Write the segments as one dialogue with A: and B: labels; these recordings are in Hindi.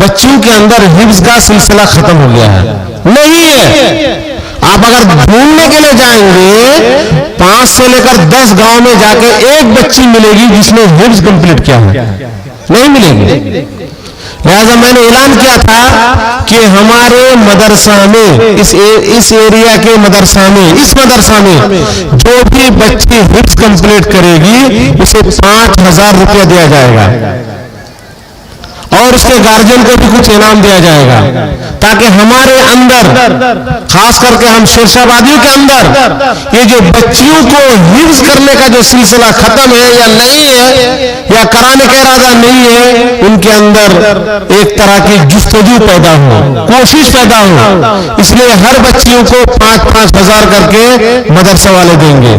A: बच्चों के अंदर हिफ्ज का सिलसिला खत्म हो गया है, नहीं है। आप अगर ढूंढने के लिए जाएंगे 5 से लेकर 10 गांव में जाके एक बच्ची मिलेगी जिसने हिफ्ज कंप्लीट किया है, नहीं मिलेगी। लिहाजा मैंने ऐलान किया था कि हमारे मदरसा में इस एरिया के मदरसा में, इस मदरसा में जो भी बच्ची हिफ्ज कंप्लीट करेगी उसे 5,000 रुपया दिया जाएगा और उसके गार्जियन को भी कुछ इनाम दिया जाएगा, ताकि हमारे अंदर, खास करके हम शेरशाहबादियों के अंदर, ये जो बच्चियों को हिफ्ज करने का जो सिलसिला खत्म है या नहीं है या कराने का इरादा नहीं है, उनके अंदर एक तरह की जुस्तजू पैदा हो, कोशिश पैदा हो। इसलिए हर बच्चियों को 5-5 हजार करके मदरसा वाले देंगे।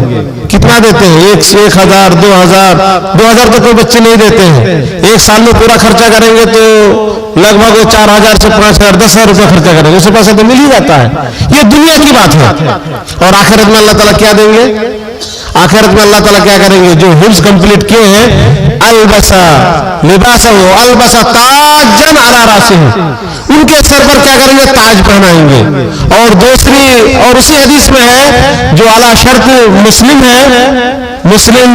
A: कितना देते हैं? 1,000, 2,000 तो कोई बच्चे नहीं देते हैं। एक साल में पूरा खर्चा करेंगे तो लगभग 4,000 से 5,000, 10,000 रुपया खर्चा करेंगे, उससे पैसा तो मिल ही जाता है। ये दुनिया की बात है। और आखिरत में अल्लाह ताला क्या देंगे? आखिरत में अल्लाह ताला क्या करेंगे? जो हिफ्ज कंप्लीट किए हैं, अलबसा लिबासा हो अलबसा ताजन अला रासिही, उनके सर पर क्या करेंगे? ताज पहनाएंगे। और दूसरी, और उसी हदीस में है जो अला शर्त मुस्लिम है, मुस्लिम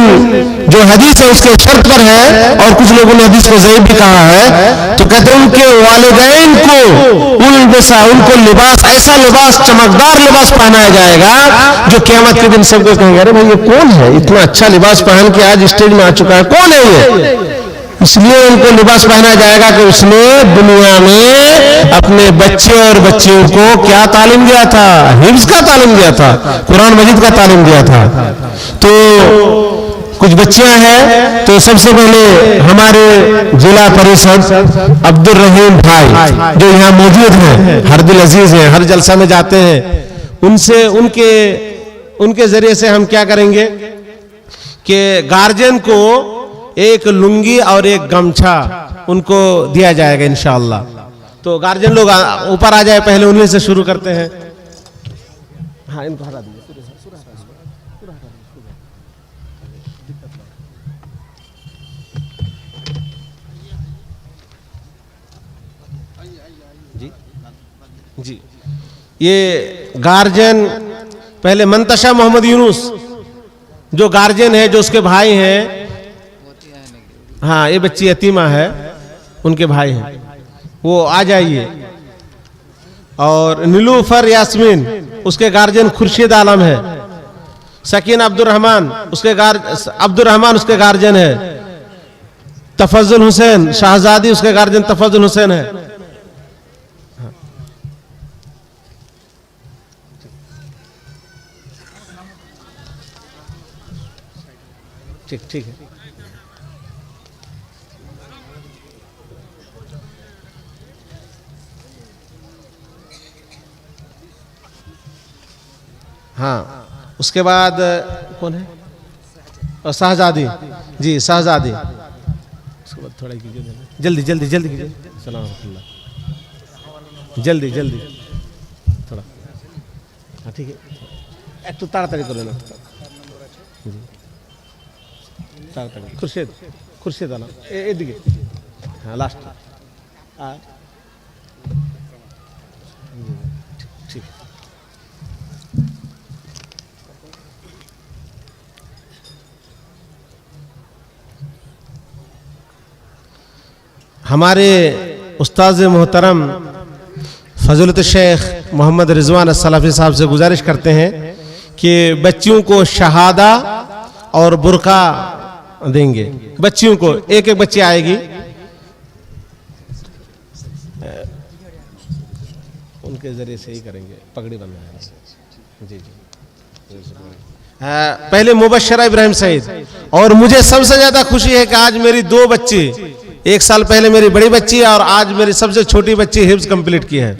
A: जो हदीस है उसके शर्त पर है, और कुछ लोगों ने हदीस को ज़ईफ भी कहा है, तो कहते हैं उनके वालिदैन को उल्बसा, उनको लिबास, ऐसा लिबास, चमकदार लिबास पहनाया जाएगा जो क़यामत के दिन सबको कहेंगे अरे भाई ये कौन है, इतना अच्छा लिबास पहन के आज स्टेज में आ चुका है, कौन है ये? इसलिए उनको लिबास पहनाया जाएगा कि उसने दुनिया में अपने बच्चे और बच्चियों को क्या तालीम दिया था? हिफ्ज का तालीम दिया था, कुरान मजीद का तालीम दिया था। तो कुछ बच्चियां हैं, तो सबसे पहले हमारे जिला परिषद अब्दुल रहीम भाई जो यहाँ मौजूद हैं, हर दिल अजीज हैं, हर जलसा में जाते हैं, उनसे उनके जरिए से हम क्या करेंगे कि गार्जियन को एक लुंगी और एक गमछा उनको दिया जाएगा इंशाअल्लाह। तो गार्जियन लोग ऊपर आ जाए, पहले उन्हीं से शुरू करते हैं। हाँ, इनको हटा दीजिए। जी जी, ये गार्जियन पहले मंतशा मोहम्मद यूनुस जो गार्जियन है, जो उसके भाई हैं, हाँ ये बच्ची यतीमा है, उनके भाई हैं, वो आ जाइए। और नीलूफर यास्मीन उसके गार्जियन खुर्शीद आलम है, सकीन अब्दुर्रहमान उसके गार्जियन है, तफजुल हुसैन शाहजादी उसके गार्जियन तफजुल हुसैन है। ठीक ठीक है। हाँ, उसके बाद कौन है? और शाहजादी जी, शाहजादी। उसके बाद थोड़ा कीजिए, जल्दी जल्दी जल्दी कीजिए। सलाम जल्दी जल्दी थोड़ा। हाँ ठीक है, एक तो ताड़ाताड़ी करो ना जी, ताड़ाताड़ी। खुर्शीद आना एदिके। हाँ लास्ट। ठीक। हमारे उस्ताद मोहतरम फजलत शेख मोहम्मद रिजवान सलाफी साहब से गुजारिश करते हैं कि बच्चियों को शहादा और बुरका देंगे। बच्चियों को एक एक बच्ची आएगी, उनके जरिए से ही करेंगे, पगड़ी बनवाएंगे। जी जी। पहले मुबशरा इब्राहिम सईद। और मुझे सबसे ज्यादा खुशी है कि आज मेरी 2 बच्ची, एक साल पहले मेरी बड़ी बच्ची और आज मेरी सबसे छोटी बच्ची हिफ्ज कंप्लीट की है।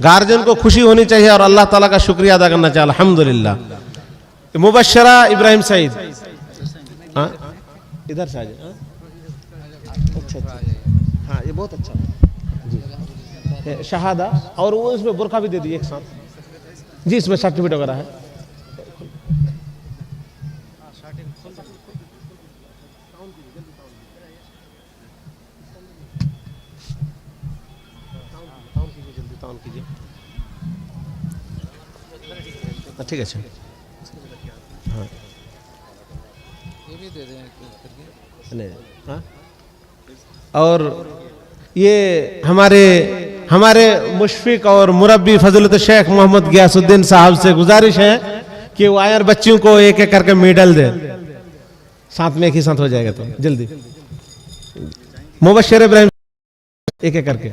A: गार्जियन को खुशी होनी चाहिए और अल्लाह ताला का शुक्रिया अदा करना चाहिए। अल्हम्दुलिल्लाह। मुबशरा इब्राहिम सईद, हाँ इधर से आ जाए। अच्छा अच्छा, हाँ ये बहुत अच्छा जी। शहादा और वो इसमें बुरखा भी दे दिए एक साथ जी, इसमें सर्टिफिकेट वगैरह है। ऑन कीजिए। ठीक है, अच्छा, हाँ
B: ये भी दे दें करके।
A: नहीं, हाँ। और ये हमारे मुशफिक और मुरब्बी फजलत शेख मोहम्मद गियासुद्दीन साहब से गुजारिश है कि वो आयर बच्चियों को एक एक करके मेडल दे, साथ में एक ही साथ हो जाएगा तो जल्दी। मुबश्शिर इब्राहिम एक एक करके,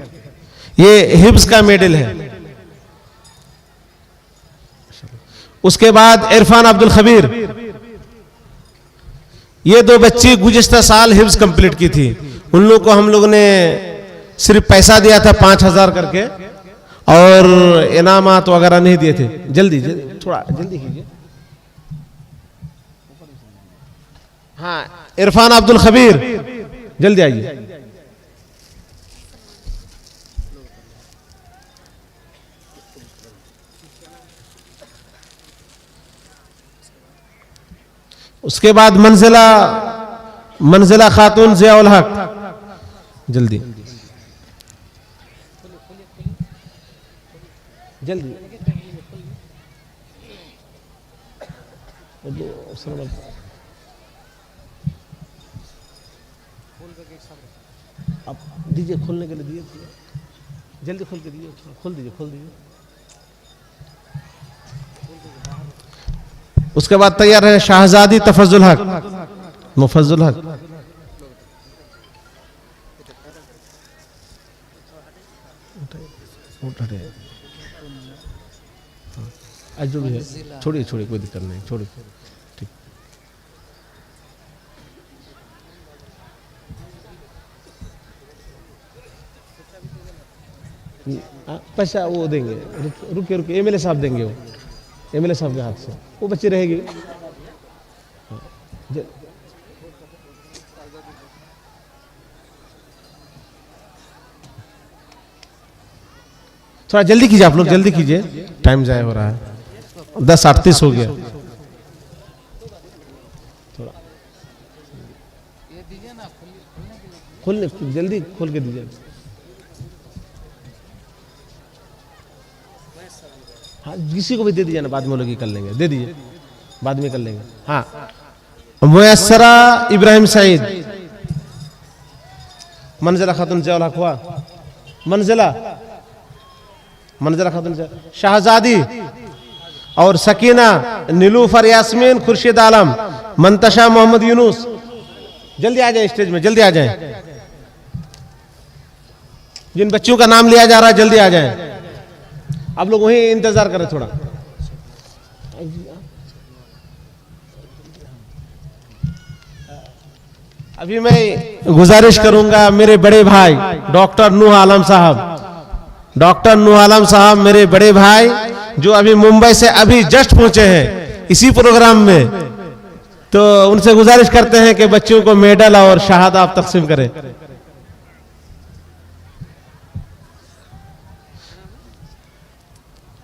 A: ये हिब्स का मेडल है। उसके बाद इरफान अब्दुल खबीर, ये दो बच्ची गुज़िश्ता साल हिब्स कंप्लीट की थी। उन लोगों को हम लोग ने सिर्फ पैसा दिया था 5,000 करके, और इनामात वगैरह नहीं दिए थे। जल्दी थोड़ा जल्दी कीजिए। हाँ, इरफान अब्दुल खबीर जल्दी आइए। उसके बाद मंजिला खातून जियाउल हक, जल्दी जल्दी। अब दीजिए, खोलने के लिए दीजिए, जल्दी खोल के दीजिए, खोल दीजिए, खोल दीजिए। उसके बाद तैयार है शाहजादी तफजुल हक, मुफज्जुल हक। जो भी है छोड़िए, कोई दिक्कत नहीं, छोड़िए, ठीक। पैसा वो देंगे, रुकिए, एमएलए साहब देंगे, वो एमएलए साहब के हाथ से वो बच्ची रहेगी। थोड़ा जल्दी कीजिए, आप लोग जल्दी कीजिए, टाइम जाया हो रहा है। 10:38 हो गया। थोड़ा
B: ये दीजिए ना,
A: खोलने जल्दी खोल के दीजिए। हाँ, किसी को भी दे दीजिए ना, बाद में लोग कर लेंगे, दे दीजिए, बाद में कर लेंगे। हाँ, मुयस्सरा इब्राहिम सईद, मंजिला खातून जियाउल हक हुआ, मंजिला खातून शाहजादी और सकीना, नीलूफर यास्मीन, खुर्शीद आलम, मंतशा मोहम्मद यूनुस। जल्दी आ जाए स्टेज में, जल्दी आ जाए। जिन बच्चों का नाम लिया जा रहा है जल्दी आ जाए। आप लोग वहीं इंतजार करें थोड़ा। अभी मैं गुजारिश करूंगा मेरे बड़े भाई डॉक्टर नूह आलम साहब, मेरे बड़े भाई जो अभी मुंबई से अभी जस्ट पहुंचे हैं इसी प्रोग्राम में, तो उनसे गुजारिश करते हैं कि बच्चों को मेडल और शहादा आप तकसीम करें।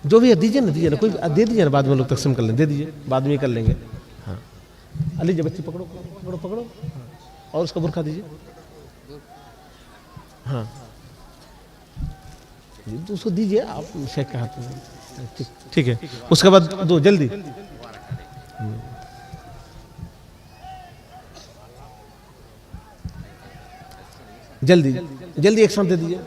A: जो भी है दीजिए ना, कोई दे दीजिए ना, बाद में लोग तकसीम कर लेंगे, दे दीजिए, बाद में कर लेंगे। हाँ, लीजिए बच्ची, पकड़ो, हाँ। और उसका बुरखा दीजिए। हाँ, तो उसको दीजिए आप शेख के हाथ में, ठीक है। उसके बाद दो जल्दी, जल्दी एक साथ दे दीजिए।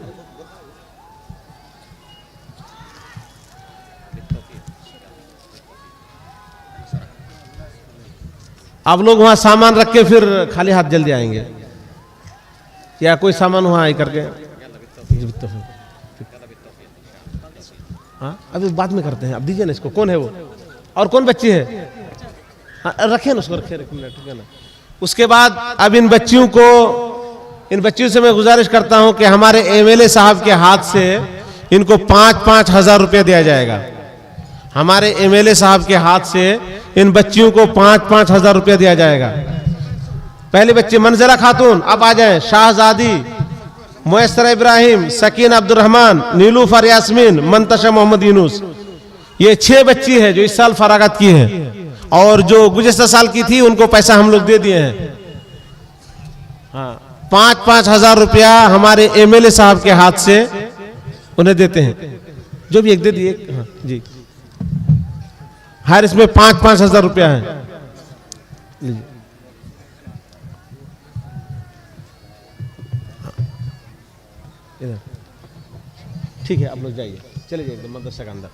A: आप लोग वहां सामान रख के फिर खाली हाथ जल्दी आएंगे, या कोई सामान वहां आई करके। हाँ, अभी बाद में करते हैं, अब दीजिए ना इसको। कौन है वो, और कौन बच्ची है? हाँ, रखे ना उसको, रखे ठीक है ना। उसके बाद अब इन बच्चियों से मैं गुजारिश करता हूं कि हमारे एमएलए साहब के हाथ से इनको 5-5 हजार रुपया दिया जाएगा। हमारे एमएलए साहब के हाथ से इन बच्चियों को 5-5 हजार रुपया दिया जाएगा। पहले बच्चे मंजिला खातून, अब आ जाएं, शाहजादी, मुयस्सरा इब्राहिम, सकीना अब्दुल रहमान, नीलूफर यास्मीन, मंतशा मोहम्मद यूनुस। ये 6 बच्ची है जो इस साल फरागत की है, और जो गुज़िश्ता साल की थी उनको पैसा हम लोग दे दिए हैं। हाँ, 5-5 हजार रुपया हमारे एमएलए साहब के हाथ से उन्हें देते हैं। जो भी एक दे दिए। हाँ जी, हर इसमें 5-5 हजार रुपया है। लीजिए। इधर ठीक है, आप लोग जाइए, चले जाइए एकदम मदरसा के अंदर।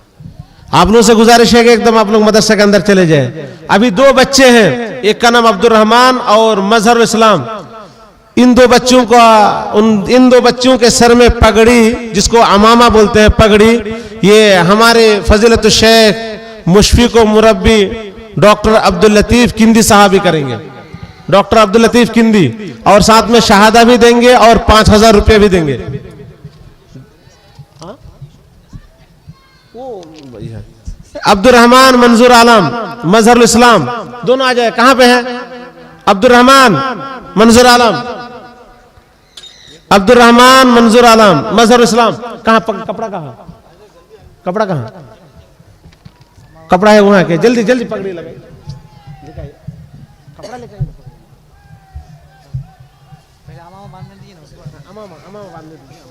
A: आप लोगों से गुजारिश है कि एकदम आप लोग मदरसा के अंदर चले जाए। अभी 2 बच्चे हैं, एक का नाम अब्दुल रहमान और मजहर इस्लाम। इन 2 बच्चों के सर में पगड़ी, जिसको अमामा बोलते हैं, पगड़ी, ये हमारे फजीलत शेख मुशफिक व मुरब्बी डॉक्टर अब्दुल लतीफ किंदी साहब ही करेंगे। डॉक्टर अब्दुल लतीफ किंदी, और साथ में शहादा भी देंगे और 5,000 रुपये भी देंगे। अब्दुल रहमान, मंजूर आलम, मजहर इस्लाम, दोनों आ जाए। कहां पे है अब्दुल रहमान, मंजूर आलम? अब्दुल रहमान, मंजूर आलम, मजहर इस्लाम। कहां कपड़ा, कपड़ा कहां? कपड़ा है वहां के, जल्दी जल्दी पगड़ी लगाइए, कपड़ा लेके आइए।
B: अमामा बांधने दीजिए ना, उसके बाद
A: अमामा बांधने दीजिए।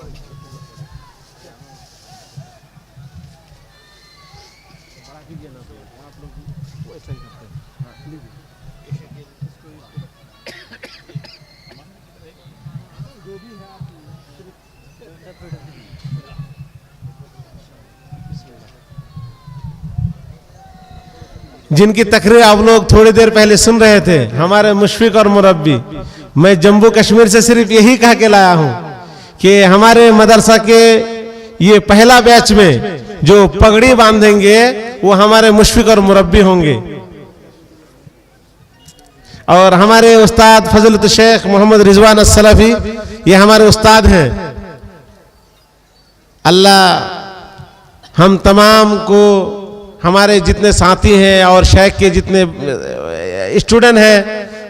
A: जिनकी तकरीर आप लोग थोड़ी देर पहले सुन रहे थे, हमारे मुशफिक और मुरब्बी, मैं जम्मू कश्मीर से सिर्फ यही कह के लाया हूं कि हमारे मदरसा के ये पहला बैच में जो पगड़ी बांधेंगे वो हमारे मुशफिक और मुरब्बी होंगे। और हमारे उस्ताद फजलत शेख मोहम्मद रिजवान अस्सलाफी, ये हमारे उस्ताद हैं। अल्लाह हम तमाम को, हमारे जितने साथी हैं और शेख के जितने स्टूडेंट हैं,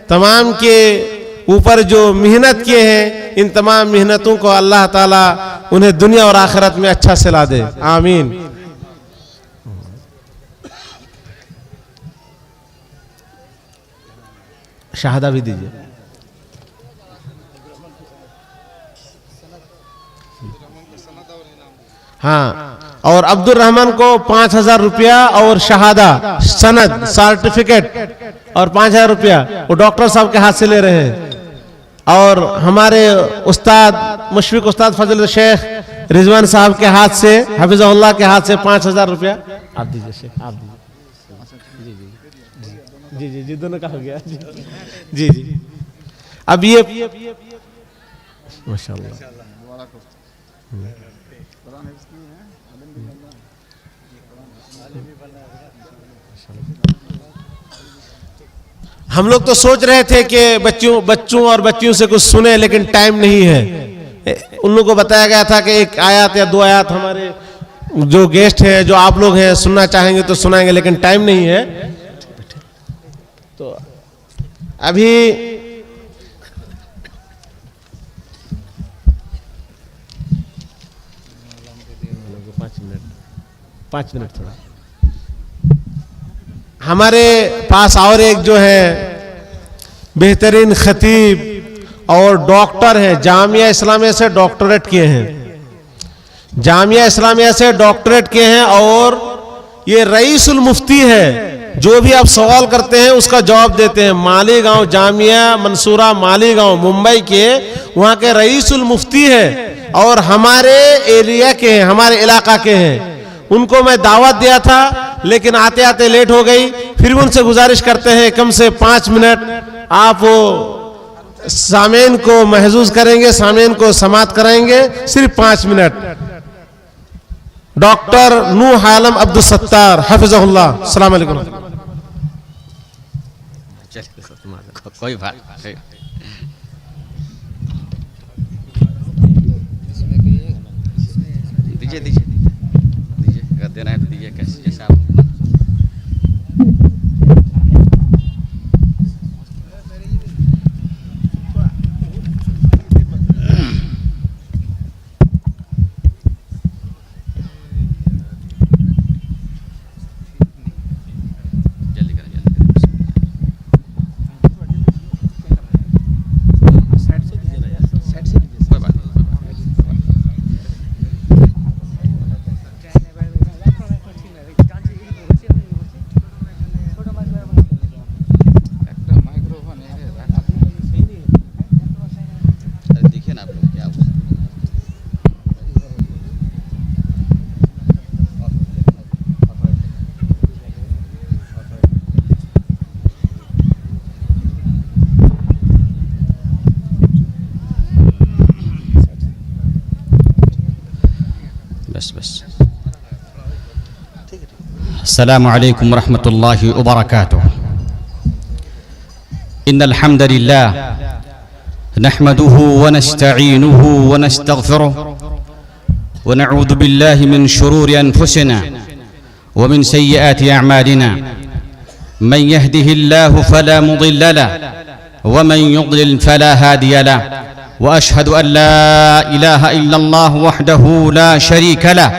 A: तमाम के ऊपर जो मेहनत किए हैं, इन तमाम मेहनतों को अल्लाह ताला उन्हें दुनिया और आखिरत में अच्छा से ला दे, आमीन। शहादा भी दीजिए। हाँ, और अब्दुल रहमान को 5,000 रुपया और शहादा, सनद, सर्टिफिकेट और 5,000 रुपया वो डॉक्टर साहब के हाथ से ले रहे हैं। और हमारे उस्ताद मुशफिक उस्ताद फजल शेख रिजवान साहब के हाथ से, हफिज़हुल्लाह के हाथ से 5,000 रुपया आप दीजिए। शेख आप दीजिए। जी जी जी, दोनों का हो गया। जी जी, अब ये माशाअल्लाह हम लोग तो सोच रहे थे कि बच्चों और बच्चियों से कुछ सुने, लेकिन टाइम नहीं है। उन लोगों को बताया गया था कि एक आयत या 2 आयत हमारे जो गेस्ट हैं, जो आप लोग हैं, सुनना चाहेंगे तो सुनाएंगे, लेकिन टाइम नहीं है। तो अभी पाँच मिनट थोड़ा हमारे पास और एक जो है बेहतरीन खतीब और डॉक्टर हैं, जामिया इस्लामिया से डॉक्टरेट किए हैं, जामिया इस्लामिया से डॉक्टरेट किए हैं। और ये रईसुल मुफ्ती है, जो भी आप सवाल करते हैं उसका जवाब देते हैं। मालीगांव जामिया मंसूरा मालीगांव मुंबई के, वहाँ के रईसुल मुफ्ती है और हमारे एरिया के हैं, हमारे इलाका के हैं। उनको मैं दावत दिया था, लेकिन आते आते लेट हो गई। फिर उनसे गुजारिश करते हैं कम से 5 मिनट आप वो सामीन को महसूस करेंगे, सामीन को समात कराएंगे, सिर्फ 5 मिनट। डॉक्टर नूह आलम अब्दुल सत्तार हफिज़हुल्लाह, अस्सलाम वालेकुम।
C: कोई बात नहीं। दीजिए दीजिए दीजिए, अगर देना है तो दीजिए, कैसे जैसा आप। बस बस। अस्सलामु अलैकुम रहमतुल्लाहि व बरकातुहू। इन्नल हम्दुलिल्लाह नहमदुहु व नस्तईनुहु व नस्तगफिरुहु व नऊज़ु बिल्लाहि मिन शुरूरि अनफुसिना व मिन सय्यिआति अअमालिना। मन यहदिहिल्लाहु फला मुदिल्ल लहु व मन युद्लिल फला हादिय लहु व अशहदु अन ला इलाहा इल्लल्लाह वहदहु ला शरीक लहु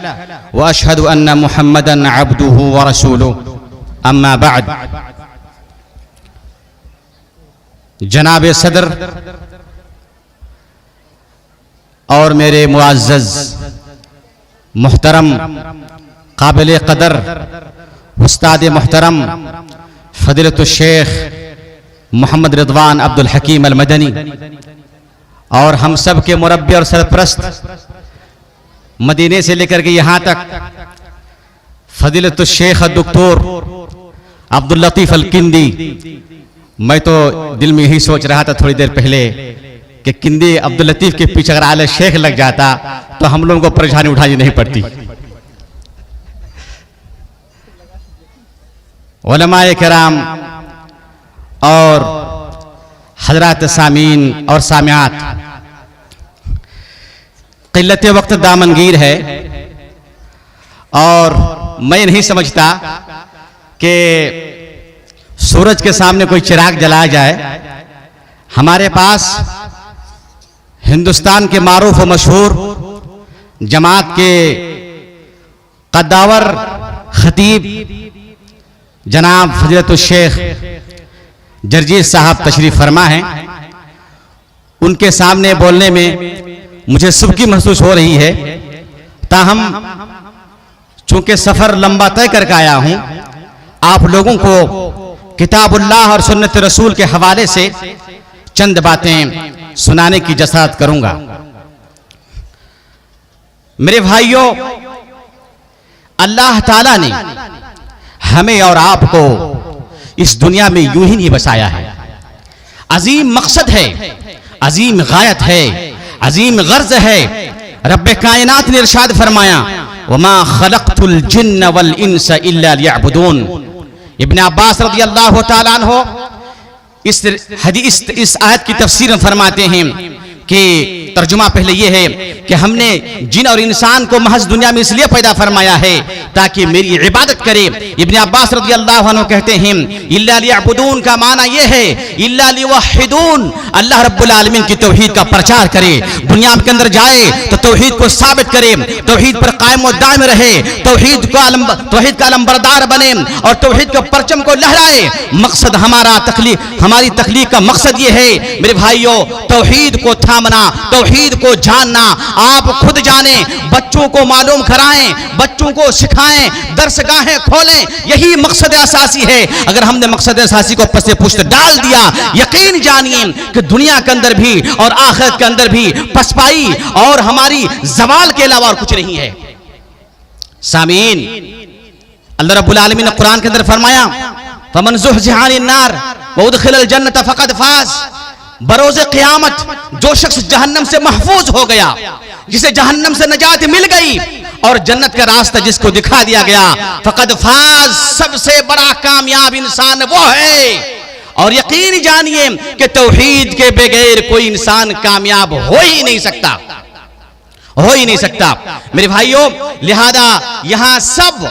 C: व अशहदु अन्न मुहम्मदन अब्दुहु व रसूलुहु। अम्मा बाद। जनाब सदर और मेरे मुअज़्ज़ज़ मुहतरम काबिल कदर उस्ताद मुहतरम फज़ीलतुश शेख मोहम्मद रिज़वान अब्दुल हकीम अल मदनी और हम सब के मुरब्बी और सरप्रस्त मदीने से लेकर के यहाँ तक फज़ीलतुश शेख डॉक्टर अब्दुल लतीफ़ अल किंदी। मैं तो दिल में यही सोच रहा था थोड़ी देर पहले कि किंदी अब्दुल लतीफ़ के पीछे अगर आले शेख लग जाता तो हम लोगों को परेशानी उठानी नहीं पड़ती। उलमाए किराम और हजरात सामीन और सामियात, क़िल्लत वक्त दामनगीर है और मैं नहीं समझता कि सूरज के सामने कोई चिराग जलाया जाए। हमारे पास हिंदुस्तान के मारूफ व मशहूर जमात के कद्दावर खतीब जनाब फज़ीलतुश शेख जरजीस साहब तशरीफ फरमा हैं। उनके सामने बोलने में मुझे सुबकी महसूस हो रही है। ताहम चूंकि सफर लंबा तय करके आया हूं, आप लोगों को किताबुल्लाह और सुन्नत रसूल के हवाले से चंद बातें सुनाने की जसारत करूंगा। मेरे भाइयों, अल्लाह ताला ने हमें और आपको इस दुनिया में यूं ही नहीं बसाया है। अजीम मकसद है, अजीम गायत है, अजीम गर्ज है। रब्बे कायनात ने इरशाद फरमाया, वमा खलक़तुल जिन्न वल इंस इल्ला लियअबुदून। इब्न अब्बास रज़ियल्लाहु ताला अन्हु इस आयत की तफसीर में फरमाते हैं कि तर्जुमा पहले ये है कि हमने जिन और इंसान को महज दुनिया में इसलिए पैदा फरमाया है ताकि मेरी इबादत करे। इब्न अब्बास रज़ियल्लाहु अन्हु कहते हैं इल्ला लियअबुदून का माना यह है इल्ला लिवहिदून, अल्लाह रब्बुल आलमीन की तौहीद का प्रचार करे, दुनिया के अंदर जाए तो तौहीद को साबित करे, तौहीद पर कायम व दायम रहे, तौहीद का अलमबरदार बने और तौहीद के परचम को लहराए। मकसद हमारी तख्लीक का मकसद ये है मेरे भाइयों, तौहीद को थामना, तौहीद को जानना। आप खुद जाने, बच्चों को मालूम कराएं, बच्चों को सिखाएं, दरसगाहें खोलें, यही मकसद असासी है। अगर हमने मकसद असासी को पसे पुश्त डाल दिया, यकीन जानिए कि दुनिया के अंदर भी और आखिरत के अंदर भी पसपाई और हमारी जवाल के अलावा और कुछ नहीं है। सामीन, अल्लाह रब्बुल आलमीन ने कुरान के अंदर फरमाया, फमन ज़ुहज़िहा अनिन नार व उदखिलल जन्नत फ़क़द फ़ाज़। बरोज़े क़यामत जो शख्स जहन्नम से महफूज हो गया, जिसे जहन्नम से नजात मिल गई और जन्नत का रास्ता जिसको दिखा दिया गया, फ़क़द फ़ाज़, सबसे बड़ा कामयाब इंसान वो है। और यकीन जानिए कि तौहीद के बगैर कोई इंसान कामयाब हो ही नहीं सकता, हो ही नहीं सकता मेरे भाइयों। लिहाजा यहाँ सब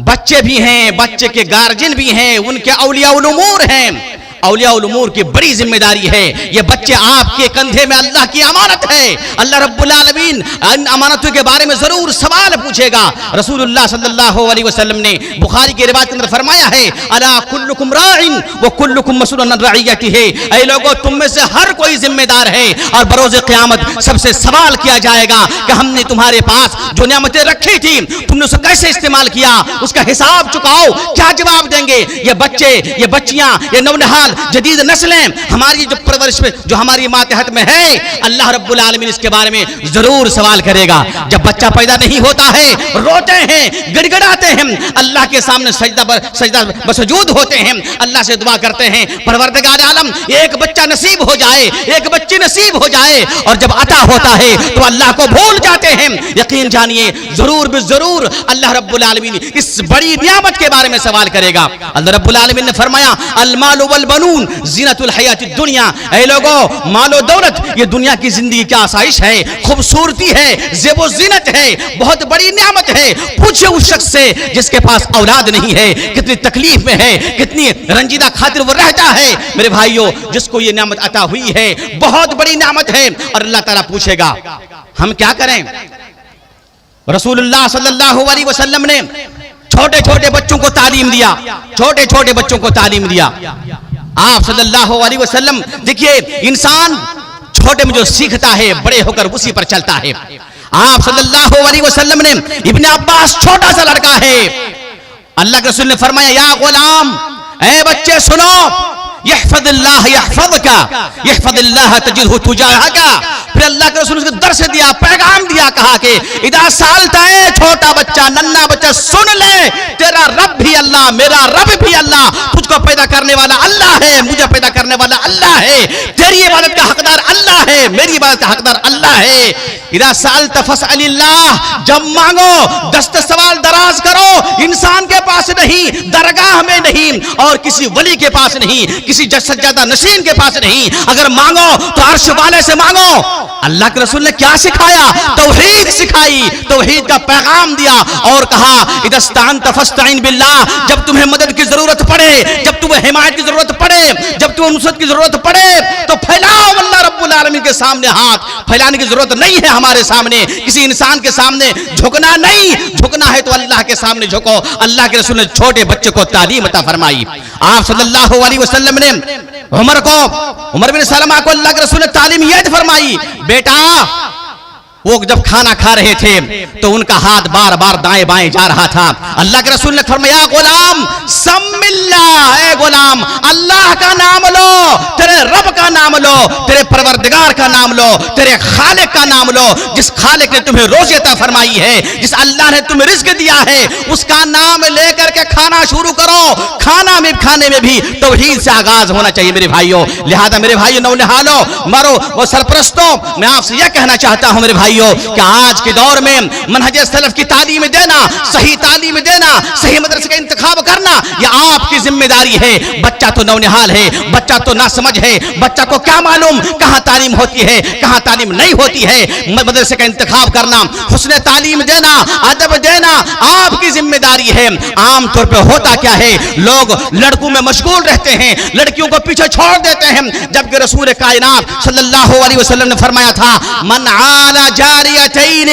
C: बच्चे भी हैं, बच्चे के गार्जियन भी हैं, उनके औलिया उल उमूर हैं। औलिया उल उमूर की बड़ी जिम्मेदारी है। ये बच्चे आपके कंधे में अल्लाह की अमानत है। अल्लाह रब्बुल आलमीन इन अमानतों के बारे में जरूर सवाल पूछेगा। रसूलुल्लाह सल्लल्लाहु अलैहि वसल्लम ने बुखारी की रिवायत के अंदर फरमाया है, अला कुल्लुकुम राइन व कुल्लुकुम मसऊलुन अन रइयतिही। ऐ लोगों, तुम में से हर कोई जिम्मेदार है और बरोज़े क़यामत सबसे सवाल किया जाएगा कि हमने तुम्हारे पास जो नेमतें रखी थी तुमने उसे कैसे इस्तेमाल किया, उसका हिसाब चुकाओ। क्या जवाब देंगे ये बच्चे, ये बच्चियां, ये नौनिहाल नौनिहाल जदीद नस्लें, हमारी जो परवरिश में जो हमारी मातहत में है, अल्लाह रब्बुल आलमीन इसके बारे में जरूर सवाल करेगा। जब बच्चा पैदा नहीं होता है, रोते हैं, गिड़गिड़ाते हैं, अल्लाह के सामने सजदा बसजूद होते हैं, अल्लाह से दुआ करते हैं, परवरदिगार आलम एक बच्चा नसीब हो जाए, एक बच्ची नसीब हो जाए। और जब अता होता है तो अल्लाह को भूल जाते हैं। यकीन जानिए जरूर जरूर अल्लाह रब्बुल आलमीन इस बड़ी नियामत के बारे में सवाल करेगा। अल्लाह रब्बुल आलमीन ने फरमाया अल मालु वल बनून ज़ीनतुल हयातिद दुनिया, ऐ लोगों मालो दौलत ये दुनिया की जिंदगी की आसाइश है, खूबसूरती है, ज़ेबो ज़ीनत है, बहुत बड़ी नियामत है। पूछे उस शख्स से जिसके पास औलाद नहीं है, कितनी तकलीफ में है, कितनी रंजीदा खातिर वो रहता है। मेरे भाइयों, जिसको ये नियामत अता हुई है, बहुत बड़ी नियामत है, और अल्लाह ताला पूछेगा हम क्या करें। रसूलुल्लाह सल्लल्लाहु अलैहि वसल्लम ने छोटे छोटे बच्चों को तालीम दिया, छोटे छोटे बच्चों को तालीम दिया। आप सल्लल्लाहु अलैहि वसल्लम, देखिए इंसान छोटे में जो सीखता है बड़े होकर उसी पर चलता है। आप सल्लल्लाहु अलैहि वसल्लम ने, इब्ने अब्बास छोटा सा लड़का है, अल्लाह के रसूल ने फरमाया या गुलाम, ऐ बच्चे सुनो, यहफज़िल्लाह यहफज़का यहफज़िल्लाह तजिदहु तुजाहका। फिर अल्लाह के रसूल ने दर्स दिया, पैगाम दिया, कहा कि इदा सालता है, छोटा बच्चा नन्ना बच्चा सुन ले, तेरा रब भी अल्लाह, मेरा रब भी अल्लाह, तुझको पैदा करने वाला अल्लाह है, मुझे पैदा करने वाला अल्लाह है, तेरी इबादत का हकदार अल्लाह है, मेरी इबादत का हकदार अल्लाह है। इदा सालता फसअलिल्लाह, जब मांगो दस्त सवाल दराज करो, इंसान के पास नहीं, दरगाह में नहीं, और किसी वली के पास नहीं, किसी सज्जादा नशीन के पास नहीं, अगर मांगो तो अर्श वाले से मांगो। अल्लाह के रसूल ने क्या सिखाया? तौहीद सिखाई, तौहीद का पैगाम दिया और कहा इदस्तानत फस्तईन बिल्लाह, जब तुम्हें मदद की जरूरत पड़े, जब तुम्हें हिमायत की जरूरत पड़े, जब तुम्हें नुसरत की जरूरत पड़े तो फैलाओ अल्लाह रब्बुल आलमीन के सामने हाथ। फैलाने की जरूरत नहीं है हमारे सामने, किसी इंसान के सामने झुकना नहीं, झुकना है तो अल्लाह के सामने झुको। अल्लाह के रसूल ने छोटे बच्चे को तालीम अता फरमाई। आप सल्लल्लाहु अलैहि वसल्लम ने उमर बिन सलमा को अल्लाह के रसूल ने तालीम यह फरमाई, बेटा वो जब खाना खा रहे थे तो उनका हाथ बार बार दाएं बाएं जा रहा था। अल्लाह के रसूल ने फरमाया गुलाम सम्मिल्लाह, ए गुलाम अल्लाह का नाम लो, तेरे रब का नाम लो, तेरे परवरदिगार का नाम लो, तेरे खालिक का नाम लो, जिस खालिक ने तुम्हें रोज़ी अता फरमाई है, जिस अल्लाह ने तुम्हें रिज़्क दिया है, उसका नाम लेकर के खाना शुरू करो। खाने में भी तौहीद से आगाज होना चाहिए मेरे भाइयों। लिहाजा मेरे भाइयों नौनिहालो, मरो वो सरप्रस्तों, मैं आपसे यह कहना चाहता हूं मेरे भाइयों कि आज के दौर में मनहज सलफ की तालीम देना, सही तालीम देना, सही मदरसे का इंतखाब करना, यह आपकी जिम्मेदारी है। बच्चा तो नौनिहाल है, बच्चा तो नासमझ है, बच्चा को क्या मालूम कहां तालीम होती है, कहां तालीम नहीं होती है। मदरसे का इंतखाब करना, हुस्न तालीम देना, अदब देना आपकी जिम्मेदारी है। आमतौर पर होता क्या है, लोग लड़कों में मशगूल रहते हैं, लड़कियों को पीछे छोड़ देते हैं, जबकि रसूल कायनात सल्लल्लाहु अलैहि वसल्लम ने फरमाया था मन आला जारियतैन,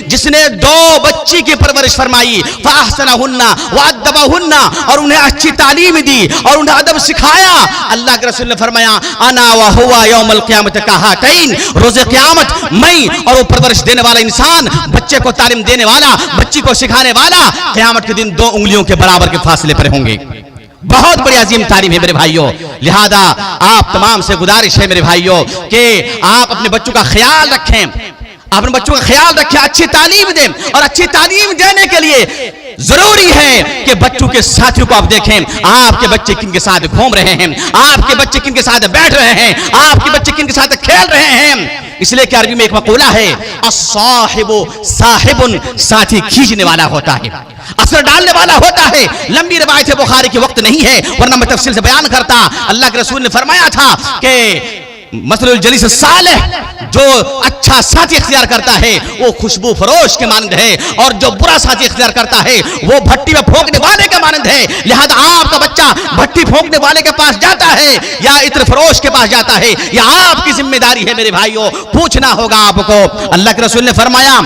C: जिसने दो बच्ची की परवरिश फरमाई, फअहसनहुन्ना वअदबहुन्ना, और उन्हें अच्छी तालीम दी और उन्हें अदब सिखाया, अल्लाह के रसूल ने फरमाया अना व हुवा यौमल क़यामत कहातैन, रोज़े क़यामत मैं और वो परवरिश देने वाला इंसान, बच्चे को तालीम देने वाला, बच्ची को सिखाने वाला, क़यामत के दिन दो उंगलियों के बराबर के फासले पर होंगे। बहुत बड़ी अजीम तालीम है मेरे भाइयों। लिहाजा आप तमाम से गुजारिश है मेरे भाइयों कि आप अपने बच्चों का ख्याल रखें, अपने बच्चों का ख्याल रखें, अच्छी तालीम दें। और अच्छी तालीम देने के लिए जरूरी है कि बच्चों के साथियों को आप देखें, आपके बच्चे किनके साथ घूम रहे हैं, आपके बच्चे किनके साथ बैठ रहे हैं, आपके बच्चे किनके साथ खेल रहे हैं। इसलिए कि अरबी में एक मकूला है अस्साहिबु साहिबुन, साथी खींचने वाला होता है, असर डालने वाला होता है। लंबी रिवायत है, बुखारी के वक्त नहीं है वरना मैं तफसील से बयान करता। अल्लाह के रसूल ने फरमाया था कि मसलुल जलीस सालेह, जो अच्छा साथी इख्तियार करता है वो खुशबू फरोश के मानंद है, और जो बुरा साथी इख्तियार करता है वो भट्टी में फूंकने वाले के मानंद है। लिहाजा आपका बच्चा भट्टी फूंकने वाले के पास जाता है या इत्र फरोश के पास जाता है, यह आपकी जिम्मेदारी है मेरे भाइयों, पूछना होगा आपको। अल्लाह के रसूल ने फरमाया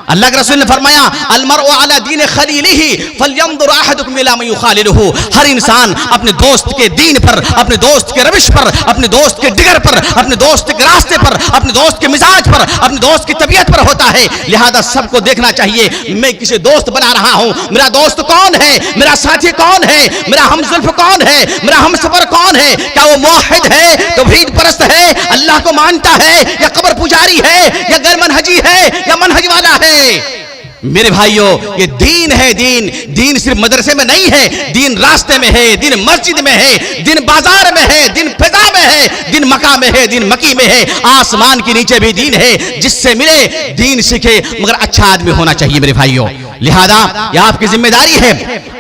C: अल्लाह के रसूल ने फरमाया अलमरउ अला दीन खलीलिही फलयंजुर अहदुकुम इला मन युखालिलुहु। हर इंसान अपने दोस्त के दीन पर, अपने दोस्त के रविश पर, अपने दोस्त के डिगर पर, अपने दोस्त के रास्ते पर, अपने दोस्त के मिजाज पर, अपने दोस्त की तबीयत पर होता है। लिहाजा सबको देखना चाहिए मैं किसे दोस्त बना रहा हूं, मेरा दोस्त कौन है, मेरा साथी कौन है, मेरा हमजुल्फ कौन है, मेरा हमसफर कौन है। क्या वो मुवहिद है, तौहीद परस्त है, अल्लाह को मानता है, या कब्र पुजारी है, या गैर मनहजी है, या मनहज वाला है। मेरे भाइयों, ये दीन है। दीन सिर्फ मदरसे में नहीं है, दीन रास्ते में है, दीन मस्जिद में है, दीन बाजार में है, दीन फिजा में है, दीन मका में है, दीन मकी में है, आसमान के नीचे भी दीन है। जिससे मिले दीन सीखे, मगर अच्छा आदमी होना चाहिए मेरे भाइयों। लिहाजा यह आपकी जिम्मेदारी है।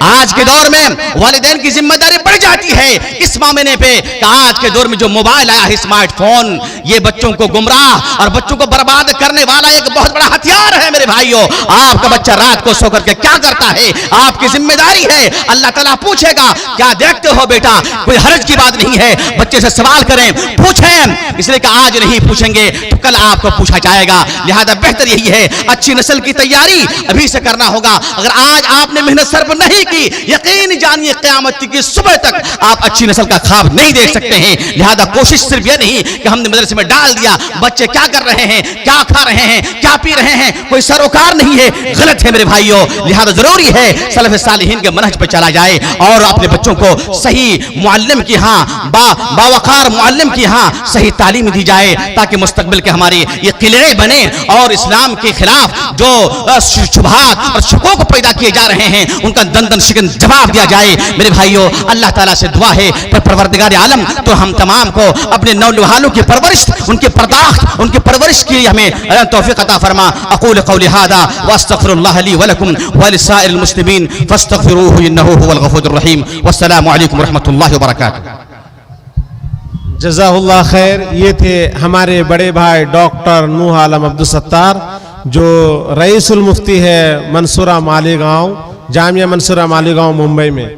C: आज के दौर में वालिदैन की जिम्मेदारी बढ़ जाती है इस मामले पे कि आज के दौर में जो मोबाइल आया है, स्मार्टफोन, ये बच्चों को गुमराह और बच्चों को बर्बाद करने वाला एक बहुत बड़ा हथियार है मेरे भाइयों। आपका बच्चा रात को सो करके क्या करता है, आपकी जिम्मेदारी है। अल्लाह ताला पूछेगा क्या देखते हो बेटा। कोई हर्ज की बात नहीं है, बच्चे से सवाल करें, पूछें, इसलिए कि आज नहीं पूछेंगे तो कल आपको पूछा जाएगा। लिहाजा बेहतर यही है अच्छी नस्ल की तैयारी अभी से करना होगा। अगर आज आपने मेहनत सर्फ नहीं की, यकीन जानिए क़यामत की सुबह तक आप अच्छी नस्ल का ख्वाब नहीं देख सकते हैं। लिहाजा कोशिश सिर्फ यह नहीं कि हमने मदरसे में डाल दिया, बच्चे क्या कर रहे हैं, क्या खा रहे हैं, क्या पी रहे हैं, कोई सरोकार नहीं है, गलत है मेरे भाइयों। लिहाजा जरूरी है सलफ सालिहीन के मनहज पर चला जाए और अपने बच्चों को सही मुअल्लिम की बावकार मुअल्लिम की सही तालीम दी जाए, ताकि मुस्तकबिल के हमारे ये किले बने और इस्लाम के खिलाफ जो शुबहात और शुकोक पैदा किए जा रहे हैं उनका दंदन शिकन जवाब दिया जाए। मेरे भाइयों, अल्लाह ताला से दुआ है परवरदिगार आलम तो हम तमाम को अपने नौजवानों की परवरिश, उनके पर्दाख्त, उनकी परवरिश की हमें तौफीक अता फरमा। अक़ूलु क़ौली हाज़ा व अस्तग़फिरुल्लाह ली व लकुम व लिसाइरिल मुस्लिमीन फस्तग़फिरूहु इन्नहु हुवल गफ़ूरुर रहीम। वस्सलामु अलैकुम व रहमतुल्लाहि व बरकातुहू।
A: जज़ाहुल्लाह खैर। ये थे हमारे बड़े भाई डॉक्टर नूह आलम अब्दुल सत्तार, जो रईसुल मुफ्ती है मंसूरा मालीगांव, জামিয়া मंसूरा मालीगांव मुंबई में।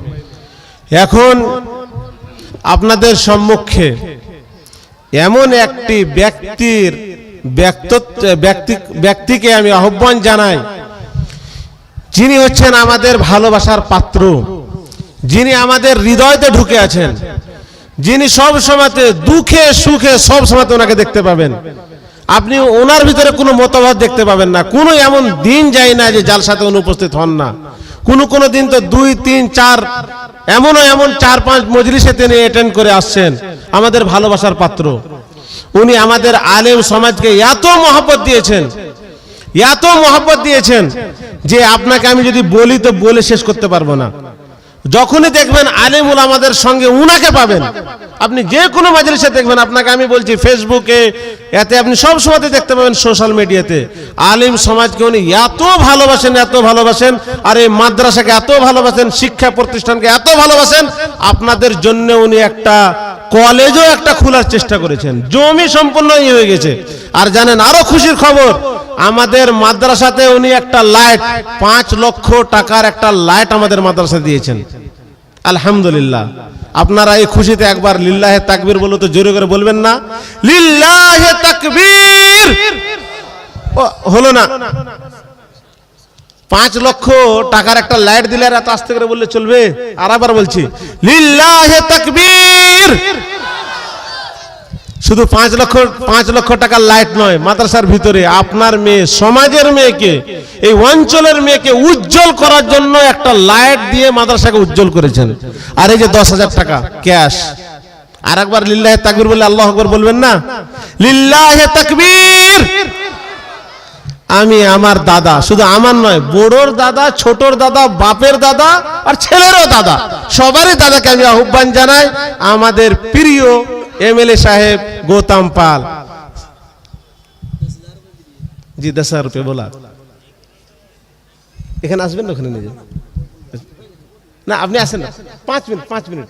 A: এখন আপনাদের সম্মুখে এমন একটি ব্যক্তিকে আমি আহ্বান জানাই, যিনি হচ্ছেন আমাদের ভালোবাসার পাত্র, যিনি আমাদের হৃদয়তে ঢুকে আছেন, যিনি সব সময়তে দুঃখে সুখে সব সময়তে ওনাকে দেখতে পাবেন। আপনি ওনার ভিতরে কোনো মতভেদ দেখতে পাবেন না। কোনো এমন দিন যায় না যে জালসাতে উনি উপস্থিত হন না। কোনো দিন তো 2, 3, 4 এমন 4-5 মজলিসে তিনি অ্যাটেন্ড করে আসছেন। আমাদের ভালোবাসার পাত্র উনি আমাদের আলেম সমাজকে এত মহব্বত দিয়েছেন যে আপনাকে আমি যদি বলি তো বলে শেষ করতে পারবো না। যখনই দেখবেন আলেম উলামাদের সঙ্গে উনাকে পাবেন, আপনি যে কোনো মাজলিসে দেখবেন, আপনাকে আমি বলছি ফেসবুকে এতে আপনি সব সময় দেখতে পাবেন, সোশ্যাল মিডিয়াতে আলেম সমাজকে উনি এত ভালোবাসেন আর এই মাদ্রাসাকে এত ভালোবাসেন, শিক্ষা প্রতিষ্ঠানকে এত ভালোবাসেন। আপনাদের জন্য উনি একটা কলেজও একটা খোলার চেষ্টা করেছেন, জমি সম্পূর্ণ হয়ে গেছে। আর জানেন আরো খুশির খবর, আমাদের মাদ্রাসাতে উনি একটা লাইট 5 লক্ষ টাকার একটা লাইট আমাদের মাদ্রাসা দিয়েছেন। আলহামদুলিল্লাহ। আপনারা এই খুশিতে একবার লিল্লাহে তাকবীর বলো তো, জোরে করে বলবেন না? লিল্লাহে তাকবীর। হলো না? 5 লক্ষ টাকার একটা লাইট দিলে আর এত আস্তে করে বললে চলবে? আর আবার বলছি লিল্লাহে তাকবীর। শুধু 5 লক্ষ টাকার লাইট নয়, মাদ্রাসার ভিতরে আপনার মেয়ে, সমাজের মেয়েকে, এই অঞ্চলের মেয়েকে উজ্জ্বল করার জন্য একটা লাইট দিয়ে মাদ্রাসাকে উজ্জ্বল করেছেন। আর এই যে 10,000 টাকা ক্যাশ। আর একবার লিল্লাহে তাকবীর বলে আল্লাহু আকবার বলবেন না? লিল্লাহে তাকবীর। আমি আমার দাদা, শুধু আমার নয়, বড়োর দাদা, ছোটর দাদা, বাপের দাদা আর ছেলেরও দাদা, সবারই দাদাকে আমি আহ্বান জানাই আমাদের প্রিয় एमएलए साहेब गौतम पाल जी 10,000 रुपये बोला। এখানে আসবেন না? ওখানে নিয়ে যান না, আপনি আসেন না। 5 মিনিট।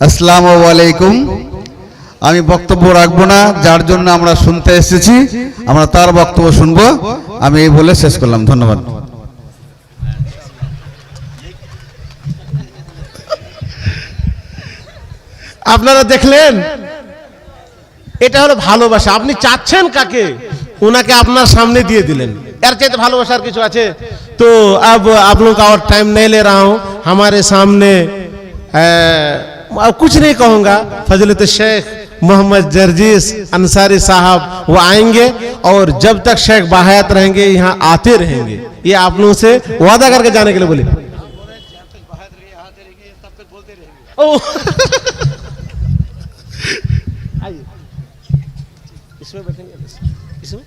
D: আসসালামু আলাইকুম। আমি বক্তব্য রাখবো না, যার জন্য আমরা শুনতে এসেছি আমরা তার বক্তব্য শুনবো। আমি এই বলে শেষ করলাম, ধন্যবাদ।
A: আপনারা দেখলেন এটা হলো ভালোবাসা। আপনি চাচ্ছেন কাকে, ওনাকে আপনার সামনে দিয়ে दिलेन, यार चाहते भालोबासार किछु आछे। तो अब आप लोगों का और टाइम नहीं ले रहा हूं, हमारे सामने कुछ नहीं कहूंगा, फजीलत शेख मोहम्मद जर्जिस अंसारी साहब वो आएंगे और जब तक शेख बाहयात रहेंगे यहाँ आते रहेंगे, ये आप लोगों से वादा करके जाने के लिए बोले। आइए इसमें बैठेंगे, इसमें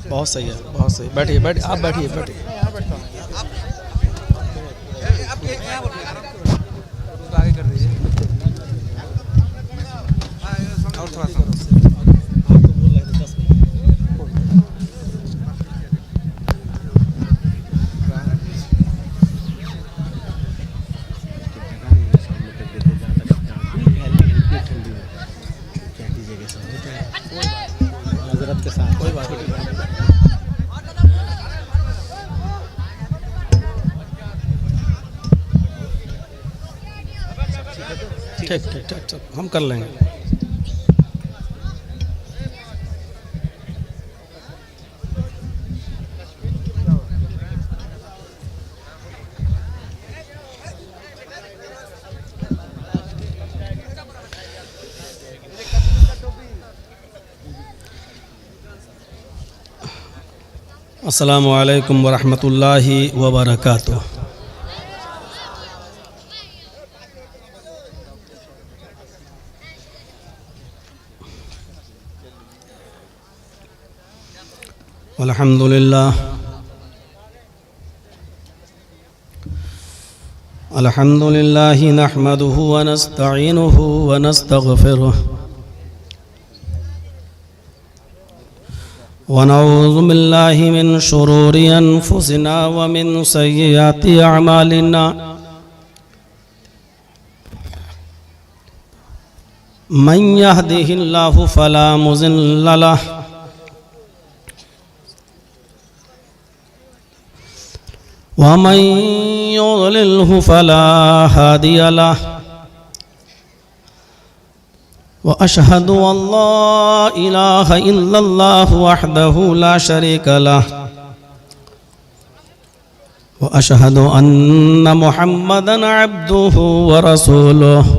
E: बहुत सही है, बहुत सही। बैठिए बैठिए, आप बैठिए बैठिए।
B: आगे कर दीजिए और थोड़ा सा।
E: ठीक ठीक ठीक ठीक, हम कर लेंगे। अस्सलामु अलैकुम वरहमतुल्लाहि वबरकातुह। अल्हम्दुलिल्लाह अल्हम्दुलिल्लाहि नहमदुहु व नस्तईनुहु व नस्तगफिरुह व नऊज़ु बिल्लाहि मिन शुरूरि अनफुसिना व मिन सय्यिआति अअमालिना मन यहदिहिल्लाहु फला मुज़िल्ल लहु वमन युज़लिल्हु फला हादिय लहु व अशहदु अल्ला इलाहा इल्लल्लाहु वहदहु ला शरीका लहु व अशहदु अन्न मुहम्मदन अब्दुहु व रसूलुहु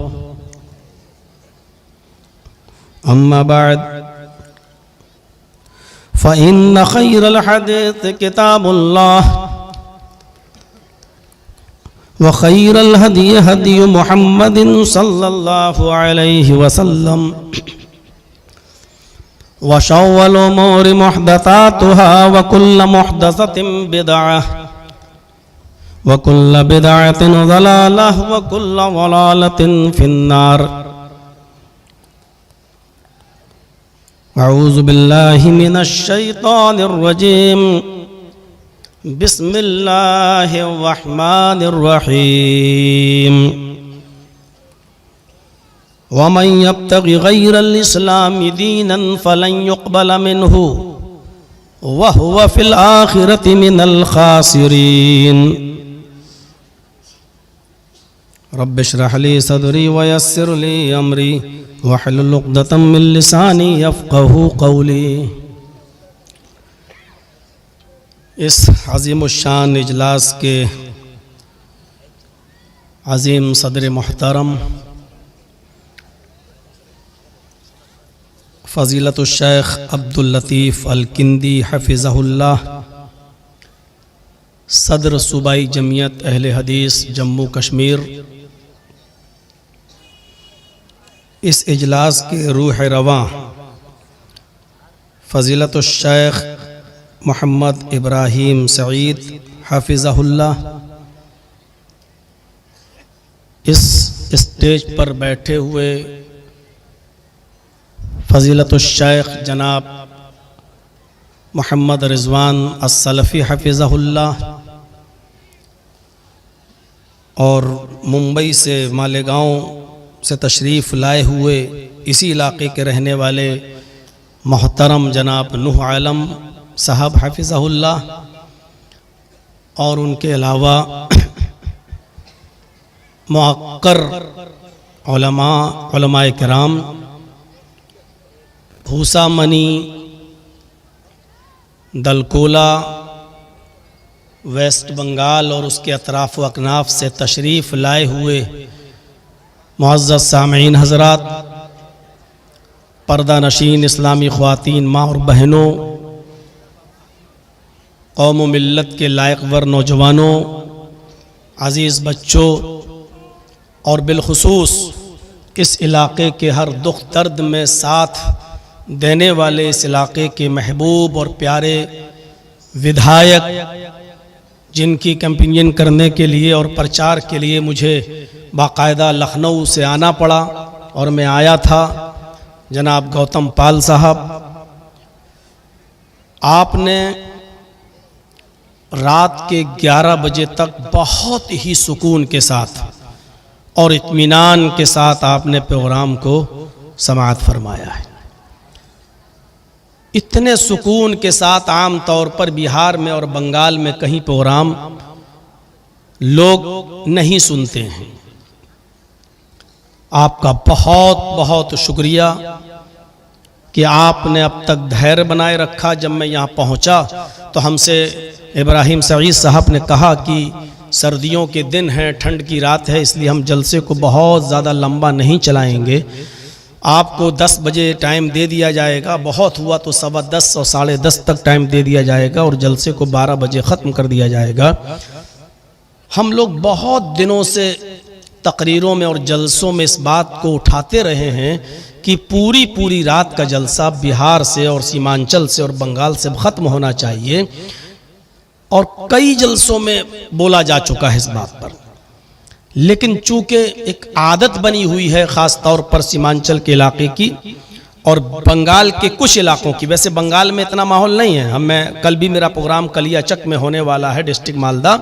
E: अम्मा बाद फ़इन्न खैरल हदीस किताबुल्लाह व खैरल हदी हदी मुहम्मदिन सल्लल्लाहु अलैहि वसल्लम व शर्रिल उमूरि मुहदसातुहा व कुल्ल मुहदसतिन बिदअह व कुल्ल बिदअतिन ज़लालह व कुल्ल ज़लालतिन फिन्नार। अऊज़ु बिल्लाहि मिनश शैतानिर रजीम। बिस्मिल्लाहिर्रहमानिर्रहीम। वमन यब्तगि गैरल इस्लामि दीनन फलन युक़बल मिन्हु वहुव फिल आखिरति मिनल खासिरीन। रब्बि इश्रह ली सदरी व यस्सिर ली अमरी वहलुल उक़दतम मिन लिसानी यफ़क़हू क़ौली। इस अज़ीमुश्शान इजलास के अज़ीम सदर मोहतरम फ़ज़ीलतुश्शैख़ अब्दुल लतीफ़ अल किंदी हफ़िज़हुल्लाह, सदर सूबाई जमियत अहले हदीस जम्मू कश्मीर, इस इजलास के रूह रवां फ़ज़ीलतुश्शैख़ मोहम्मद इब्राहीम सईद हाफिज़हुल्लाह, इस स्टेज पर बैठे हुए फ़ज़ीलतुश्शैख़ जनाब मोहम्मद रिज़वान अस्सलफ़ी हाफिज़हुल्लाह और मुंबई से मालेगांव से तशरीफ़ लाए हुए इसी इलाके के रहने वाले मोहतरम जनाब नूह आलम साहब हाफिज़हुल्लाह, और उनके अलावा मुअक्कर उलमाए किराम, भूसा मनी, दलकोला, वेस्ट बंगाल और उसके अतराफ़ व अकनाफ से तशरीफ़ लाए हुए मुअज़्ज़ज़ सामीन हज़रात, पर्दा नशीन इस्लामी ख़वातीन, माँ और बहनों, कौम व मिल्लत के लायक़वर नौजवानों, अज़ीज़ बच्चों और बिलखुसूस इस इलाक़े के हर दुख दर्द में साथ देने वाले इस इलाक़े के महबूब और प्यारे विधायक, जिनकी कैंपेनिंग करने के लिए और प्रचार के लिए मुझे बाकायदा लखनऊ से आना पड़ा और मैं आया था, जनाब गौतम पाल साहब, आपने रात के 11 बजे तक बहुत ही सुकून के साथ और इत्मीनान के साथ आपने प्रोग्राम को समाअत फरमाया है। इतने सुकून के साथ आम तौर पर बिहार में और बंगाल में कहीं प्रोग्राम लोग नहीं सुनते हैं। आपका बहुत बहुत शुक्रिया कि आपने अब तक धैर्य बनाए रखा। जब मैं यहाँ पहुँचा तो हमसे इब्राहिम सईद साहब ने कहा कि सर्दियों के दिन हैं, ठंड की रात है, इसलिए हम जलसे को बहुत ज़्यादा लंबा नहीं चलाएंगे, आपको 10 बजे टाइम दे दिया जाएगा, बहुत हुआ तो 10:15 और 10:30 तक टाइम दे दिया जाएगा और जलसे को 12 बजे ख़त्म कर दिया जाएगा। हम लोग बहुत दिनों से तकरीरों में और जलसों में इस बात को उठाते रहे हैं कि पूरी रात का जलसा बिहार से और सीमांचल से और बंगाल से ख़त्म होना चाहिए, और कई जलसों में बोला जा चुका है इस बात पर। लेकिन चूंकि एक आदत बनी हुई है ख़ास तौर पर सीमांचल के इलाके की और बंगाल के कुछ इलाकों की, वैसे बंगाल में इतना माहौल नहीं है। मैं कल भी मेरा प्रोग्राम कलियाचक में होने वाला है, डिस्ट्रिक्ट मालदा,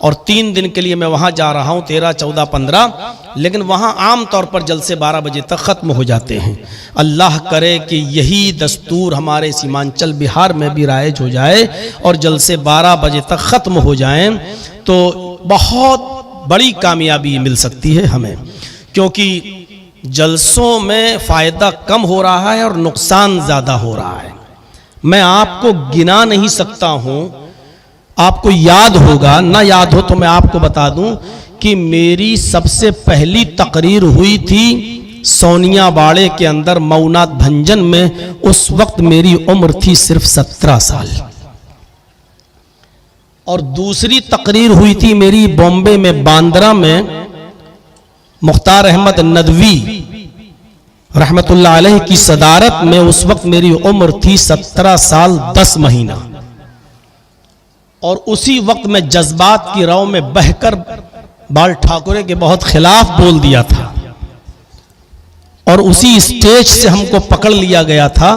E: और 3 दिन के लिए मैं वहाँ जा रहा हूँ, 13, 14, 15, लेकिन वहाँ आम तौर पर जलसे 12 बजे तक ख़त्म हो जाते हैं। अल्लाह करे कि यही दस्तूर हमारे सीमांचल बिहार में भी राइज हो जाए और जलसे 12 बजे तक ख़त्म हो जाएं, तो बहुत बड़ी कामयाबी मिल सकती है हमें, क्योंकि जलसों में फ़ायदा कम हो रहा है और नुकसान ज़्यादा हो रहा है। मैं आपको गिना नहीं सकता हूँ, आपको याद होगा, ना याद हो तो मैं आपको बता दूं कि मेरी सबसे पहली तकरीर हुई थी सोनियाबाड़े के अंदर मऊनाथ भंजन में। उस वक्त मेरी उम्र थी सिर्फ 17 साल। और दूसरी तकरीर हुई थी मेरी बॉम्बे में, बांद्रा में, मुख्तार अहमद नदवी रहमतुल्लाह अलैह की सदारत में। उस वक्त मेरी उम्र थी 17 साल 10 महीना। और उसी वक्त मैं जज्बात की राव में बहकर बाल ठाकुरे के बहुत खिलाफ बोल दिया था और उसी स्टेज से हमको पकड़ लिया गया था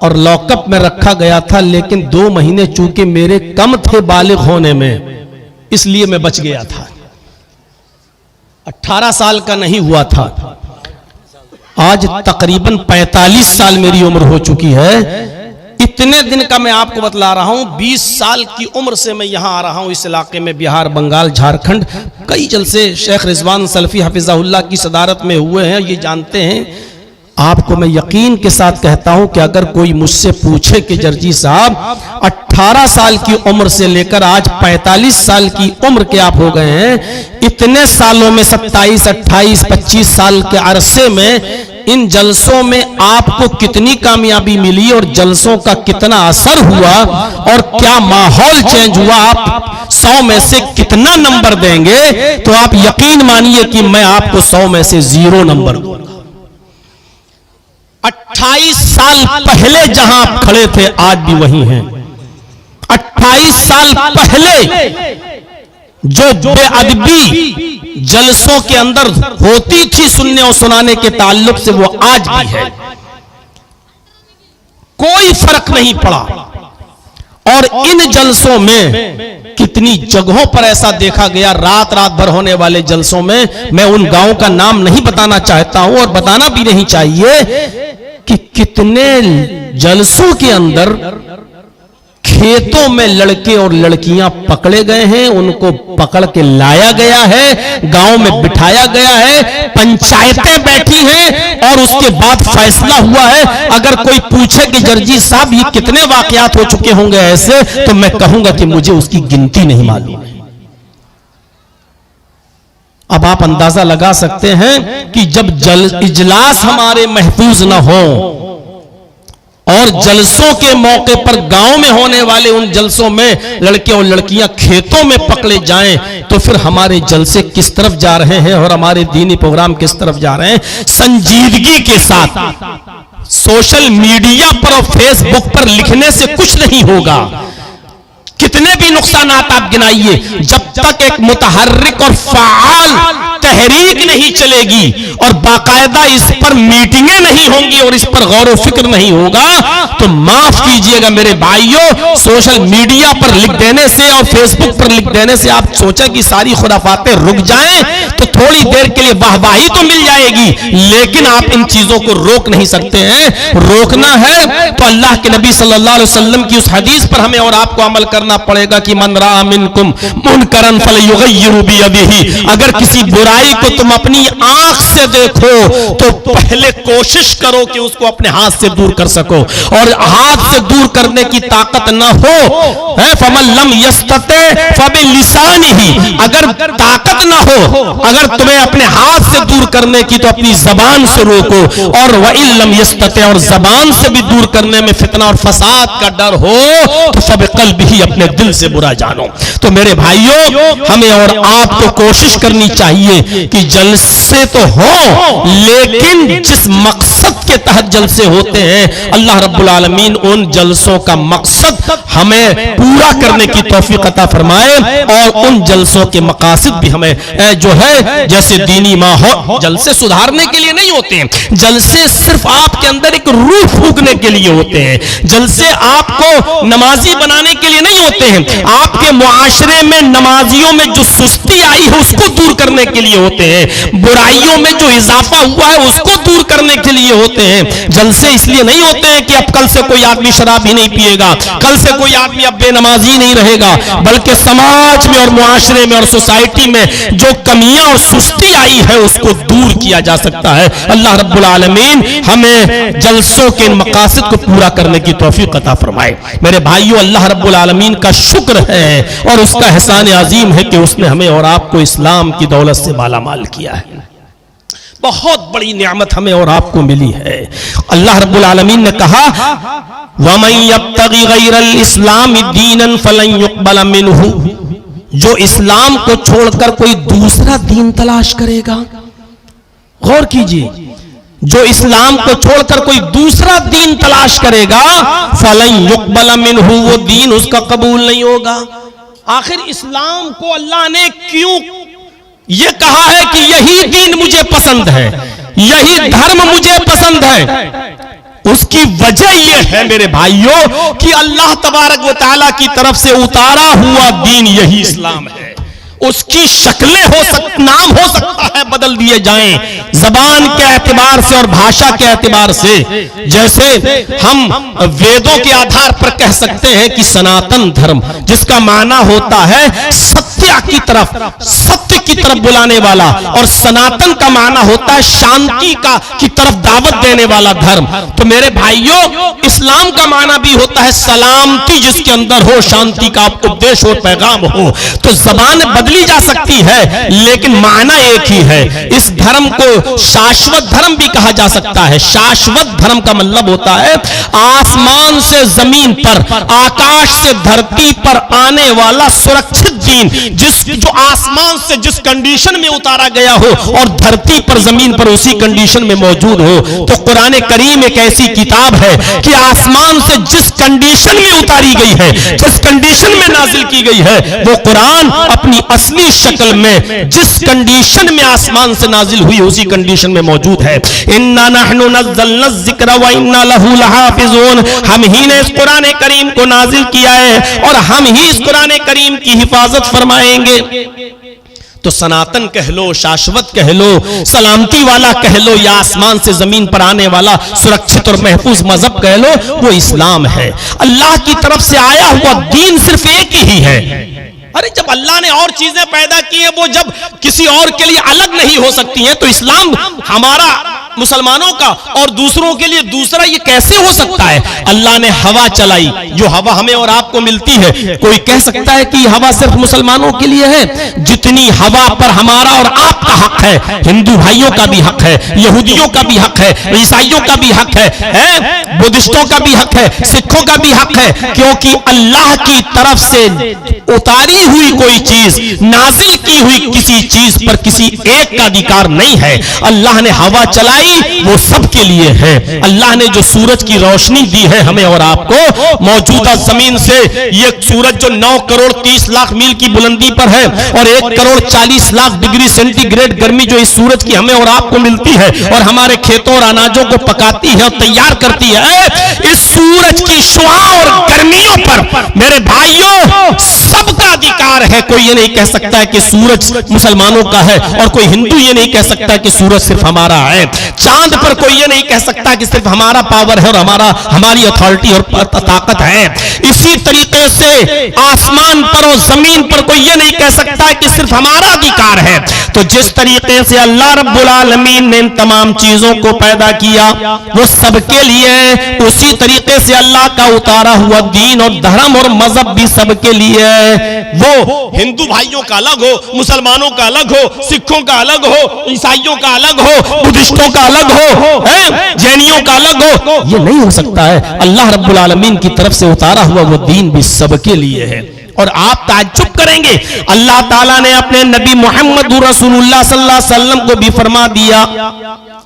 E: और लॉकअप में रखा गया था। लेकिन 2 महीने चूंकि मेरे कम थे बालिग होने में, इसलिए मैं बच गया था। 18 साल का नहीं हुआ था। आज तकरीबन 45 साल मेरी उम्र हो चुकी है। इतने दिन का मैं आपको बतला रहा हूं। 20 साल की उम्र से मैं यहां आ रहा हूं इस इलाके में, बिहार, बंगाल, झारखंड। कई जलसे शेख रिजवान सल्फी हफिज़हुल्लाह की सदारत में हुए हैं, ये जानते हैं। आपको मैं यकीन के साथ कहता हूं कि अगर कोई मुझसे पूछे कि जर्जी साहब 18 साल की उम्र से लेकर आज 45 साल की उम्र के आप हो गए हैं, इतने सालों में 27, 28, 25 साल के अरसे में इन जलसों में आपको कितनी कामयाबी मिली और जलसों का कितना असर हुआ और क्या माहौल चेंज हुआ, आप 100 में से कितना नंबर देंगे? तो आप यकीन मानिए कि मैं आपको 100 में से 0 नंबर दूंगा। 28 साल पहले जहां आप खड़े थे आज भी वही हैं। 28 साल पहले जो बेअदबी जलसों के अंदर होती थी सुनने और सुनाने के ताल्लुक से, वो आज भी है। कोई फर्क नहीं पड़ा। और इन जलसों में कितनी जगहों पर ऐसा देखा गया, रात भर होने वाले जलसों में, मैं उन गांवों का नाम नहीं बताना चाहता हूं और बताना भी नहीं चाहिए कि कितने जलसों के अंदर खेतों में लड़के और लड़कियां पकड़े गए हैं, उनको पकड़ के लाया गया है, गांव में बिठाया गया है, पंचायतें बैठी हैं और उसके बाद फैसला हुआ है। अगर कोई पूछे कि जर्जी साहब ये कितने वाकयात हो चुके होंगे ऐसे, तो मैं कहूंगा कि मुझे उसकी गिनती नहीं मालूम है। अब आप अंदाजा लगा सकते हैं कि जब इजलास हमारे महफूज न हो और जलसों के मौके पर गांव में होने वाले उन जलसों में लड़के और लड़कियां खेतों में पकड़े जाएं, तो फिर हमारे जलसे किस तरफ जा रहे हैं और हमारे दीनी प्रोग्राम किस तरफ जा रहे हैं। संजीदगी के साथ सोशल मीडिया पर और फेसबुक पर लिखने से कुछ नहीं होगा। कितने भी नुकसानात आप गिनाइए, जब तक एक मुतहर्रिक और फाल तहरीक नहीं चलेगी और बाकायदा इस पर मीटिंगें नहीं होंगी और इस पर गौर व फिक्र नहीं होगा, तो माफ कीजिएगा मेरे भाइयों, सोशल मीडिया पर लिख देने से और फेसबुक पर लिख देने से आप सोचा कि सारी खुराफातें रुक जाएं, तो थोड़ी देर के लिए वाहवाही तो मिल जाएगी, लेकिन आप इन चीजों को रोक नहीं सकते हैं। रोकना है तो अल्लाह के नबी सल्लल्लाहु अलैहि वसल्लम की उस हदीस पर हमें और आपको अमल करना पड़ेगा कि मन रा मिनकुम मुनकरन फलयुगय्यिरु बियदिही। अगर किसी बुराई को तुम अपनी आंख से देखो तो पहले कोशिश करो कि उसको अपने हाथ से दूर कर सको, और हाथ से दूर करने की ताकत न हो है फमन लम यस्तते फबिलिसानिही। अगर ताकत न हो, अगर तुम्हें अपने हाथ से दूर करने की तो अपनी जबान से रोको, और वइन लम यस्तते, और जबान से भी दूर करने में फितना और फसाद का डर हो तो फबिक़ल्बिही, अपने दिल से बुरा जानो। तो मेरे भाइयों, हमें और आपको कोशिश करनी चाहिए कि जलसे तो हो, लेकिन जिस मकसद के तहत जलसे होते हैं, अल्लाह रब्बुल आलमीन उन जलसों का मकसद हमें पूरा करने की तौफीक अता फरमाए, और उन जलसों के मकासद भी हमें जो है, जैसे दीनी माहौल, जलसे सुधारने के लिए नहीं होते हैं, जलसे सिर्फ आपके अंदर एक रूह फूकने के लिए होते हैं, जलसे आपको नमाजी बनाने के लिए नहीं होते हैं, आपके मुआशरे में नमाजियों में जो सुस्ती आई है उसको दूर करने के लिए होते हैं, बुराइयों में जो इजाफा हुआ है उसको दूर करने के लिए होते हैं। जलसे इसलिए नहीं होते हैं कि अब कल से कोई आदमी शराब ही नहीं पिएगा, कल से कोई आदमी अब बेनमाजी नहीं रहेगा, बल्कि समाज में और मुआशरे में और सोसाइटी में जो कमियां और सुस्ती आई है उसको दूर किया जा सकता है। अल्लाह रब्बुल आलमीन हमें जलसों के मकासद को पूरा करने की तौफीक अता फरमाए। मेरे भाइयों, अल्लाह रब्बुल आलमीन का शुक्र है और उसका एहसान अजीम है कि उसने हमें और आपको इस्लाम की दौलत से मालामाल किया है। बहुत बड़ी नियामत हमें और आपको मिली है। अल्लाह रब्बुल आलमीन ने कहा, वमन यब्तगी गैरल इस्लाम दीनन फलन युक़बल मिन्हु, जो इस्लाम को छोड़कर कोई दूसरा दीन तलाश करेगा, गौर कीजिए, जो इस्लाम को छोड़कर कोई दूसरा दीन तलाश करेगा, फलन युक़बल मिन्हु, वो दीन उसका कबूल नहीं होगा। आखिर इस्लाम को अल्लाह ने क्यों ये कहा है कि यही दीन मुझे पसंद है, यही धर्म मुझे पसंद है? उसकी वजह यह है मेरे भाइयों कि अल्लाह तबारक व तआला की तरफ से उतारा हुआ दीन यही इस्लाम है। उसकी शक्लें नाम हो सकता है बदल दिए जाएं जबान के एतबार से और भाषा के एतबार से, जैसे हम वेदों के आधार पर कह सकते हैं कि सनातन धर्म, जिसका माना होता है सत्य की तरफ बुलाने वाला, और सनातन का माना होता है शांति की तरफ दावत देने वाला धर्म। तो मेरे भाइयों, इस्लाम का माना भी होता है सलामती, जिसके अंदर हो शांति का उपदेश हो, पैगाम हो। तो जबान बदली जा सकती है लेकिन माना एक ही है। इस धर्म को शाश्वत धर्म भी कहा जा सकता है। शाश्वत धर्म का मतलब होता है आसमान से जमीन पर, आकाश से धरती पर आने वाला सुरक्षित दीन, जो आसमान से जिस कंडीशन में उतारा गया हो और धरती पर जमीन पर उसी कंडीशन में मौजूद हो। तो कुरान करीम एक ऐसी किताब है कि आसमान से जिस कंडीशन में उतारी गई है, जिस कंडीशन में नाजिल की गई है, वो कुरान अपनी असली शक्ल में जिस कंडीशन में आसमान से नाजिल हुई उसी कंडीशन में मौजूद है। इन्ना नहनु नज़्ज़लना ज़िक्र व इन्ना लहू लहाफ़िज़ून, हम ही ने इस कुरान करीम को नाजिल किया है और हम ही इस कुरान करीम की हिफाजत फरमाएंगे। तो सनातन कह लो, शाश्वत कह लो, सलामती वाला कह लो, या आसमान से जमीन पर आने वाला सुरक्षित और महफूज मजहब कह लो, वो इस्लाम है। अल्लाह की तरफ से आया हुआ दीन सिर्फ एक ही है। अरे जब अल्लाह ने और चीजें पैदा की हैं, वो जब किसी और के लिए अलग नहीं हो सकती हैं, तो इस्लाम हमारा मुसलमानों का और दूसरों के लिए दूसरा, ये कैसे हो सकता है? अल्लाह ने हवा चलाई, जो हवा हमें और आपको मिलती है, कोई कह सकता है कि हवा सिर्फ मुसलमानों के लिए है? जितनी हवा पर हमारा और आपका हक है, हिंदू भाइयों का भी हक है, यहूदियों का भी हक है, ईसाइयों का भी हक है, बुद्धिस्टों का भी हक है, सिखों का भी हक है, क्योंकि अल्लाह की तरफ से उतारी हुई कोई चीज, नाजिल की हुई किसी चीज पर किसी एक का अधिकार नहीं है। अल्लाह ने हवा चलाई, वो सबके लिए है। अल्लाह ने जो सूरज की रोशनी दी है हमें और आपको, मौजूदा जमीन से ये सूरज जो 9 करोड़ 30 लाख मील की बुलंदी पर है और 1 करोड़ 40 लाख डिग्री सेंटीग्रेड गर्मी जो इस सूरज की हमें और आपको मिलती है और हमारे खेतों और अनाजों को पकाती है और तैयार करती है, इस सूरज की शुआ और गर्मियों पर मेरे भाइयों सबका अधिकार है। कोई ये नहीं कह सकता है कि सूरज मुसलमानों का है और कोई हिंदू ये नहीं कह सकता कि सूरज सिर्फ हमारा है। चांद पर कोई ये नहीं कह सकता कि सिर्फ हमारा पावर है और हमारी अथॉरिटी और ताकत है। इसी तरीके से आसमान पर और जमीन पर कोई ये नहीं कह सकता कि सिर्फ हमारा अधिकार है। तो जिस तरीके से अल्लाह रब्बुल आलमीन ने इन तमाम चीजों को पैदा किया वो सबके लिए है, उसी तरीके से अल्लाह का उतारा हुआ दीन और धर्म और मजहब भी सबके लिए है। वो हिंदू भाइयों का अलग हो, मुसलमानों का अलग हो, सिखों का अलग हो, ईसाइयों का अलग हो, बुद्धिस्टों का अलग हो, जैनियों का अलग हो, ये नहीं हो सकता है। अल्लाह रब्बुल आलमीन की तरफ से उतारा हुआ वो दीन भी सबके लिए है। और आप ताज्जुब करेंगे, अल्लाह ताला ने अपने नबी मोहम्मद रसूलुल्लाह सल्लल्लाहु अलैहि वसल्लम को भी फरमा दिया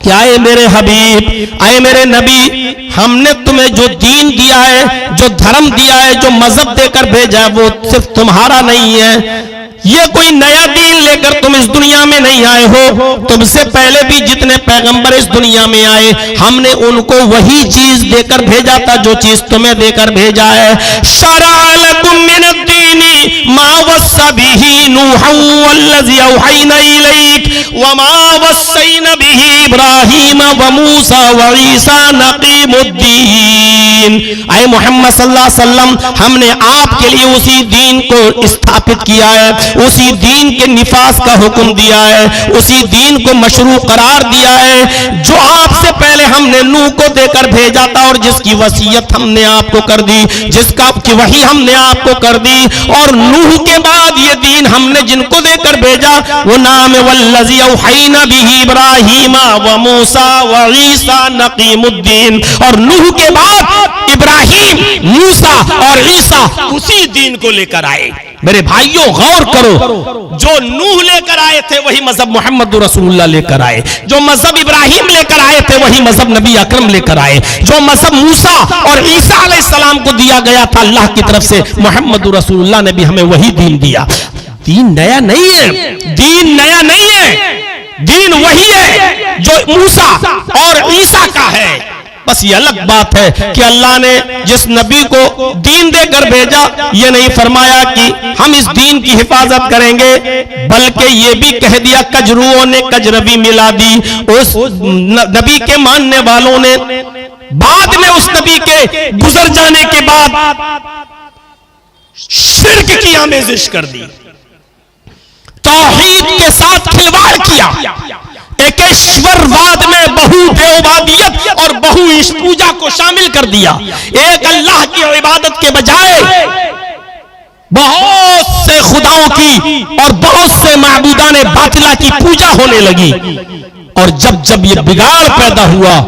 E: कि आए मेरे हबीब, आए मेरे नबी, हमने तुम्हें जो दीन दिया है, जो धर्म दिया है, जो मजहब देकर भेजा है, वो सिर्फ तुम्हारा नहीं है। ये कोई नया दीन लेकर तुम इस दुनिया में नहीं आए हो। तुमसे पहले भी जितने पैगंबर इस दुनिया में आए, हमने उनको वही चीज देकर भेजा था जो चीज तुम्हें देकर भेजा है। शरअ लकुम मिनद्दीनी मा वस्सा बिही नूहन वल्लज़ी औहैना इलैक व मा वस्सैना बिही इब्राहीम व मूसा व ईसा नक़ीमुद्दीन। आए मोहम्मद सल्लल्लाहु अलैहि वसल्लम, हमने आपके लिए उसी दीन को स्थापित किया है, उसी दीन के निफाज का हुक्म दिया है, उसी दीन को मशरू करार दिया है जो आपसे पहले हमने नूह को देकर भेजा था और जिसकी वसीयत हमने आपको कर दी, जिसका की वही हमने आपको कर दी। और नूह के बाद ये दीन हमने जिनको देकर भेजा वो नाम है वल्लज़ी औहैना बिही इब्राहीमा व मूसा व ईसा नक़ीमुद्दीन। और नूह के बाद इब्राहीम, मूसा और ईसा उसी दीन को लेकर आए। मेरे भाइयों गौर करो, जो नूह लेकर आए थे वही मजहब मोहम्मद रसूलुल्लाह लेकर आए, जो मजहब इब्राहिम लेकर आए थे वही मजहब नबी अकरम लेकर आए, जो मजहब मूसा और ईसा अलैहिस्सलाम को दिया गया था अल्लाह की तरफ से, मोहम्मद रसूलुल्लाह ने भी हमें वही दीन दिया। दीन नया नहीं है, दीन नया नहीं है, दीन वही है जो मूसा और ईसा का है। बस ये अलग बात है कि अल्लाह ने जिस नबी को दीन देकर भेजा ये नहीं फरमाया कि हम इस दीन की हिफाजत करेंगे, बल्कि ये भी कह दिया कजरुओं ने कजरबी मिला दी। उस नबी के मानने वालों ने बाद में उस नबी के गुजर जाने के बाद शिर्क की आमेज़िश कर दी, तौहीद के साथ खिलवाड़ किया, एकेश्वरवाद में बहु देववादियत और बहु ईश पूजा को शामिल कर दिया। एक अल्लाह की इबादत के बजाय बहुत से खुदाओं की और बहुत से माबूदाने बातिला की पूजा होने लगी। और जब जब ये बिगाड़ पैदा हुआ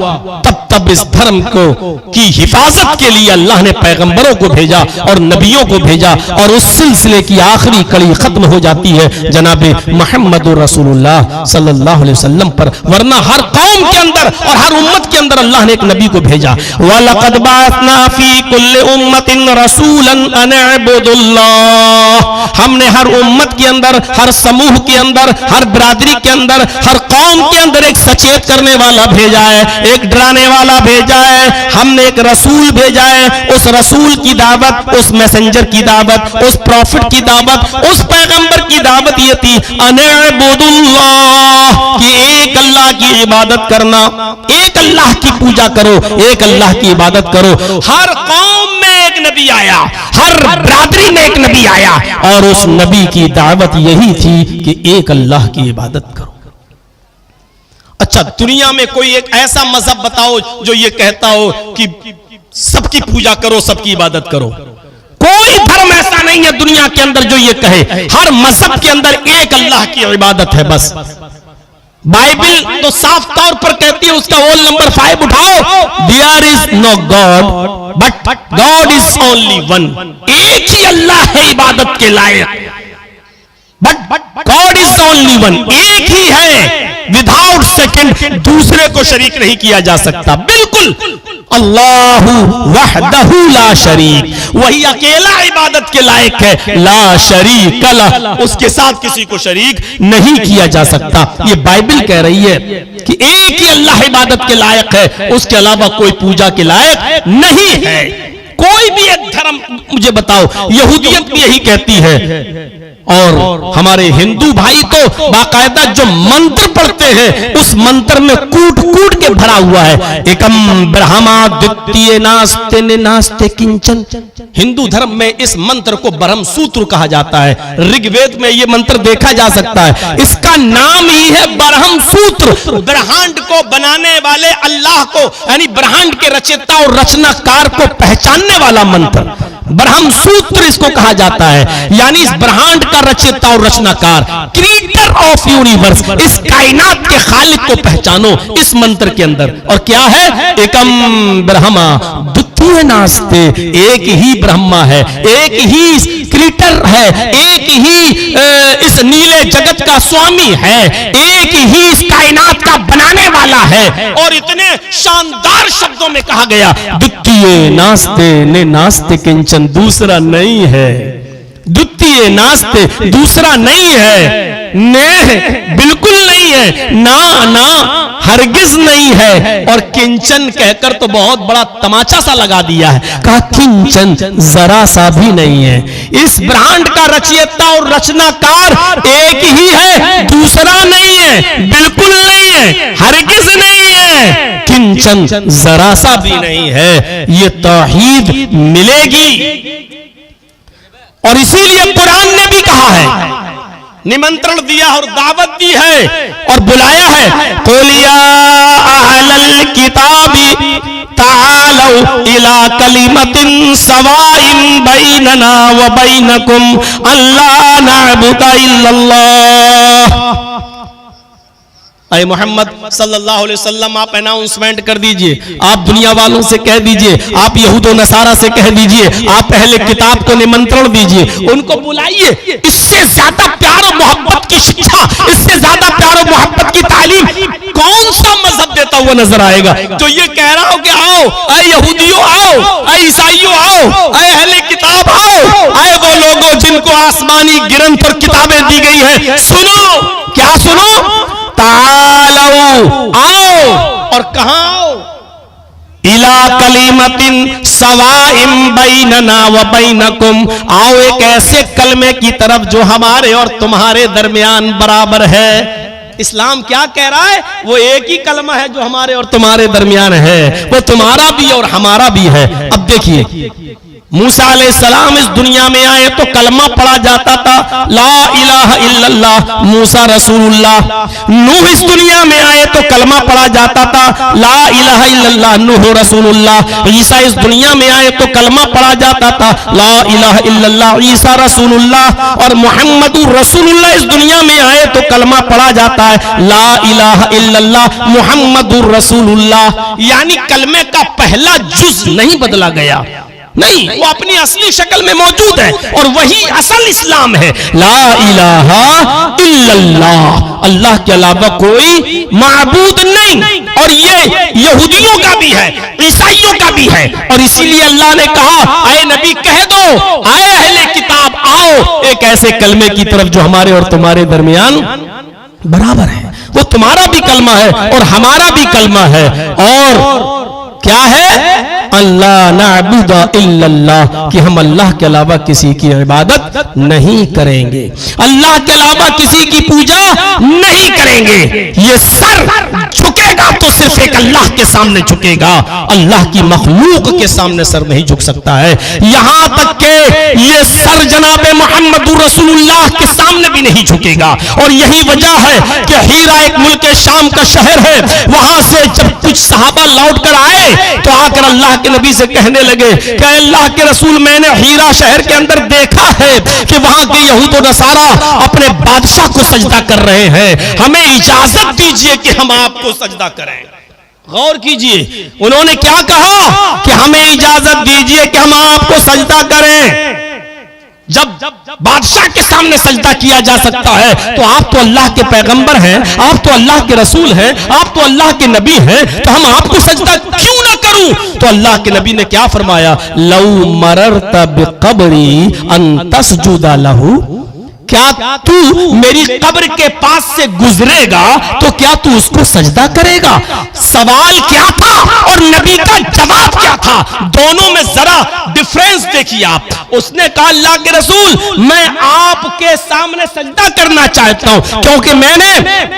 E: तब तब इस धर्म को की हिफाजत के लिए अल्लाह ने पैगंबरों को भेजा और नबियों को भेजा और उस सिलसिले की आखिरी कड़ी खत्म हो जाती है जनाबे मोहम्मद रसूलुल्लाह सल्लल्लाहु अलैहि वसल्लम पर। वरना हर कौम के अंदर और हर उम्मत के अंदर अल्लाह ने एक नबी को भेजा। वलक़द बअसना फी कुल्लि उम्मतिन रसूलन अन अअबुदुल्लाह। हमने हर उम्मत के अंदर, हर समूह के अंदर, हर बिरादरी के अंदर, हर कौम के अंदर ऊपर एक सचेत करने वाला भेजा है, एक डराने वाला भेजा है, हमने एक रसूल भेजा है। उस रसूल की दावत, उस मैसेंजर की दावत, उस प्रॉफिट की दावत, उस पैगंबर की दावत ये थी अनअबुदुल्लाह, कि एक अल्लाह की इबादत करना, एक अल्लाह की पूजा करो, एक अल्लाह की इबादत करो। हर कौम में एक नबी आया, हर बरादरी में एक नबी आया, और उस नबी की दावत यही थी कि एक अल्लाह की इबादत करो। अच्छा, दुनिया में कोई एक ऐसा मजहब बताओ जो ये कहता हो कि सबकी पूजा करो, सबकी इबादत करो। कोई धर्म ऐसा नहीं है दुनिया के अंदर जो ये कहे। हर मजहब के अंदर एक अल्लाह की इबादत है बस। बाइबल तो साफ तौर पर कहती है, उसका रोल नंबर 5 उठाओ, there is no God but God is only one. एक ही अल्लाह है इबादत के लायक, but God is only one. एक ही है, विदाउट सेकंड दूसरे को शरीक नहीं किया जा सकता। बिल्कुल अल्लाहु वहदहु ला शरीक, वही अकेला इबादत के लायक है, ला शरीक लह, उसके साथ किसी को शरीक नहीं किया जा सकता। ये बाइबल कह रही है कि एक ही अल्लाह इबादत के लायक है, उसके अलावा कोई पूजा के लायक नहीं है। कोई भी एक धर्म मुझे बताओ, यहूदियत भी यही कहती है, और हमारे हिंदू भाई तो बाकायदा जो मंत्र पढ़ते हैं उस मंत्र में कूट कूट के भरा हुआ है, एकम ब्रह्मा द्वितीय नास्ते नास्ते किंचन। हिंदू धर्म में इस मंत्र को ब्रह्म सूत्र कहा जाता है। ऋग्वेद में यह मंत्र देखा जा सकता है, इसका नाम ही है ब्रह्म सूत्र। ब्रह्मांड को बनाने वाले अल्लाह को, यानी ब्रह्मांड के रचयिता और रचनाकार को पहचानने वाला मंत्र ब्रह्म सूत्र इसको कहा जाता है। यानी इस ब्रह्मांड का रचयिता और रचनाकार, क्रिएटर ऑफ यूनिवर्स, इस कायनात के खालिक को पहचानो इस मंत्र के अंदर। और क्या है? एकम ब्रह्मा द्वितीय नास्ते, एक ही ब्रह्मा है, एक ही क्रिएटर है, एक ही इस नीले जगत का स्वामी है, एक ही इस कायनात का बनाने वाला है। और इतने शानदार शब्दों में कहा गया, द्वितीय नास्ते ने नास्ते किंचन, दूसरा नहीं है। द्वितीय नास्ते, दूसरा नहीं है, ने बिल्कुल नहीं है, ना ना हरगिज नहीं है, और किंचन कहकर तो बहुत बड़ा तमाचा सा लगा दिया है, कहा किंचन जरा सा भी नहीं है। इस ब्रह्मांड का रचयिता और रचनाकार एक ही है, दूसरा नहीं है, बिल्कुल नहीं है, हरगिज नहीं है, किंचन जरा सा भी नहीं है। ये तौहीद मिलेगी, और इसीलिए कुरान ने भी कहा है, निमंत्रण दिया और दावत दी है और बुलाया है, कुलिया अहलल किताबी तालौ इला कलिमतिन सवाइन बैनना व बैनकुम अल्ला नअबुदा इल्लल्लाह। अय मोहम्मद सल्लल्लाहु अलैहि वसल्लम, आप अनाउंसमेंट कर दीजिए, आप दुनिया वालों से कह दीजिए, आप यहूद और नसारा से कह दीजिए, आप अहले किताब को निमंत्रण दीजिए, उनको बुलाइए। इससे ज्यादा प्यार और मोहब्बत की शिक्षा, इससे ज्यादा प्यार और मोहब्बत की तालीम कौन सा मजहब देता हुआ नजर आएगा? जो ये कह रहा हो कि आओ अय यहूदियों आओ, अय ईसाइयों आओ, अय अहले किताब आओ, अय वो लोगों जिनको आसमानी गिरंत और किताबें दी गई है, सुनो। क्या सुनो? तालो, आओ। और कहां आओ? इला कलिमतिन सवाइम बैनना व बैनकुम, आओ एक ऐसे कलमे की तरफ जो हमारे और तुम्हारे दरमियान बराबर है। इस्लाम क्या कह रहा है? वो एक ही कलमा है जो हमारे और तुम्हारे दरमियान है, वो तुम्हारा भी और हमारा भी है। अब देखिए, मूसा अलैहिस्सलाम इस दुनिया में आए तो कलमा पढ़ा जाता था, ला इलाहा इल्लल्लाह, मूसा रसूलुल्लाह। नूह इस दुनिया में आए तो कलमा पढ़ा जाता था, ला इलाहा इल्लल्लाह, नूह रसूलुल्लाह। ईसा इस दुनिया में आए तो कलमा पढ़ा जाता था, ला इलाहा इल्लल्लाह, ईसा रसूलुल्लाह। और मुहम्मदुर रसूलुल्लाह इस दुनिया में आए तो कलमा पढ़ा जाता है, ला इलाहा इल्लल्लाह, मुहम्मदुर रसूलुल्लाह। यानी कलमे का पहला जुज नहीं बदला गया, नहीं, वो अपनी असली शक्ल में मौजूद है, और वही असल इस्लाम है। ला इलाहा इल्लल्लाह, अल्लाह के अलावा कोई माबूद नहीं। और ये यहूदियों का भी है, ईसाइयों का भी है। और इसीलिए अल्लाह ने कहा, आए नबी कह दो, आए अहले किताब आओ एक ऐसे कलमे की तरफ जो हमारे और तुम्हारे दरमियान बराबर है। वो तुम्हारा भी कलमा है और हमारा भी कलमा है। और क्या है? अल्लाह नअबुद इल्लल्लाह, कि हम अल्लाह के अलावा किसी की इबादत नहीं करेंगे, अल्लाह के अलावा किसी की पूजा नहीं करेंगे। ये सर झुकेगा तो सिर्फ एक अल्लाह के सामने झुकेगा, अल्लाह की मखलूक के सामने सर नहीं झुक सकता है। यहां तक के ये सर जनाबे मोहम्मदुर रसूलुल्लाह के सामने भी नहीं झुकेगा। और यही वजह है कि हीरा एक मुल्क शाम का शहर है, वहां से जब कुछ सहाबा लौट कर आए तो आकर अल्लाह के नबी से कहने लगे कि अल्लाह के रसूल, मैंने हीरा शहर के अंदर देखा है कि वहां के यहूद और नसारा अपने बादशाह को सजदा कर रहे हैं, हमें इजाजत दीजिए कि हम आपको सजदा करें। गौर कीजिए, उन्होंने क्या कहा कि हमें इजाजत दीजिए कि हम आपको सजदा करें। जब बादशाह के सामने सजदा किया जा सकता है तो आप तो अल्लाह के पैगंबर हैं, आप तो अल्लाह के रसूल हैं, आप तो अल्लाह के नबी हैं, तो हम आपको सजदा क्यों ना करूं? तो अल्लाह के नबी ने क्या फरमाया? लौ मररता बिक़ब्री अन तस्जुदा लहू, क्या तू मेरी कब्र के पास से गुजरेगा तो क्या तू उसको सजदा करेगा? सवाल क्या था और नबी का जवाब क्या था, दोनों में जरा डिफरेंस देखिए आप। उसने कहा अल्लाह के रसूल, मैं आपके सामने सजदा करना चाहता हूं क्योंकि मैंने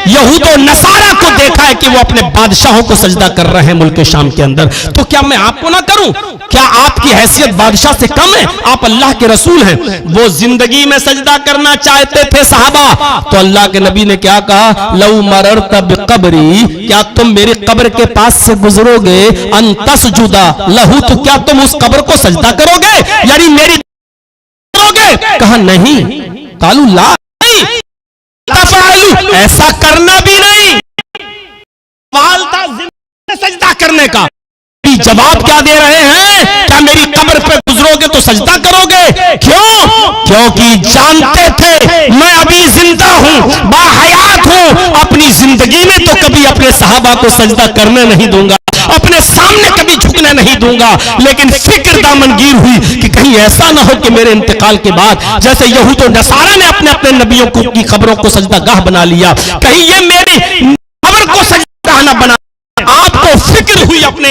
E: यहूद और नसारा को देखा है कि वो अपने बादशाहों को सजदा कर रहे हैं मुल्क शाम के अंदर, तो क्या मैं आपको ना करूं? क्या आपकी हैसियत बादशाह से कम है? आप अल्लाह के रसूल हैं। वो जिंदगी में सजदा करना चाहते थे सहाबा, तो अल्लाह के नबी ने क्या कहा? लौ मररता बिक़ब्री, क्या तुम मेरी कब्र के पास से गुजरोगे अन तस्जुदा लहू, तो क्या तुम उस कब्र को सजदा करोगे, यानी मेरी करोगे? कहा नहीं। कालू ला नहीं, ऐसा करना भी नहीं। सवाल था जिंदगी में सजदा करने का, जवाब क्या दे रहे हैं? क्या मेरी कब्र पे गुजरोगे तो सजदा करोगे? क्यों? क्योंकि जानते थे मैं अभी जिंदा हूं, बाहयात हूं, अपनी जिंदगी में तो कभी अपने सहाबा को सजदा करने नहीं दूंगा, अपने सामने कभी झुकने नहीं दूंगा। लेकिन फिक्र दामनगीर हुई कि कहीं ऐसा ना हो कि मेरे इंतकाल के बाद जैसे यहूद और नसारा ने अपने अपने नबियों की खबरों को सजदा गाह बना लिया, कहीं ये मेरी खबर को सजदा गाह ना बना। आपको फिक्र हुई अपने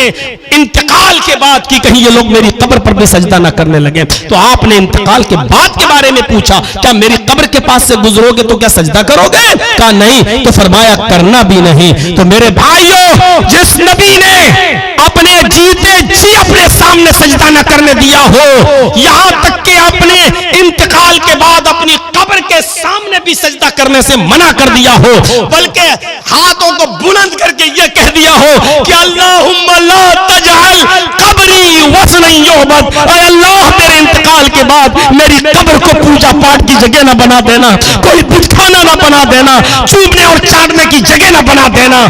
E: इंतकाल के बाद कि कहीं ये लोग मेरी कब्र पर भी सजदा ना करने लगे, तो आपने इंतकाल के बाद के बारे में पूछा, क्या मेरी कब्र के पास से गुजरोगे तो क्या सजदा करोगे? कहा नहीं। तो फरमाया करना भी नहीं। तो मेरे भाइयों, जिस नबी ने अपने जीते जी अपने सामने सजदा न करने दिया हो, यहां तक कि अपने इंतकाल के बाद अपनी कब्र के सामने भी सजदा करने से मना कर दिया हो, बल्कि हाथों को बुलंद करके यह कह दिया हो कि अल्लाहुम्मा ला तजअल कब्री वज़नन युअबद, अल्लाह तेरे इंतकाल के बाद मेरी कब्र को पूजा पाठ की जगह ना बना देना, कोई बुतखाना ना बना देना, चूमने और चाटने की जगह ना बना देना।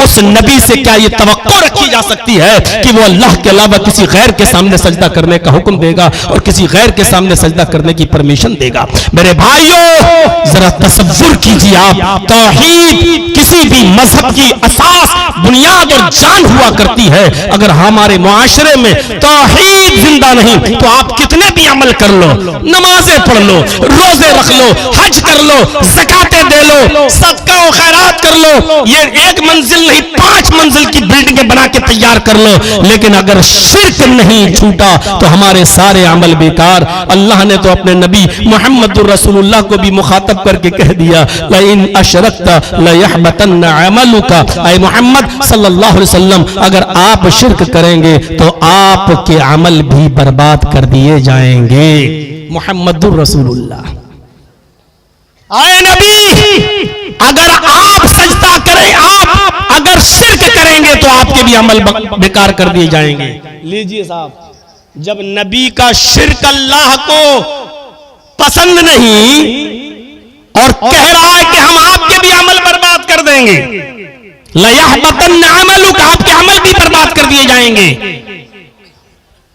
E: उस नबी से क्या ये तवक्को रखी जा सकती है कि वो अल्लाह के अलावा किसी गैर के सामने सजदा करने का हुक्म देगा और किसी गैर के सामने सजदा करने की परमिशन देगा? मेरे भाइयों, जरा तसव्वुर कीजिए आप, तौहीद किसी भी मजहब की असास, बुनियाद और जान हुआ करती है। अगर हमारे मुआशरे में तौहीद जिंदा नहीं तो आप कितने भी अमल कर लो, नमाजें पढ़ लो, रोजे रख लो, हज कर लो, ज़कातें दे लो, सदका और खैरात कर लो, ये एक मंजिल नहीं 5 मंजिल की बिल्डिंगें बना के तैयार कर लो, लेकिन अगर शिर्क नहीं छूटा तो हमारे सारे अमल बेकार। अल्लाह ने तो अपने नबी मुहम्मदुर रसूलुल्लाह को भी मुखातब करके कह दिया, लइन अशरकता लयहबतन्ना अमलुका, ऐ मोहम्मद सल्लल्लाहु अलैहि वसल्लम, अगर आप शिर्क करेंगे तो आपके अमल भी बर्बाद कर दिए जाएंगे। मुहम्मदुर रसूलुल्लाह, आए नबी, अगर आप सजदा करें, आप अगर शिर्क करेंगे तो आपके भी अमल बेकार कर दिए जाएंगे। लीजिए साहब, जब नबी का शिर्क अल्लाह को पसंद नहीं और कह रहा है कि हम आपके भी अमल बर्बाद कर देंगे, लयहबतन्ना अमलुक, आपके अमल भी बर्बाद कर दिए जाएंगे,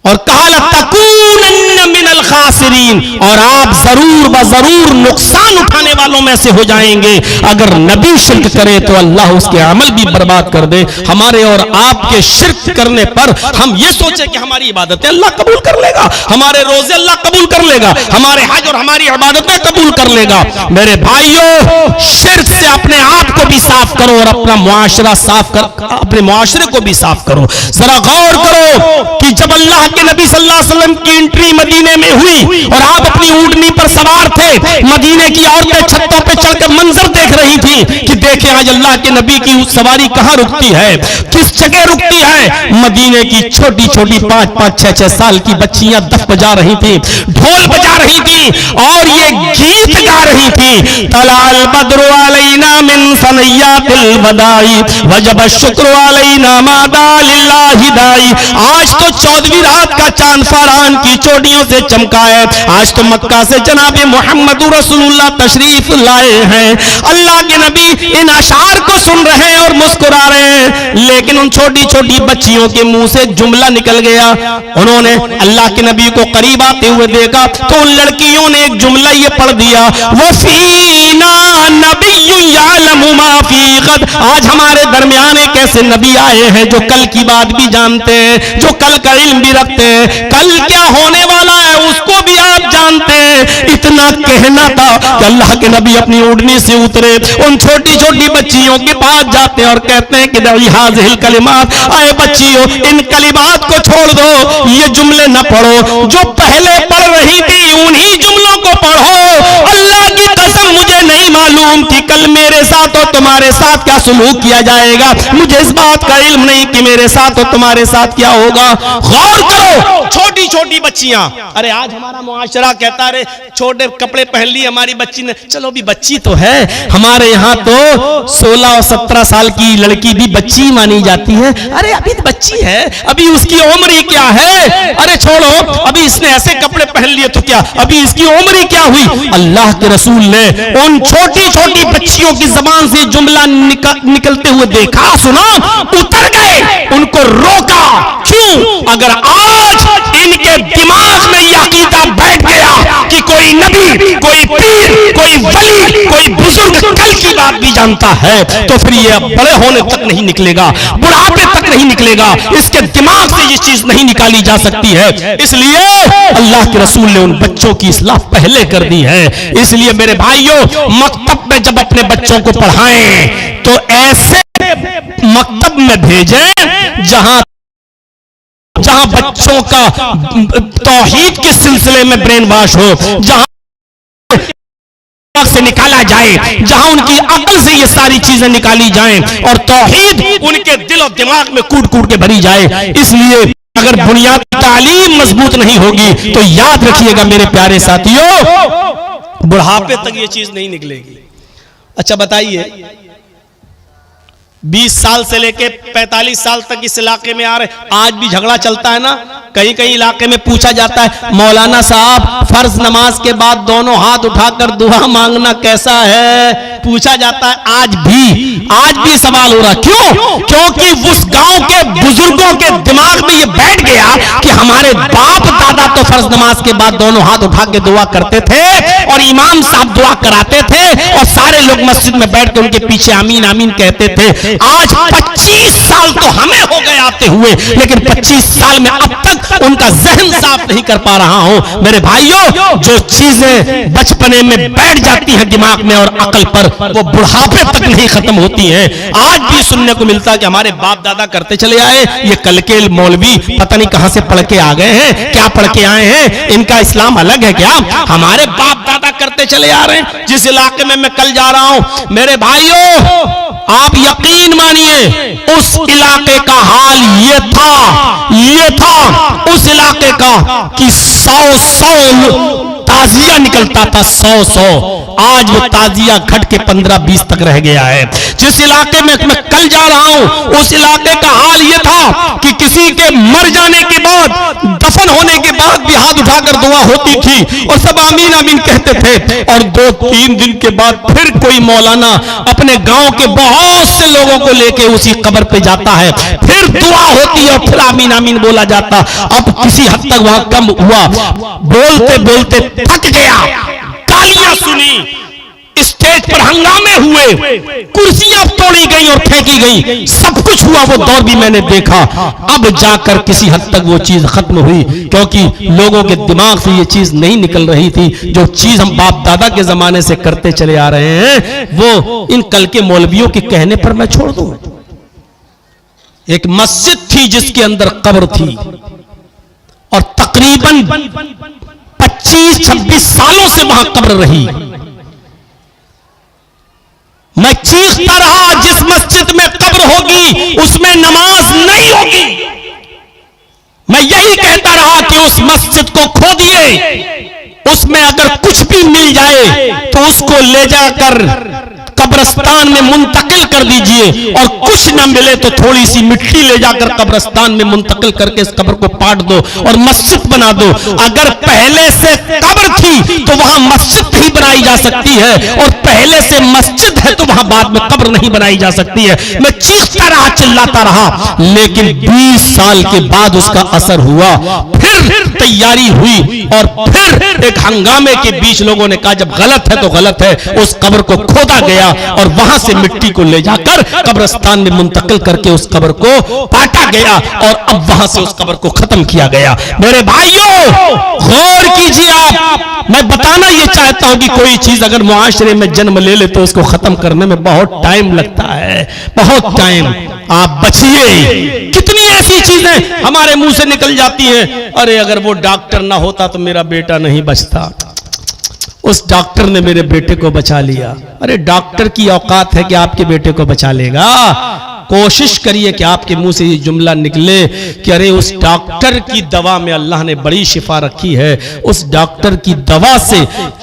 E: और कहा लतकूनन्न मिनल खासिरीन, खासिरीन, और आप जरूर ब जरूर नुकसान उठाने वालों में से हो जाएंगे। अगर नबी शिर्क करे तो अल्लाह उसके अमल भी बर्बाद कर दे। हमारे और आपके शिर्क करने पर हम ये सोचे कि हमारी इबादतें अल्लाह कबूल कर लेगा, हमारे रोजे अल्लाह कबूल कर लेगा, हमारे हज और हमारी इबादतें कबूल कर लेगा। मेरे भाइयों, शिर्क से अपने आप को भी साफ करो और अपना मुआशरा साफ कर, अपने मुआशरे को भी साफ करो। जरा गौर करो कि जब अल्लाह के नबी सल्लल्लाहु अलैहि वसल्लम की एंट्री मदीने में हुई और आप अपनी ऊंटनी पर सवार थे, मदीने की औरतें छतों पे चढ़कर मंजर देख रही थी कि देखें आज अल्लाह के नबी की सवारी कहां रुकती है, किस जगह रुकती है। मदीने की छोटी छोटी 5-5, 6-6 साल की बच्चियां दफ बजा रही थी, ढोल बजा रही थी और ये गीत गा रही थी, तलाल बद्रु अलैना मिन सनैयातिल वदाई वजब शुक्र अलैना मादा लिल्लाहि दाई। आज तो 14वीं रात का चांद फरहान की चोटियों से चमका है। आज तो मक्का से जनाबे मोहम्मद रसूलुल्लाह तशरीफ लाए हैं। अल्लाह के नबी इन अशार को सुन रहे हैं और मुस्कुरा रहे हैं, लेकिन उन छोटी छोटी बच्चियों के मुंह से एक जुमला निकल गया। उन्होंने अल्लाह के नबी को करीब आते हुए देखा तो उन लड़कियों ने एक जुमला ये पढ़ दिया, वफीना नबिय्युन यअलमु मा फी गद। आज हमारे दरमियान एक ऐसे नबी आए हैं जो कल की बात भी जानते हैं, जो कल का इल्म भी रखते हैं, कल क्या होने वाला है उसको भी आप जानते हैं। इतना कहना था कि अल्लाह के नबी अपनी ऊँटनी से उतरे, उन छोटी छोटी बच्चियों के पास जाते हैं और कहते हैं कि हाज़िहिल कलिमात, आए बच्चियों इन कलिमात को छोड़ दो, ये जुमले न पढ़ो, जो पहले पढ़ रही थी उन्हीं जुमलों को पढ़ो। अल्लाह की कसम मुझे नहीं मालूम कि कल मेरे साथ और तुम्हारे साथ क्या सुलूक किया जाएगा, मुझे इस बात का इल्म नहीं कि मेरे साथ और तुम्हारे साथ क्या होगा। गौर करो, छोटी छोटी बच्चियां, अरे आज हमारा मुआशरा कहता है छोटे कपड़े पहन लिए हमारी बच्ची ने, चलो भी बच्ची तो है, हमारे यहाँ तो 16 और 17 साल की लड़की भी बच्ची मानी जाती है। अरे अभी तो बच्ची है, अभी उसकी उम्र ही क्या है, अरे छोड़ो, अभी इसने ऐसे कपड़े पहन लिए तो क्या, अभी इसकी उम्र ही क्या हुई। अल्लाह के रसूल ने उन छोटी छोटी बच्चियों की जबान से जुमला निकलते हुए देखा, सुना, उतर गए, उनको रोका। क्यों? अगर आज इनके दिमाग में यह अकीदा बैठ गया कि कोई नबी, कोई पीर, कोई वली, कोई बुजुर्ग कल की बात भी जानता है, तो फिर ये बड़े होने तक नहीं निकलेगा, बुढ़ापे तक नहीं निकलेगा, इसके दिमाग से ये चीज नहीं निकाली जा सकती है। इसलिए अल्लाह के रसूल ने उन बच्चों की इस्लाह पहले कर दी है। इसलिए मेरे भाइयों, मकतब में जब अपने बच्चों को पढ़ाएं तो ऐसे मकतब में भेजें जहां बच्चों का तौहीद के सिलसिले में ब्रेन वॉश हो, जहां से निकाला जाए, जहां उनकी अकल से ये सारी चीजें निकाली जाएं और तौहीद उनके दिल और दिमाग में कूट कूट के भरी जाए। इसलिए अगर बुनियादी तालीम मजबूत नहीं होगी तो याद रखिएगा मेरे प्यारे साथियों, बुढ़ापे तक ये चीज नहीं निकलेगी। अच्छा बताइए, 20 साल से लेके 45 साल तक इस इलाके में आ रहे, आज भी झगड़ा चलता है ना। कहीं कहीं इलाके में पूछा जाता है, मौलाना साहब फर्ज नमाज के बाद दोनों हाथ उठाकर दुआ मांगना कैसा है, पूछा जाता है। आज भी सवाल हो रहा। क्यों? क्योंकि उस गांव के बुजुर्गों के दिमाग में ये बैठ गया कि हमारे बाप दादा तो फर्ज नमाज के बाद दोनों हाथ उठा के दुआ करते थे और इमाम साहब दुआ कराते थे और सारे लोग मस्जिद में बैठ के उनके पीछे आमीन आमीन कहते थे। आज 25 साल तो हमें हो गए आते हुए, लेकिन 25 साल में अब तक उनका जहन साफ नहीं कर पा रहा हूं। मेरे भाइयों, जो चीजें बचपने में बैठ जाती हैं दिमाग में और अकल पर, वो बुढ़ापे तक नहीं खत्म होती हैं। आज भी सुनने को मिलता है कि हमारे बाप दादा करते चले आए, ये कल के मौलवी पता नहीं कहां से पढ़ के आ गए हैं, क्या पढ़ के आए हैं, इनका इस्लाम अलग है क्या, हमारे बाप दादा करते चले आ रहे हैं। जिस इलाके में मैं कल जा रहा हूं, मेरे भाइयों, आप यकीन मानिए उस इलाके का हाल ये था उस इलाके का कि 100 ताजिया निकलता था, 100। आज वो ताजिया घट के 15-20 तक रह गया है। जिस इलाके में मैं कल जा रहा हूं उस इलाके का हाल ये था कि किसी के मर जाने के बाद, दफन होने के बाद भी हाथ उठाकर दुआ होती थी और सब आमीन आमीन कहते थे, और 2-3 दिन के बाद फिर कोई मौलाना अपने गांव के बहुत से लोगों को लेके उसी कब्र पे जाता है, फिर दुआ होती है और फिर आमीन आमीन बोला जाता। अब किसी हद तक वहां कम हुआ, बोलते बोलते थक गया, गालियां सुनी, स्टेज पर हंगामे हुए, कुर्सियां तोड़ी गई और फेंकी गई, सब कुछ हुआ, वो दौर भी मैंने देखा। अब जाकर किसी हद तक वो चीज खत्म हुई, क्योंकि लोगों के दिमाग से ये चीज नहीं निकल रही थी। जो चीज हम बाप दादा के जमाने से करते चले आ रहे हैं वो इन कल के मौलवियों के कहने पर मैं छोड़ दूं। एक मस्जिद थी जिसके अंदर कब्र थी और तकरीबन 25-26 सालों से वहां कब्र रही। मैं चीखता रहा, जिस मस्जिद में कब्र होगी उसमें नमाज नहीं होगी। मैं यही कहता रहा कि उस मस्जिद को खोदिए, उसमें अगर कुछ भी मिल जाए तो उसको ले जाकर कब्रिस्तान में मुंतकिल कर दीजिए, और कुछ न मिले तो थोड़ी सी मिट्टी ले जाकर कब्रिस्तान में मुंतकिल करके इस कब्र को पाट दो और मस्जिद बना दो। अगर पहले से कब्र थी तो वहां मस्जिद ही बनाई जा सकती है, और पहले से मस्जिद है तो वहां बाद में कब्र नहीं बनाई जा सकती है। मैं चीखता रहा, चिल्लाता रहा, लेकिन 20 साल के बाद उसका असर हुआ, फिर तैयारी हुई और फिर एक हंगामे के बीच लोगों ने कहा जब गलत है तो गलत है, उस कब्र को खोदा गया और वहां से मिट्टी को ले जाकर कब्रिस्तान में मुंतकिल करके उस कब्र को पाटा गया और अब वहां से उस कब्र को खत्म किया गया। मेरे भाइयों गौर कीजिए आप, मैं बताना ये चाहता हूं कि कोई चीज अगर मुआशरे में जन्म ले ले तो उसको खत्म करने में बहुत टाइम लगता है, बहुत टाइम। आप बचिए। कितनी ऐसी चीजें हमारे मुंह से निकल जाती हैं, अरे अगर वो डॉक्टर ना होता तो मेरा बेटा नहीं बचता, उस डॉक्टर ने मेरे बेटे को बचा लिया। अरे डॉक्टर की औकात है कि आपके बेटे को बचा लेगा? कोशिश करिए कि आपके मुंह से ये जुमला निकले कि अरे उस डॉक्टर की दवा में अल्लाह ने बड़ी शिफा रखी है, उस डॉक्टर की दवा से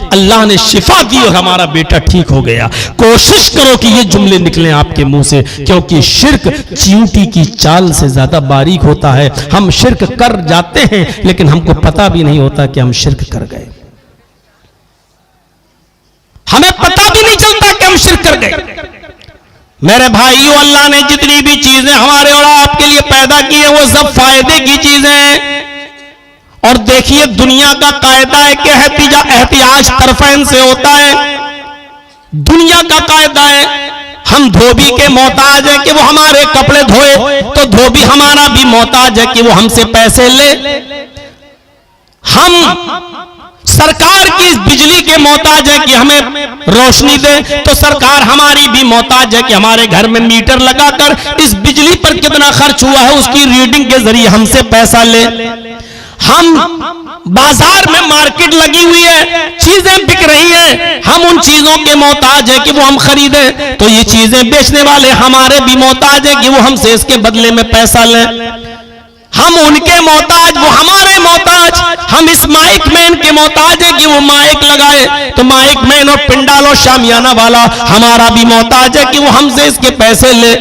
E: अल्लाह ने शिफा दी और हमारा बेटा ठीक हो गया। कोशिश करो कि ये जुमले निकलें आपके मुंह से, क्योंकि शिर्क चींटी की चाल से ज्यादा बारीक होता है। हम शिर्क कर जाते हैं लेकिन हमको पता भी नहीं होता कि हम शिर्क कर गए, हमें पता भी नहीं चलता कि हम शिर्क कर गए। मेरे भाइयों, अल्लाह ने जितनी भी चीजें हमारे और आपके लिए पैदा की है वो सब फायदे की चीजें हैं। और देखिए दुनिया का कायदा है कि एहतियाज तरफैन से होता है। दुनिया का कायदा है हम धोबी के मोहताज है कि वो हमारे कपड़े धोए, तो धोबी हमारा भी मोहताज है कि वो हमसे पैसे ले। हम सरकार की बिजली के मोहताज है कि हमें रोशनी दे, तो सरकार हमारी भी मोहताज है कि हमारे घर में मीटर लगाकर इस बिजली पर कितना खर्च हुआ है उसकी रीडिंग के जरिए हमसे पैसा ले। हम बाजार में मार्केट लगी हुई है, चीजें बिक रही हैं, हम उन चीजों के मोहताज है कि वो हम खरीदें, तो ये चीजें बेचने वाले हमारे भी मोहताज है कि वो हमसे इसके बदले में पैसा लें। हम उनके मोहताज, वो हमारे मोहताज। हम इस माइक मैन के मोहताज है कि वो माइक लगाए, तो माइक मैन और पिंडाल और शामियाना वाला हमारा भी मोहताज है कि वो हमसे इसके पैसे ले।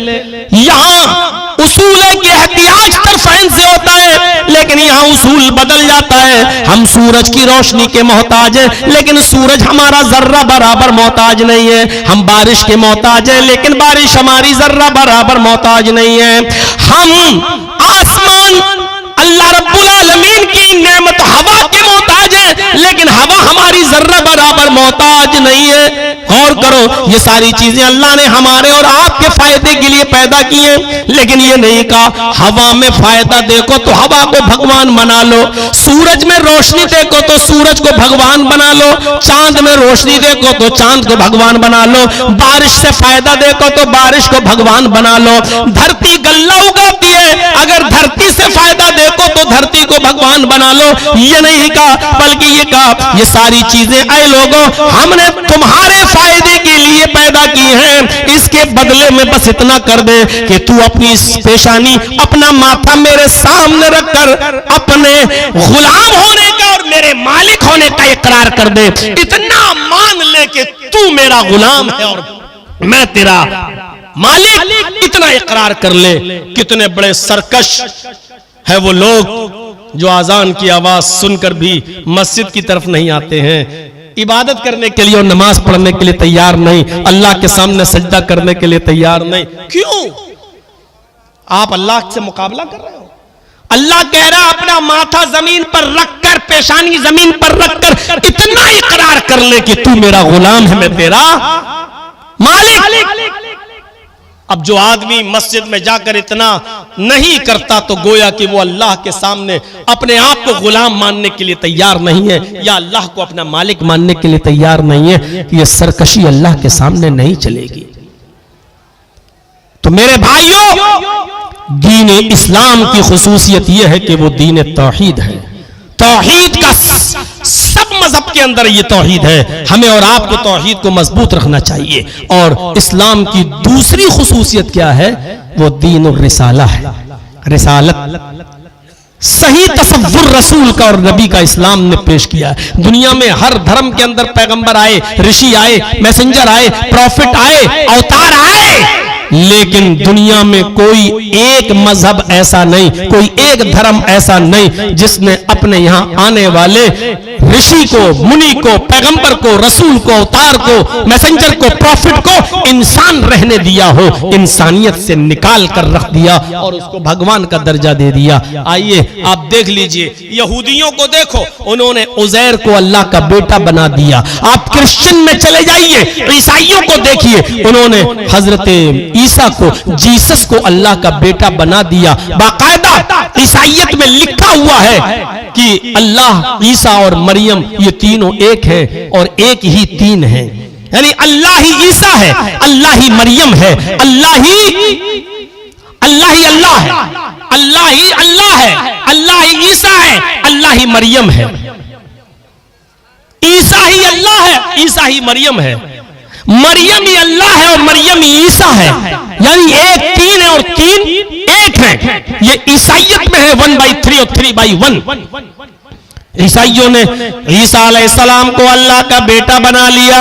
E: यहाँ उसूल है कि एहतियाज तरफैन से होता है, लेकिन यहाँ उसूल बदल जाता है। हम सूरज की रोशनी के मोहताज है, लेकिन सूरज हमारा जर्रा बराबर मोहताज नहीं है। हम बारिश के मोहताज है, लेकिन बारिश हमारी जर्रा बराबर मोहताज नहीं है। हम आसमान अल्लाह रब्बुल आलमीन की नेमत हवा के मोहताज है, लेकिन हवा हमारी जर्रा बराबर मोहताज नहीं है। गौर करो, ये सारी चीजें अल्लाह ने हमारे और आपके फायदे के लिए पैदा की हैं, लेकिन ये नहीं कहा हवा में फायदा देखो तो हवा को भगवान बना लो, सूरज में रोशनी देखो तो सूरज को भगवान बना लो, चांद में रोशनी देखो तो चांद को भगवान बना लो, बारिश से फायदा देखो तो बारिश को भगवान बना लो। धरती गल्ला उगाती है, अगर धरती से फायदा देखो तो धरती को भगवान बना लो। ये नहीं कहा, बल्कि ये कहा ये सारी चीजें ऐ लोगों हमने तुम्हारे फायदे के लिए पैदा की हैं, इसके बदले में बस इतना कर दे कि तू अपनी पेशानी, अपना माथा मेरे सामने रखकर अपने गुलाम होने का और मेरे मेरे मालिक होने का इकरार कर दे, इतना मान ले कि तू मेरा गुलाम है और मैं तेरा मालिक, इतना इकरार कर ले। कितने बड़े सरकश है वो लोग जो आजान की आवाज सुनकर भी मस्जिद की तरफ नहीं आते हैं, इबादत करने के लिए और नमाज पढ़ने के लिए तैयार नहीं, अल्लाह के सामने सजदा करने के लिए तैयार नहीं। क्यों? आप अल्लाह से मुकाबला कर रहे हो। अल्लाह कह रहा अपना माथा जमीन पर रखकर, पेशानी जमीन पर रखकर इतना इकरार कर ले कि तू मेरा गुलाम है, मैं तेरा मालिक। अब जो आदमी मस्जिद में जाकर इतना नहीं करता तो गोया कि वो अल्लाह के सामने अपने आप को गुलाम मानने के लिए तैयार नहीं है, या अल्लाह को अपना मालिक मानने के लिए तैयार नहीं है। ये सरकशी अल्लाह के सामने नहीं चलेगी। तो मेरे भाइयों, दीन इस्लाम की खुसूसियत यह है कि वो दीन तौहीद है। तौहीद का सब मजहब के अंदर ये तौहीद है। हमें और आपको तौहीद को मजबूत रखना चाहिए। और इस्लाम की दूसरी खुसूसियत क्या है? वो दीन और रिसाला है। रिसालत, सही तसव्वुर रसूल का और नबी का इस्लाम ने पेश किया है। दुनिया में हर धर्म के अंदर पैगंबर आए, ऋषि आए, मैसेंजर आए, प्रॉफिट आए, अवतार आए, लेकिन दुनिया में कोई एक मजहब ऐसा नहीं, कोई एक धर्म ऐसा नहीं जिसने अपने यहां आने वाले ऋषि को, मुनि को, पैगंबर को, रसूल को, अवतार को, मैसेंजर को, प्रॉफिट को इंसान रहने दिया हो, इंसानियत से निकाल कर रख दिया और उसको भगवान का दर्जा दे दिया। आइए आप देख लीजिए, यहूदियों को देखो, उन्होंने उजैर को अल्लाह का बेटा बना दिया। आप क्रिश्चियन में चले जाइए, ईसाइयों को देखिए, उन्होंने हजरत ईसा को, जीसस को अल्लाह का बेटा बना दिया। बाकायदा ईसाइयत में लिखा हुआ है कि अल्लाह, ईसा और मरियम ये तीनों एक हैं और एक ही तीन हैं। यानी अल्लाह ही ईसा है, अल्लाह ही मरियम है, अल्लाह ही अल्लाह है, अल्लाह ही अल्लाह है, अल्लाह ही ईसा है, अल्लाह ही मरियम है। ईसा ही अल्लाह है, ईसा ही मरियम है, मरियम ही अल्लाह है और मरियम ही ईसा है। यानी एक तीन है और तीन एक है। ये ईसाइयत में है 1/3 और 3/1। ईसाइयों ने ईसा अलैहिस्सलाम को अल्लाह का बेटा बना लिया।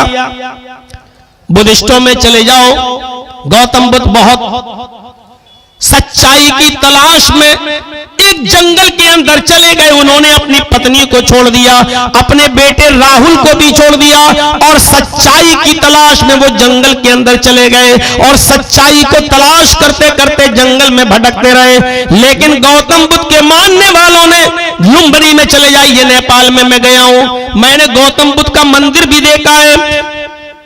E: बुद्धिस्टों में चले जाओ, गौतम बुद्ध बहुत सच्चाई की तलाश में एक जंगल के अंदर चले गए। उन्होंने अपनी पत्नी को छोड़ दिया, अपने बेटे राहुल को भी छोड़ दिया और सच्चाई की तलाश में वो जंगल के अंदर चले गए और सच्चाई को तलाश करते करते जंगल में भटकते रहे। लेकिन गौतम बुद्ध के मानने वालों ने लुम्बनी में चले जाइए, नेपाल में मैं गया हूं, मैंने गौतम बुद्ध का मंदिर भी देखा है।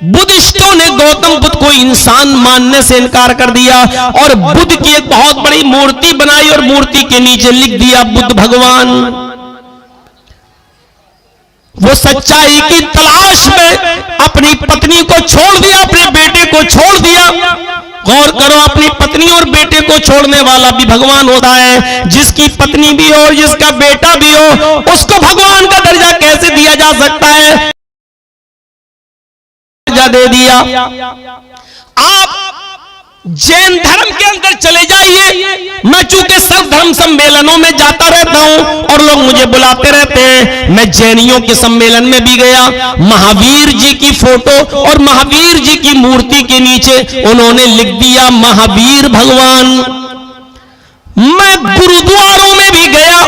E: बुद्धिस्टों ने गौतम बुद्ध को इंसान मानने से इनकार कर दिया और बुद्ध की एक बहुत बड़ी मूर्ति बनाई और मूर्ति के नीचे लिख दिया बुद्ध भगवान। वो सच्चाई की तलाश में अपनी पत्नी को छोड़ दिया, अपने बेटे को छोड़ दिया। गौर करो, अपनी पत्नी और बेटे को छोड़ने वाला भी भगवान होता है। जिसकी पत्नी भी हो, जिसका बेटा भी हो, उसको भगवान का दर्जा कैसे दिया जा सकता है? दे दिया। आप जैन धर्म के अंदर चले जाइए, मैं चूंकि सब धर्म सम्मेलनों में जाता रहता हूं और लोग मुझे बुलाते रहते हैं, मैं जैनियों के सम्मेलन में भी गया। महावीर जी की फोटो और महावीर जी की मूर्ति के नीचे उन्होंने लिख दिया महावीर भगवान। मैं गुरुद्वारों में भी गया,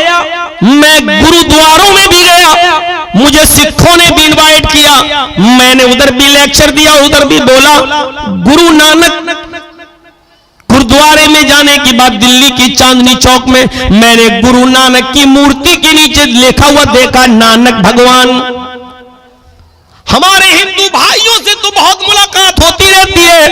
E: मुझे सिखों ने भी इनवाइट किया, मैंने उधर भी लेक्चर दिया, उधर भी बोला। गुरु नानक गुरुद्वारे में जाने की बात, दिल्ली की चांदनी चौक में मैंने गुरु नानक की मूर्ति के नीचे लिखा हुआ देखा नानक भगवान। हमारे हिंदू भाइयों से तो बहुत मुलाकात होती रहती है,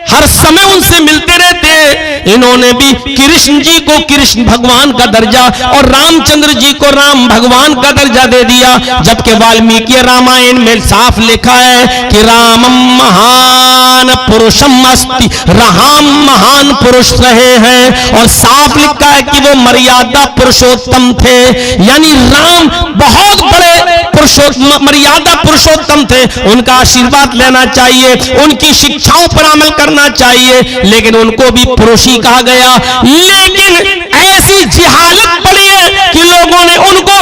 E: हर समय उनसे मिलते रहते हैं। इन्होंने भी कृष्ण जी को कृष्ण भगवान का दर्जा और रामचंद्र जी को राम भगवान का दर्जा दे दिया, जबकि वाल्मीकि रामायण में साफ लिखा है कि रामम महान पुरुषम अस्ति, राम महान पुरुष रहे हैं और साफ लिखा है कि वो मर्यादा पुरुषोत्तम थे। यानी राम बहुत बड़े मर्यादा पुरुषोत्तम थे, उनका आशीर्वाद लेना चाहिए, उनकी शिक्षाओं पर अमल करना चाहिए, लेकिन उनको भी पुरुष ही कहा गया। लेकिन ऐसी जिहालत पड़ी है कि लोगों ने उनको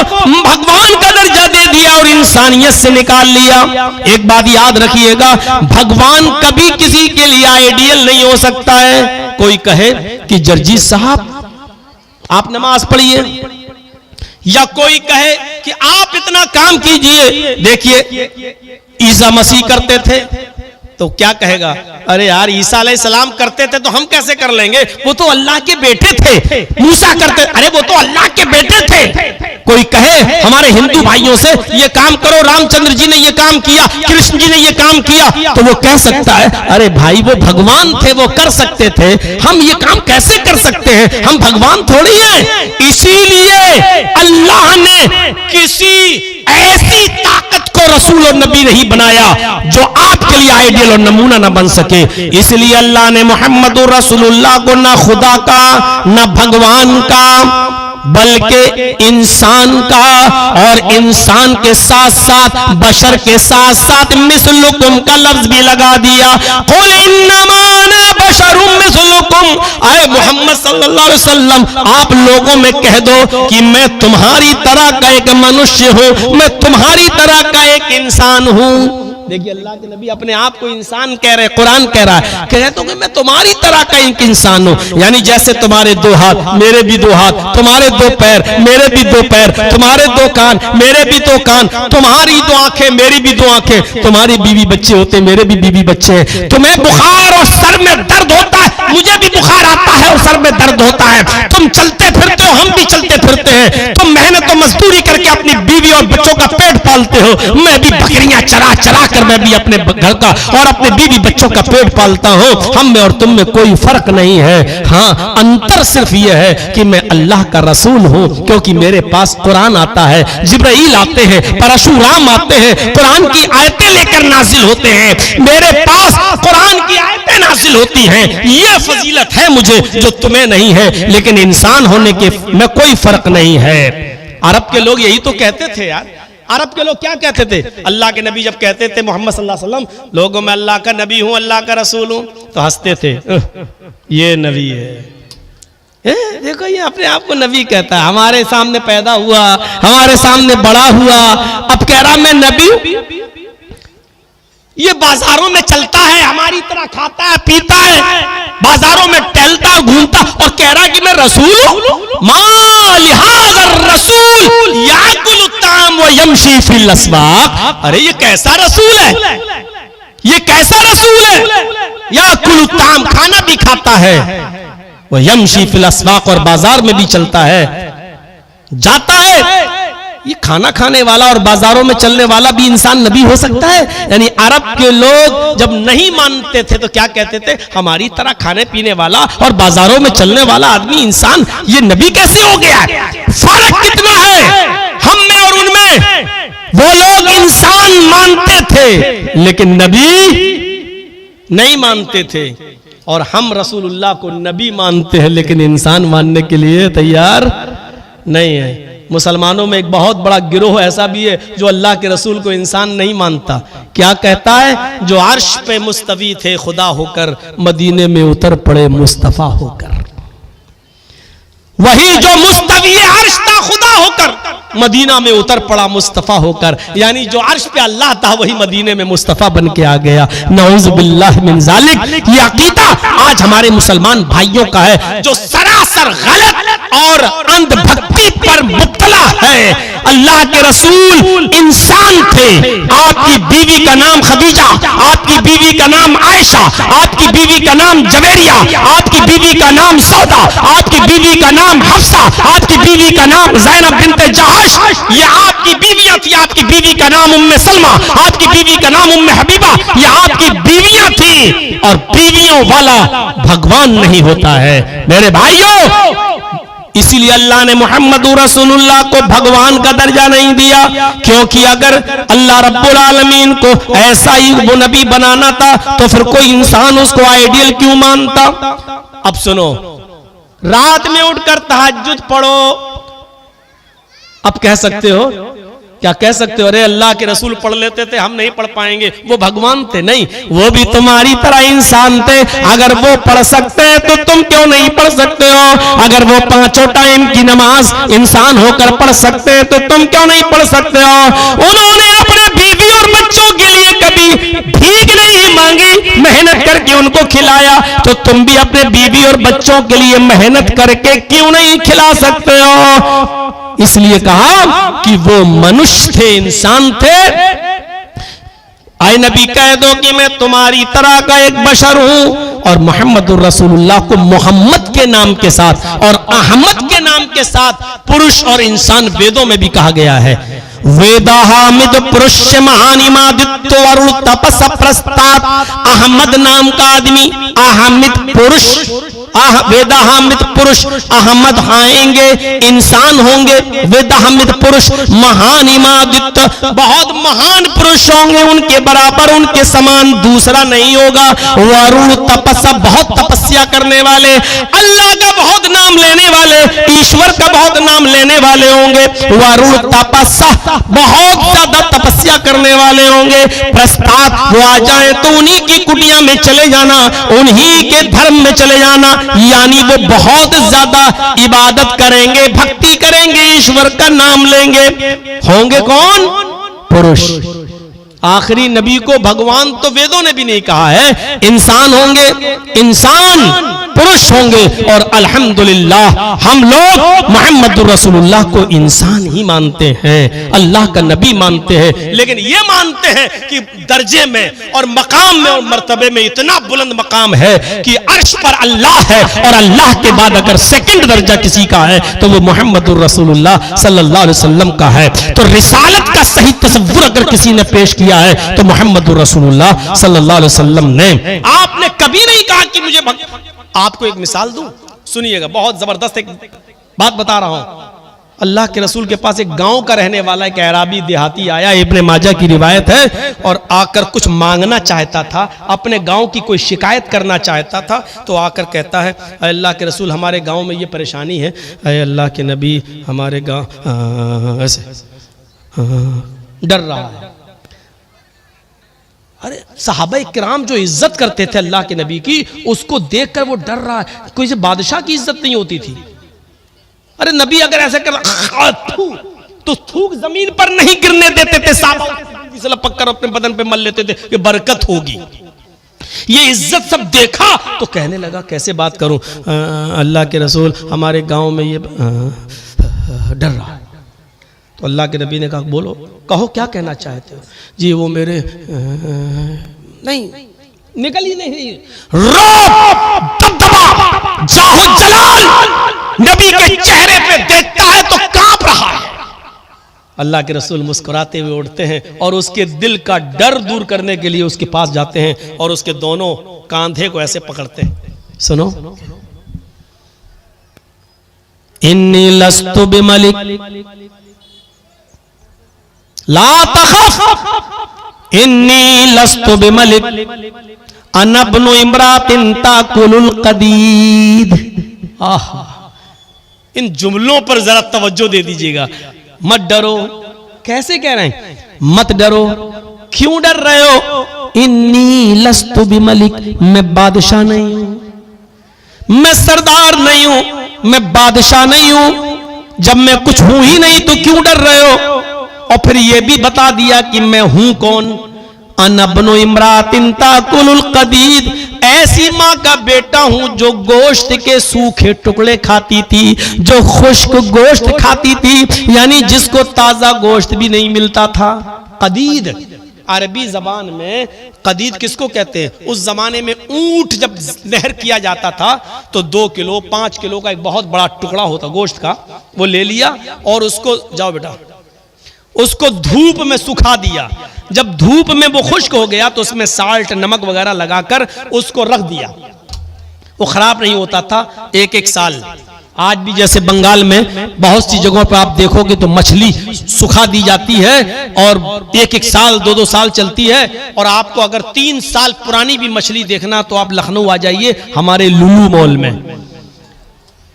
E: भगवान का दर्जा दे दिया और इंसानियत से निकाल लिया। एक बात याद रखिएगा, भगवान कभी किसी के लिए आइडियल नहीं हो सकता है। कोई कहे कि जर्जी साहब आप नमाज पढ़िए, या कोई कहे कि आप इतना काम कीजिए। देखिए ईसा मसीह करते थे तो क्या कहेगा, अरे यार ईसा अलैहिस्सलाम करते थे तो हम कैसे कर लेंगे, वो तो अल्लाह के बेटे थे। मूसा करते, अरे वो तो अल्लाह के बेटे थे। कोई कहे हमारे हिंदू भाइयों से ये काम करो, रामचंद्र जी ने ये काम किया, कृष्ण जी ने ये काम किया, तो वो कह सकता है अरे भाई वो भगवान थे, वो कर सकते थे, हम ये काम कैसे कर सकते हैं, हम भगवान थोड़ी हैं। इसीलिए अल्लाह ने किसी ऐसी ताकत को रसूल और नबी नहीं बनाया जो आपके लिए आइडियल और नमूना ना बन सके। इसलिए अल्लाह ने मोहम्मद रसूलुल्लाह को ना खुदा का ना भगवान का बल्कि इंसान का, और इंसान के साथ साथ बशर के साथ साथ मिसलुकुम का लफ्ज भी लगा दिया। कुल इन्नमा अना बशरुम मिसलुकुम, आए मोहम्मद सल्लल्लाहु अलैहि वसल्लम आप लोगों में कह दो कि मैं तुम्हारी तरह का एक मनुष्य हूं, मैं तुम्हारी तरह का एक इंसान हूं। देखिए अल्लाह के नबी अपने आप को इंसान कह रहे, कुरान कह रहा है, कह रहे तो कि मैं तुम्हारी तरह का एक इंसान हूं। यानी जैसे तुम्हारे दो हाथ मेरे भी दो हाथ, तुम्हारे दो पैर मेरे भी दो पैर, तुम्हारे दो कान मेरे भी दो कान, तुम्हारी दो आंखें मेरी भी दो आंखें, तुम्हारी बीवी बच्चे होते मेरे भी बीवी बच्चे हैं। तुम्हें बुखार और सर में दर्द होता है, मुझे भी बुखार आता है और सर में दर्द होता है। तुम चलते फिरते हो, हम भी चलते फिरते हैं। तुम मेहनत और मजदूरी करके अपनी बीवी और बच्चों का पेट पालते हो, मैं भी बकरियां चरा चरा कर मैं भी अपने घर का और अपने बीवी बच्चों का पेट पालता हूं। हम में और तुम में कोई फर्क नहीं है। हाँ, अंतर सिर्फ यह है कि मैं अल्लाह का रसूल हूं, क्योंकि मेरे पास कुरान आता है, जिब्राइल आते हैं, परशुराम आते हैं, कुरान की आयतें लेकर नाजिल होते हैं, मेरे पास कुरान की आयतें नाजिल होती हैं। यह फजीलत है मुझे जो तुम्हें नहीं है, लेकिन इंसान होने के में कोई फर्क नहीं है। अरब के लोग यही तो कहते थे यार। अरब के लोग क्या कहते थे, अल्लाह के नबी जब कहते थे मोहम्मद सल्लल्लाहु अलैहि वसल्लम, लोगों में अल्लाह का नबी हूं, अल्लाह का रसूल हूं, तो हंसते थे, ये नबी है। देखो ये अपने आप को नबी कहता है, हमारे सामने पैदा हुआ, हमारे सामने बड़ा हुआ, अब कह रहा मैं नबी हूं। ये बाजारों में चलता है, हमारी तरह खाता है पीता है, बाजारों में टहलता घूमता और कह रहा कि मैं रसूल हूं। रसूल याकुल ताम व यमशी फिल अस्वाक। अरे ये कैसा रसूल है, ये कैसा रसूल है, याकुल ताम खाना भी खाता है, वह यमशी फिल अस्वाक और बाजार में भी चलता है, जाता है। ये खाना खाने वाला और बाजारों में चलने वाला भी इंसान नबी हो सकता है। यानी अरब के लोग जब नहीं मानते थे तो क्या कहते थे, हमारी तरह खाने पीने वाला और बाजारों में चलने वाला आदमी इंसान ये नबी कैसे हो गया। फर्क कितना है हम में और उनमें। वो लोग इंसान मानते थे लेकिन नबी नहीं मानते थे, और हम रसूलुल्लाह को नबी मानते हैं लेकिन इंसान मानने के लिए तैयार नहीं है। मुसलमानों में एक बहुत बड़ा गिरोह ऐसा भी है जो अल्लाह के रसूल को इंसान नहीं मानता। क्या कहता है, जो अर्श पे मुस्तवी थे खुदा होकर, मदीने में उतर पड़े मुस्तफा होकर। वही जो मुस्तवी अर्श था खुदा होकर, मदीना में उतर पड़ा मुस्तफा होकर। यानी जो अर्श पे अल्लाह था वही मदीने में मुस्तफा बन के आ गया। नऊज़ बिल्लाह मिन ज़ालिक। ये अकीदा आज हमारे मुसलमान भाइयों का है जो सरासर गलत और अंधभक्ति पर मुब्तला है। अल्लाह के रसूल इंसान थे। आपकी बीवी का नाम खदीजा, आपकी बीवी का नाम आयशा, आपकी बीवी का नाम जवेरिया, आपकी बीवी का नाम सौदा, आपकी बीवी का नाम हफ्सा, आपकी बीवी का नाम ज़ैनब बिन्ते जहाश। ये आपकी बीवियां थी। आपकी बीवी का नाम उम्मे सलमा, आपकी बीवी का नाम उम्मे हबीबा। ये आपकी बीवियां थी। और बीवियों वाला भगवान नहीं होता है मेरे भाइयों। इसीलिए अल्लाह ने मोहम्मद रसूलुल्लाह को भगवान का दर्जा नहीं दिया, क्योंकि अगर अल्लाह रब्बुल आलमीन को ऐसा ही वो नबी बनाना था तो फिर कोई इंसान उसको आइडियल क्यों मानता। अब सुनो, रात में उठकर तहज्जुद पढ़ो। अब कह सकते हो क्या कह सकते हो, अरे अल्लाह के रसूल पढ़ लेते थे, हम नहीं पढ़ पाएंगे, वो भगवान थे? नहीं, वो भी तुम्हारी तरह इंसान थे। अगर वो पढ़ सकते हैं तो तुम क्यों नहीं पढ़ सकते हो? अगर वो 5 टाइम की नमाज इंसान होकर पढ़ सकते हैं तो तुम क्यों नहीं पढ़ सकते हो? उन्होंने अपने बीवी और बच्चों के लिए कभी भीख नहीं मांगी, मेहनत करके उनको खिलाया। तो तुम भी अपने बीवी और बच्चों के लिए मेहनत करके क्यों नहीं खिला सकते हो? इसलिए कहा कि वो मनुष्य थे, इंसान थे। आए नबी कह दो कि मैं तुम्हारी तरह का एक बशर हूं। और मोहम्मदुर रसूलुल्लाह को मोहम्मद के नाम के साथ और अहमद के नाम के साथ पुरुष और इंसान वेदों में भी कहा गया है। वेदाहामिद पुरुष महानिमादित्य वरुण तपस प्रस्ताद। अहमद नाम का आदमी, अहमिद पुरुष, वेदाहामिद पुरुष, अहमद आएंगे इंसान होंगे। वेदाहामिद पुरुष महान इमादित्य, बहुत महान पुरुष होंगे, उनके बराबर उनके समान दूसरा नहीं होगा। वरुण तपस्या, बहुत तपस्या करने वाले, अल्लाह का बहुत नाम लेने वाले, ईश्वर का बहुत नाम लेने वाले होंगे। वरुण तपस्या, बहुत ज्यादा तपस्या करने वाले होंगे। प्रस्ताद, वो आ जाए तो उन्हीं की कुटिया में चले जाना, उन्हीं के धर्म में चले जाना, यानी वो बहुत ज्यादा इबादत करेंगे, भक्ति करेंगे, ईश्वर का नाम लेंगे। होंगे कौन? पुरुष। आखिरी नबी को भगवान तो वेदों ने भी नहीं कहा है। इंसान होंगे, इंसान पुरुष होंगे। और अल्हम्दुलिल्लाह हम लोग मोहम्मद रसूलुल्लाह को इंसान ही मानते हैं, अल्लाह का नबी मानते हैं। लेकिन ये मानते हैं कि दर्जे में और मकाम में और मर्तबे में इतना बुलंद मकाम है कि अर्श पर अल्लाह है, और अल्लाह के बाद अगर सेकंड दर्जा किसी का है तो वो मोहम्मद रसूलुल्लाह सल्लल्लाहु अलैहि वसल्लम का है। तो रिसालत का सही तसव्वुर अगर किसी ने पेश किया है तो मोहम्मद रसूलुल्लाह सल्लल्लाहु अलैहि वसल्लम ने। आपने कभी नहीं कहा कि मुझे आपको एक मिसाल दूं, सुनिएगा, बहुत जबरदस्त एक बात बता रहा हूं। अल्लाह के रसूल के पास एक गांव का रहने वाला एक अराबी देहाती आया, इब्ने माजा की रिवायत है, और आकर कुछ मांगना चाहता था, अपने गांव की कोई शिकायत करना चाहता था। तो आकर कहता है, अल्लाह के रसूल हमारे गांव में ये परेशानी है, अरे अल्लाह के नबी हमारे गांव ऐसे डर रहा है। अरे सहाबा किराम जो इज्जत करते थे अल्लाह के नबी की, उसको देखकर वो डर रहा है। कोई से बादशाह की इज्जत नहीं होती थी। अरे नबी अगर ऐसे कर तो थूक जमीन पर नहीं गिरने देते थे, साहबा पककर अपने बदन पे मल लेते थे कि बरकत होगी। ये इज्जत सब देखा तो कहने लगा कैसे बात करूं, अल्लाह के रसूल हमारे गांव में ये डर रहा है। तो अल्लाह के नबी ने कहा बोलो, कहो क्या कहना चाहते हो? जी वो मेरे नहीं निकल ही नहीं, जाहो जलाल नबी के चेहरे पे देखता है तो कांप रहा है। अल्लाह के रसूल मुस्कुराते हुए उठते हैं और उसके दिल का डर दूर करने के लिए उसके पास जाते हैं और उसके दोनों कांधे को ऐसे पकड़ते हैं। सुनो, इन्नी लस्तु बिमलिक ला तखफ इन्नी लस्तु बिमलिक अना इब्नु इम्रातिन ताकुलुल कदीद। आहा, इन जुमलों पर जरा तवज्जो दे दीजिएगा। मत डरो, कैसे कह रहे हैं? मत डरो, क्यों डर रहे हो? इन्नी लस्तु बिमलिक, मैं बादशाह नहीं हूं, मैं सरदार नहीं हूं, मैं बादशाह नहीं हूं। जब मैं कुछ हूं ही नहीं तो क्यों डर रहे हो? और फिर यह भी बता दिया कि मैं हूं कौन। अना इब्नु इम्रातिन ताकुलुल कदीद, ऐसी मां का बेटा हूं जो गोश्त के सूखे टुकड़े खाती थी, जो खुश्क गोश्त खाती थी, यानी जिसको ताजा गोश्त भी नहीं मिलता था। कदीद अरबी जबान में कदीद किसको कहते हैं? उस जमाने में ऊंट जब नहर किया जाता था तो 2 किलो 5 किलो का एक बहुत बड़ा टुकड़ा होता गोश्त का, वो ले लिया और उसको, जाओ बेटा, उसको धूप में सुखा दिया। जब धूप में वो खुश्क हो गया तो उसमें साल्ट नमक वगैरह लगाकर उसको रख दिया। वो खराब नहीं होता था 1-1 साल। आज भी जैसे बंगाल में बहुत सी जगहों पर आप देखोगे तो मछली सुखा दी जाती है और 1-1 साल 2-2 साल चलती है। और आपको अगर 3 साल पुरानी भी मछली देखना तो आप लखनऊ आ जाइए हमारे लुलू मॉल में।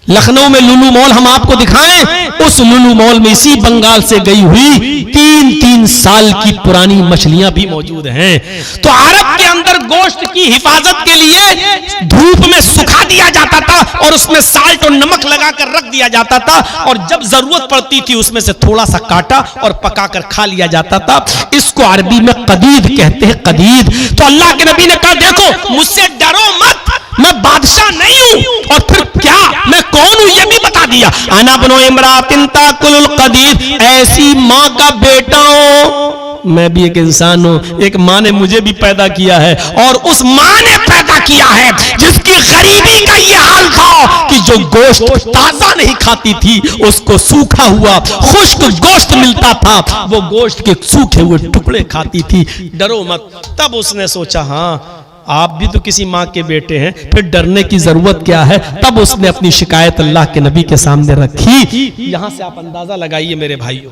E: लखनऊ में लुलु मॉल हम आपको दिखाएं, उस लुलु मॉल में इसी बंगाल से गई हुई 3-3 साल की पुरानी मछलियां भी मौजूद हैं। तो अरब के अंदर गोश्त की हिफाजत के लिए धूप में सुखा दिया जाता था और उसमें साल्ट और नमक लगाकर रख दिया जाता था, और जब जरूरत पड़ती थी उसमें से थोड़ा सा काटा और पकाकर खा लिया जाता था। इसको अरबी में कदीद कहते हैं, कदीद। तो अल्लाह के नबी ने कहा, देखो मुझसे डरो मत, मैं बादशाह नहीं हूं। और फिर क्या, मैं कौन हूं ये भी बता दिया। अना बनो इमरातिन ताकुलुल कदीद, ऐसी मां का बेटा हूं। मैं भी एक इंसान हूं, एक मां ने मुझे भी पैदा किया है, और उस मां ने पैदा किया है जिसकी गरीबी का ये हाल था कि जो गोश्त ताजा नहीं खाती थी उसको सूखा हुआ खुश्क गोश्त मिलता था, वो गोश्त के सूखे हुए टुकड़े खाती थी। डरो मत। तब उसने सोचा, हाँ आप भी तो किसी माँ के बेटे हैं, फिर डरने की जरूरत क्या है। तब उसने अपनी शिकायत अल्लाह के नबी के सामने रखी। यहां से आप अंदाजा लगाइए मेरे भाइयों,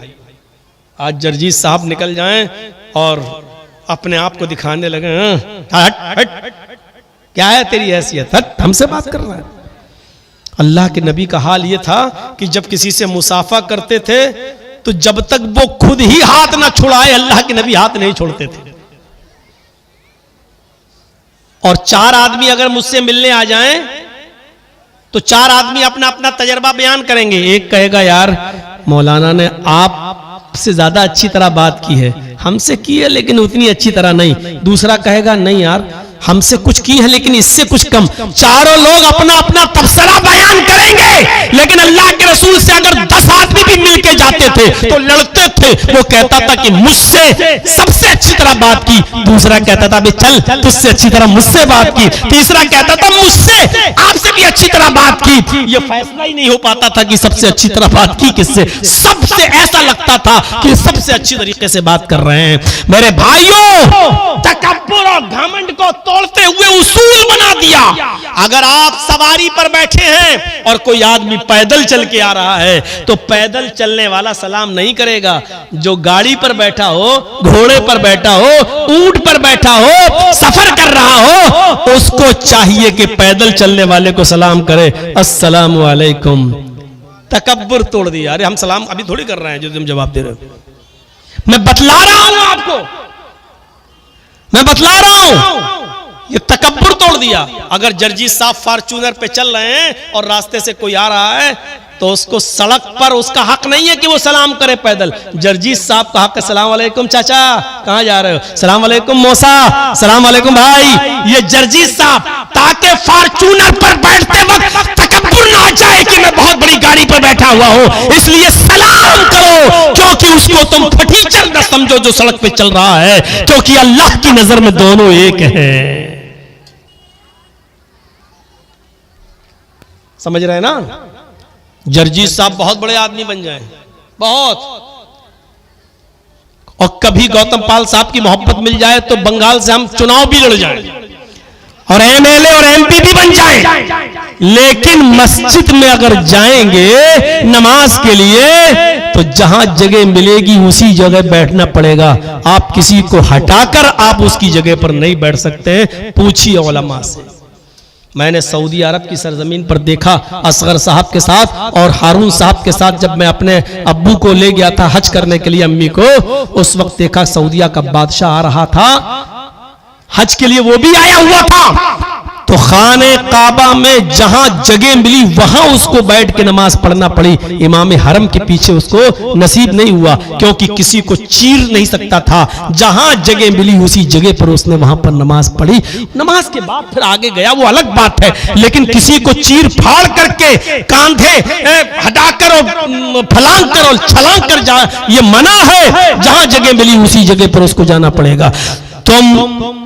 E: आज जर्जीस साहब निकल जाएं और अपने आप को दिखाने लगे, हट हट, क्या है तेरी हैसियत, हट हमसे बात कर रहा है। अल्लाह के नबी का हाल ये था कि जब किसी से मुसाफा करते थे तो जब तक वो खुद ही हाथ ना छुड़ाए अल्लाह के नबी हाथ नहीं छोड़ते थे। और 4 आदमी अगर मुझसे मिलने आ जाएं तो 4 आदमी अपना अपना तजर्बा बयान करेंगे। एक कहेगा, यार मौलाना ने आपसे ज्यादा अच्छी तरह बात की है, हमसे की है लेकिन उतनी अच्छी तरह नहीं। दूसरा कहेगा, नहीं यार हमसे कुछ की है लेकिन इससे कुछ कम। चारों लोग अपना अपना तबसरा बयान करेंगे, लेकिन अल्लाह के रसूल से अगर 10 आदमी भी मिलके जाते थे तो लड़ते थे। वो कहता था कि मुझसे सबसे अच्छी तरह बात की, दूसरा कहता था चल तुझसे अच्छी तरह मुझसे बात की, तीसरा कहता था मुझसे आपसे भी अच्छी तरह बात की। ये फैसला ही नहीं हो पाता था कि सबसे अच्छी तरह बात की किससे। सबसे ऐसा लगता था कि सबसे अच्छी तरीके से बात कर रहे हैं। मेरे भाइयों, तकब्बुर और घमंड को तोड़ते हुए उसूल बना दिया। अगर आप सवारी पर बैठे हैं और कोई आदमी पैदल चल के आ रहा है तो पैदल चलने वाला सलाम नहीं करेगा। जो गाड़ी पर बैठा हो, घोड़े पर बैठा हो, ऊंट पर बैठा हो, सफर कर रहा हो, उसको चाहिए कि पैदल चलने वाले को सलाम करे, अस्सलामु अलैकुम। तकब्बुर तोड़ दिया। अरे हम सलाम अभी थोड़ी कर रहे हैं जो तुम जवाब दे रहे हो। मैं बतला रहा हूं आपको, मैं बतला रहा हूं। ये तकब्बुर तोड़ दिया। अगर जर्जीस साहब फॉर्च्यूनर पे चल रहे हैं और रास्ते से कोई आ रहा है तो उसको सड़क पर उसका हक नहीं है कि वो सलाम करे पैदल। जर्जीस साहब का हक है, सलाम वालेकुम चाचा, कहां जा रहे हो, सलाम वालेकुम मौसा, सलाम वालेकुम भाई। ये जर्जीस साहब ताकि फॉर्च्यूनर पर बैठते वक्त तकब्बुर ना जाए कि मैं बहुत बड़ी गाड़ी पर बैठा हुआ हूं, इसलिए सलाम करो, क्योंकि उसको तुम फटीचर न समझो जो सड़क पे चल रहा है, क्योंकि अल्लाह की नजर में दोनों एक हैं। समझ रहे हैं ना। जर्जीस साहब बहुत बड़े आदमी बन जाएं, बहुत, और कभी गौतम पाल साहब की मोहब्बत मिल जाए तो बंगाल से हम चुनाव भी लड़ जाएं और एमएलए और एमपी भी बन जाएं। लेकिन मस्जिद में अगर जाएंगे नमाज के लिए तो जहां जगह मिलेगी उसी जगह बैठना पड़ेगा। आप किसी को हटाकर आप उसकी जगह पर नहीं बैठ सकते। पूछिए उलमा से। मैंने सऊदी अरब की सरजमीन पर देखा, असगर साहब के साथ और हारून साहब के साथ, जब मैं अपने अब्बू को ले गया था हज करने के लिए, अम्मी को, उस वक्त देखा सऊदिया का बादशाह आ रहा था हज के लिए, वो भी आया हुआ था। तो खाने काबा में जहां जगह मिली वहां उसको बैठ के नमाज पढ़ना पड़ी। इमाम हरम के पीछे उसको नसीब नहीं हुआ, क्योंकि किसी को चीर नहीं सकता था। जहां जगह मिली उसी जगह पर उसने वहां पर नमाज पढ़ी। नमाज के बाद फिर आगे गया वो अलग बात है, लेकिन किसी को चीर फाड़ करके कांधे हटाकर और फलांग कर और छलांग कर जा, ये मना है। जहां जगह मिली उसी जगह पर उसको जाना पड़ेगा। तुम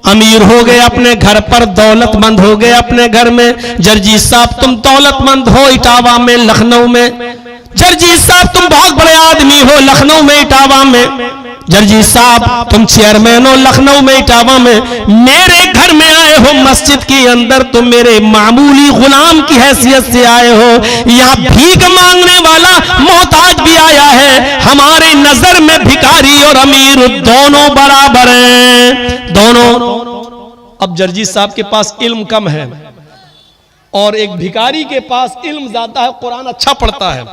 E: अमीर हो गए अपने घर पर, दौलतमंद हो गए अपने घर में। जर्जीस साहब तुम दौलतमंद हो इटावा में, लखनऊ में। जर्जीस साहब तुम बहुत बड़े आदमी हो लखनऊ में, इटावा में। जर्जीस साहब तुम चेयरमैन हो लखनऊ में, इटावा में। मेरे घर में आए हो मस्जिद के अंदर तो मेरे मामूली गुलाम की हैसियत से आए हो। यहाँ भीख मांगने वाला मोहताज भी आया है। हमारे नजर में भिखारी और अमीर दोनों बराबर हैं, दोनों। अब जर्जीस साहब के पास इल्म कम है और एक भिखारी के पास इल्म ज्यादा है, कुरान अच्छा पढ़ता है,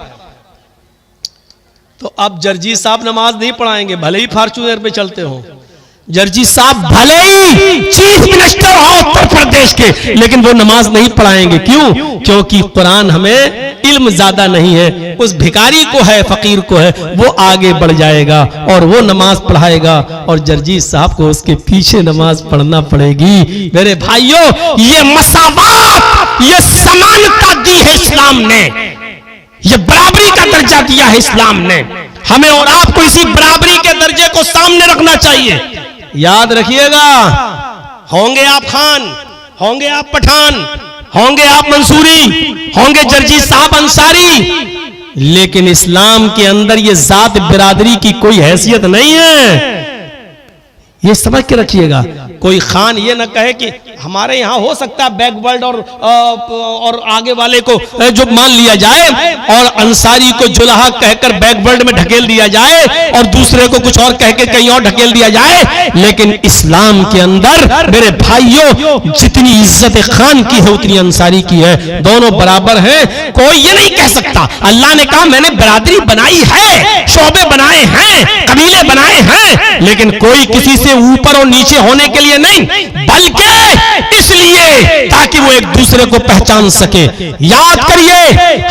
E: तो अब जर्जी साहब नमाज नहीं पढ़ाएंगे भले ही फॉर्च्यूनर पे चलते हो। जर्जी साहब भले ही चीफ मिनिस्टर हो उत्तर प्रदेश के, लेकिन वो नमाज नहीं पढ़ाएंगे। क्यों? क्योंकि कुरान हमें इल्म ज्यादा नहीं है। उस भिखारी को है, फकीर को है, वो आगे बढ़ जाएगा और वो नमाज पढ़ाएगा और जर्जी साहब को उसके पीछे नमाज पढ़ना पड़ेगी। मेरे भाइयों, ये मसावात, ये समानता दी है इस्लाम ने, ये बराबरी का दर्जा दिया है इस्लाम ने। हमें और आपको इसी बराबरी के दर्जे को सामने रखना चाहिए। याद रखिएगा, होंगे आप खान, होंगे आप पठान, होंगे आप मंसूरी, होंगे जर्जी साहब अंसारी, लेकिन इस्लाम के अंदर ये जात बिरादरी की कोई हैसियत नहीं है। ये समझ के रखिएगा। कोई खान ये ना कहे कि हमारे यहाँ हो सकता है बैकवर्ड और आगे वाले को जो मान लिया जाए और अंसारी को जुलाहा कहकर बैकवर्ड में ढकेल दिया जाए और दूसरे को कुछ और कह के कहीं और ढकेल दिया जाए। लेकिन इस्लाम के अंदर मेरे भाइयों, जितनी इज्जत खान की है उतनी अंसारी की है, दोनों बराबर हैं। कोई ये नहीं कह सकता। अल्लाह ने कहा मैंने बिरादरी बनाई है, शोबे बनाए हैं, कबीले बनाए हैं, लेकिन कोई किसी से ऊपर और नीचे होने के लिए नहीं, बल्कि इसलिए ताकि वो एक दूसरे को पहचान सके। याद करिए,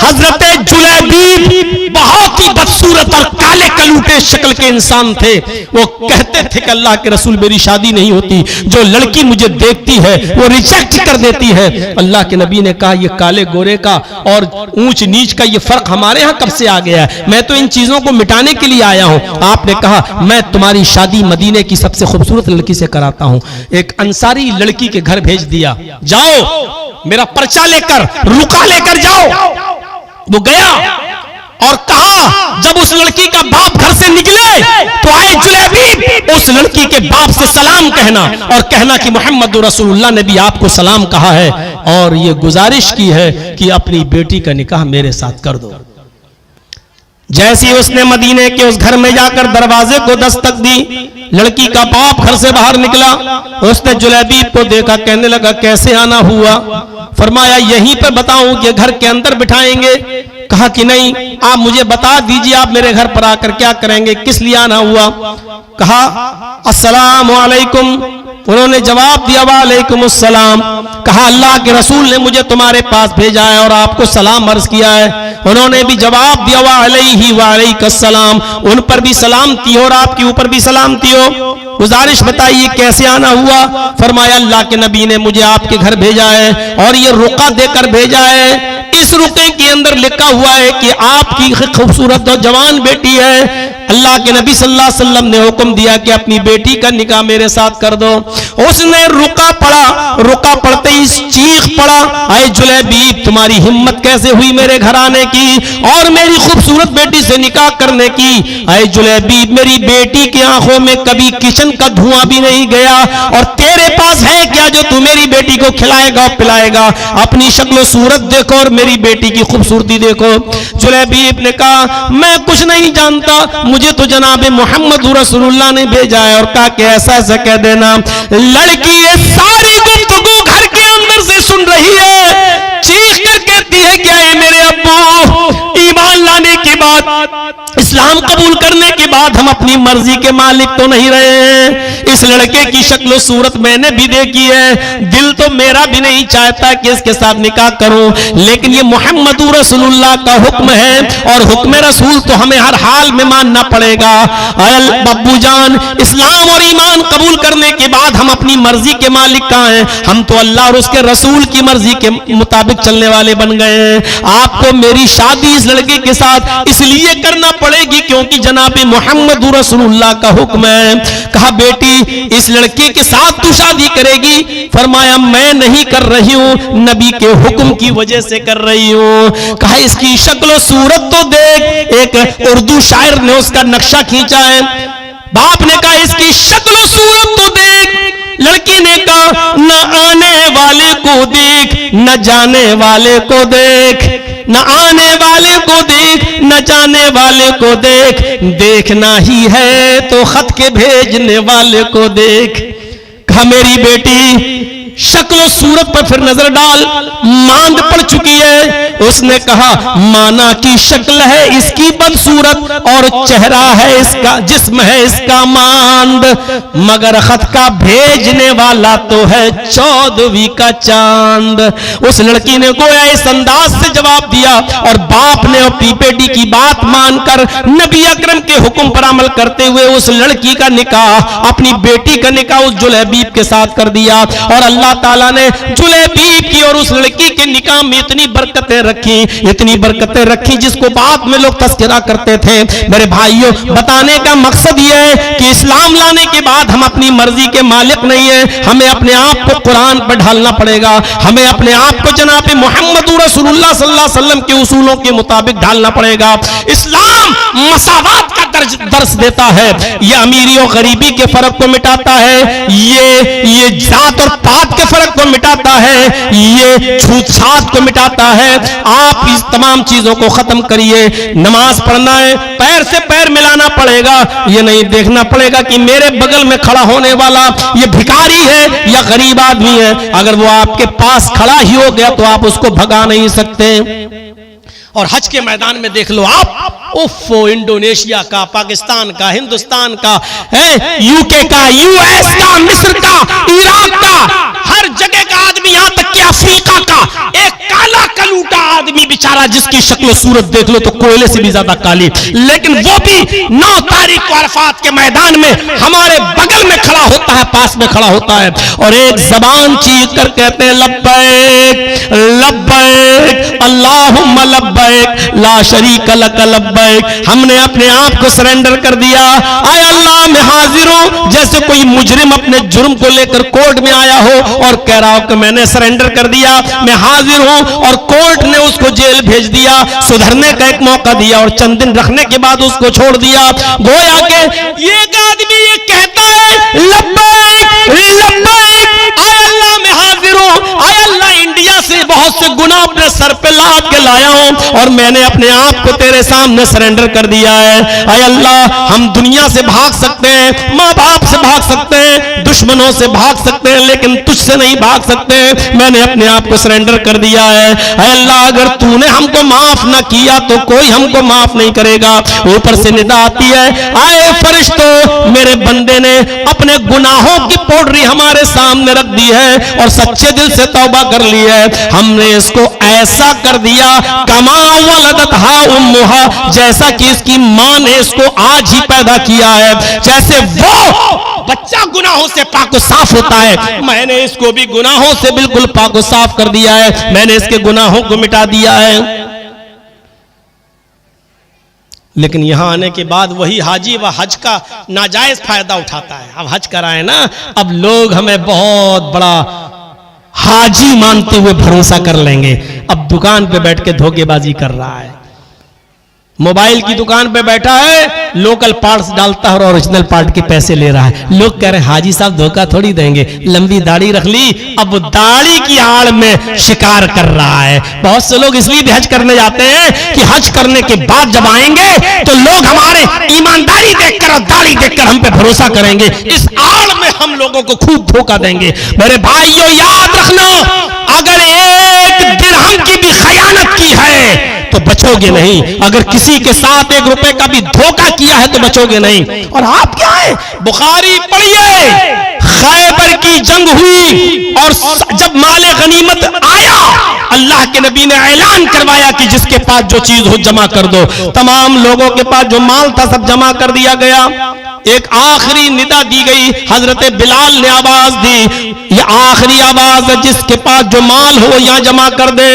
E: हजरत जुलैबीब बहुत ही बदसूरत और काले कलूटे शक्ल के इंसान थे। वो कहते थे कि अल्लाह के रसूल मेरी शादी नहीं होती, जो लड़की मुझे देखती है वो रिजेक्ट कर देती है। अल्लाह के नबी ने कहा ये काले गोरे का और ऊंच नीच का ये फर्क हमारे यहाँ कब से आ गया है? मैं तो इन चीजों को मिटाने के लिए आया हूं। आपने कहा मैं तुम्हारी शादी मदीने की सबसे खूबसूरत लड़की से कराता हूं। एक अंसारी लड़की के घर भेज दिया, जाओ मेरा पर्चा लेकर, रुका लेकर जाओ। वो गया और कहा, जब उस लड़की का बाप घर से निकले तो आए जुलैबीब, उस लड़की के बाप से सलाम कहना और कहना कि मोहम्मद रसूलुल्लाह ने भी आपको सलाम कहा है और ये गुजारिश की है कि अपनी बेटी का निकाह मेरे साथ कर दो। जैसे ही उसने मदीने के उस घर में जाकर दरवाजे को दस्तक दी, लड़की का बाप घर से बाहर निकला। उसने जुलैबीब को देखा, कहने लगा कैसे आना हुआ? फरमाया यहीं पर बताऊं कि घर के अंदर बिठाएंगे? कहा कि नहीं, आप मुझे बता दीजिए आप मेरे घर पर आकर क्या करेंगे, किस लिए आना हुआ? कहा अस्सलामु अलैकुम। उन्होंने जवाब दिया वालेकुम अस्सलाम। कहा अल्लाह के रसूल ने मुझे तुम्हारे पास भेजा है और आपको सलाम अर्ज किया है। उन्होंने भी जवाब दिया वालैहि वालैकुस्सलाम, उन पर भी सलामती हो और आपके ऊपर भी सलामती हो। गुजारिश बताइए कैसे आना हुआ? फरमाया अल्लाह के नबी ने मुझे आपके घर भेजा है और ये रुका देकर भेजा है। इस रुके के अंदर लिखा हुआ है कि आपकी खूबसूरत और जवान बेटी है। अल्लाह के नबी सल्लल्लाहु अलैहि वसल्लम ने हुक्म दिया कि अपनी बेटी का निकाह मेरे साथ कर दो। उसने रुका पढ़ा, रुका पढ़ते ही चीख पड़ा, आए जुलैबीब तुम्हारी हिम्मत कैसे हुई मेरे घर आने की और मेरी खूबसूरत बेटी से निकाह करने की? आए जुलैबीब मेरी बेटी की आंखों में कभी किचन का धुआं भी नहीं गया और तेरे पास है क्या जो तू मेरी बेटी को खिलाएगा और पिलाएगा? अपनी शक्ल सूरत देखो और मेरी बेटी की खूबसूरती देखो। जुलैबीब ने कहा मैं कुछ नहीं जानता, मुझे तो जनाब मोहम्मद रसूलुल्लाह ने भेजा है और कहा कि ऐसा ऐसा कह देना। लड़की ये सारी गुफ्तगू घर के अंदर से सुन रही है, चीख कर कहती है क्या है मेरे अब्बू, ईमान लाने के बाद, इस्लाम कबूल करने के बाद हम अपनी मर्जी के मालिक तो नहीं रहे हैं। इस लड़के की शक्ल सूरत मैंने भी देखी है, दिल तो मेरा भी नहीं चाहता कि इसके साथ निकाह करूं, लेकिन ये मोहम्मद रसूलुल्लाह का हुक्म है और हुक्म रसूल तो हमें हर हाल में मानना पड़ेगा। बब्बू जान, इस्लाम और ईमान कबूल करने के बाद हम अपनी मर्जी के मालिक कहाँ हैं? हम तो अल्लाह और उसके रसूल की मर्जी के मुताबिक चलने वाले बन गए हैं। आपको मेरी शादी इस लड़के के साथ इसलिए करना पड़ेगी क्योंकि जनाब मोहम्मद रसूलुल्लाह का हुक्म है। कहा बेटी इस लड़के के साथ तू शादी करेगी? फरमाया मैं नहीं कर रही हूं, नबी के हुक्म की वजह से कर रही हूं। कहा इसकी शक्ल सूरत तो देख, एक उर्दू शायर ने उसका नक्शा खींचा है। बाप ने कहा इसकी शक्ल सूरत तो देख। लड़की ने कहा न आने वाले को देख, न जाने वाले को देख, न आने वाले को देख, न जाने वाले को देख, देखना ही है तो खत के भेजने वाले को देख। कहा मेरी बेटी शक्ल सूरत पर फिर नजर डाल, मांद पड़ चुकी है। उसने कहा माना की शक्ल है इसकी बदसूरत और चेहरा है इसका, जिस्म है इसका मांद, मगर खत का भेजने वाला तो है 14वीं का चांद। उस लड़की ने गोया इस अंदाज से जवाब दिया और बाप ने अपनी बेटी की बात मानकर नबी अकरम के हुक्म पर अमल करते हुए उस लड़की का निकाह, अपनी बेटी का निकाह उस जुलैबीब के साथ कर दिया। और अल्लाह ताला ने जुलैबीब की और उस लड़की के निकाह में इतनी बरकतें रखी जिसको बाद में लोग तस्करा करते थे। मेरे भाइयों, बताने का मकसद यह है कि इस्लाम लाने के बाद हम अपनी मर्जी के मालिक नहीं है, हमें अपने आप को कुरान पर ढालना पड़ेगा, हमें अपने आप को जनाब मोहम्मद रसूलुल्लाह सल्लल्लाहु अलैहि वसल्लम के उसूलों के मुताबिक ढालना पड़ेगा। इस्लाम मसावात का दर्स देता है, ये अमीरी और गरीबी के फर्क को मिटाता है, ये जात और पात के फर्क को मिटाता है, ये छूत छात को मिटाता है। आप इस तमाम चीजों को खत्म करिए। नमाज पढ़ना है, पैर से पैर मिलाना पड़ेगा, ये नहीं देखना पड़ेगा कि मेरे बगल में खड़ा होने वाला ये भिखारी है या गरीब आदमी है। अगर वो आपके पास खड़ा ही हो गया तो आप उसको भगा नहीं सकते। और हज के मैदान में देख लो आप, उफ़ो, इंडोनेशिया का, पाकिस्तान का, हिंदुस्तान का, यूके का, यूएस का, मिस्र का, इराक का, हर जगह का आदमी, यहां तक कि अफ्रीका का एक काला कलूटा आदमी बेचारा जिसकी शक्ल सूरत देख लो तो कोयले से भी ज्यादा काली, लेकिन वो भी 9 तारीख को अरफात के मैदान में हमारे बगल में खड़ा होता है, पास में खड़ा होता है और एक जबान चीख कर कहते हैं लब्बैक लब्बैक अल्लाहुम्मा लब्बैक ला शरीक लक लब्बैक। हमने अपने आप को सरेंडर कर दिया। आय अल्लाह मैं हाजिर हूं। जैसे कोई मुजरिम अपने जुर्म को लेकर कोर्ट में आया हो और कह रहा हो कि मैंने सरेंडर कर दिया, मैं हाजिर हूं, और कोर्ट ने उसको जेल भेज दिया, सुधरने का एक मौका दिया और चंद दिन रखने के बाद उसको छोड़ दिया। गोया के ये आदमी ये कहता है लब्बैक लब्बैक, आय अल्लाह मैं हाजिर हूं, आय अल्लाह इंडिया से बहुत से गुनाह अपने सर पे लाद के लाया हूं और मैंने अपने आप को तेरे सामने सरेंडर कर दिया है। आय अल्लाह, हम दुनिया से भाग सकते हैं, माँ बाप से भाग सकते हैं, दुश्मनों से भाग सकते हैं, लेकिन तुझसे नहीं भाग सकते। मैंने अपने आप को सरेंडर कर दिया है। आय अल्लाह, अगर तूने हमको माफ ना किया तो कोई हमको माफ नहीं करेगा। ऊपर से निदा आती है, आए फरिश्तों, मेरे बंदे ने अपने गुनाहों की पोटरी हमारे सामने रख दी है और सच्चे दिल से तौबा कर ली है। हमने इसको ऐसा कर दिया कमा वलदतहा उम्मुहा, जैसा कि इसकी मां ने इसको आज ही पैदा किया है। जैसे वो बच्चा गुनाहों से पाक साफ होता है, मैंने इसको भी गुनाहों से बिल्कुल पाक साफ कर दिया है, मैंने इसके गुनाहों को मिटा दिया है। लेकिन यहां आने के बाद वही हाजी व हज का नाजायज फायदा उठाता है। अब हज कराए ना, अब लोग हमें बहुत बड़ा हाजी मानते हुए भरोसा कर लेंगे। अब दुकान पे बैठ के धोखेबाजी कर रहा है, मोबाइल की दुकान पे बैठा है, लोकल पार्ट्स डालता है और ओरिजिनल पार्ट के पैसे ले रहा है। लोग कह रहे हैं हाजी साहब धोखा थोड़ी देंगे, लंबी दाढ़ी रख ली, अब दाढ़ी की आड़ में शिकार कर रहा है। बहुत से लोग इसलिए भी हज करने जाते हैं कि हज करने के बाद जब आएंगे तो लोग हमारे ईमानदारी देखकर और दाढ़ी देखकर हम पे भरोसा करेंगे, इस आड़ में हम लोगों को खूब धोखा देंगे। मेरे भाइयों याद रखना, अगर एक दिरहम की भी खयानत की है तो बचोगे नहीं, अगर किसी के साथ 1 रुपए का भी धोखा किया है तो बचोगे नहीं। और आप क्या है, बुखारी पढ़िए, खैबर की जंग हुई और जब माले गनीमत आया, अल्लाह के नबी ने ऐलान करवाया कि जिसके पास जो चीज हो जमा कर दो। तमाम लोगों के पास जो माल था सब जमा कर दिया गया। एक आखिरी निदा दी गई, हजरत बिलाल ने आवाज दी, ये आखिरी आवाज है, जिसके पास जो माल हो यहां जमा कर दे।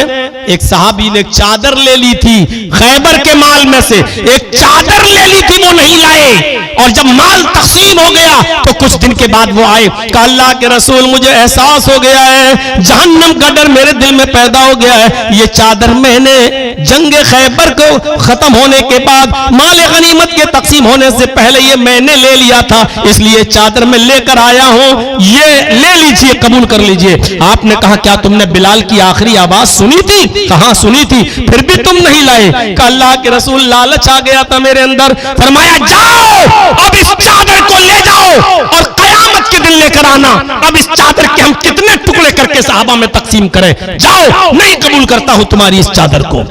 E: एक सहाबी ने एक चादर ले ली थी खैबर के माल में से, एक चादर ले ली थी, वो नहीं लाए, और जब माल तकसीम हो गया तो कुछ दिन के बाद वो आए, कहा अल्लाह के रसूल मुझे एहसास हो गया है, जहन्नम का डर मेरे दिल में पैदा हो गया है। ये चादर मैंने जंग खैबर को खत्म होने के बाद माल गनीमत के तकसीम होने से पहले ये मैंने ले लिया था, इसलिए चादर में लेकर आया हूं, ये ले लीजिए, कबूल कर लीजिए। आपने कहा क्या तुमने बिलाल की आखिरी आवाज सुनी थी? कहां सुनी थी, फिर भी तुम नहीं लाए? कहा अल्लाह के रसूल लालच आ गया था मेरे अंदर। फरमाया जाओ अब इस चादर को ले जाओ और कयामत के दिन लेकर आना। अब इस चादर के हम कितने टुकड़े सहाबा में तकसीम करें, जाओ नहीं कबूल करता हूं तुम्हारी इस चादर को।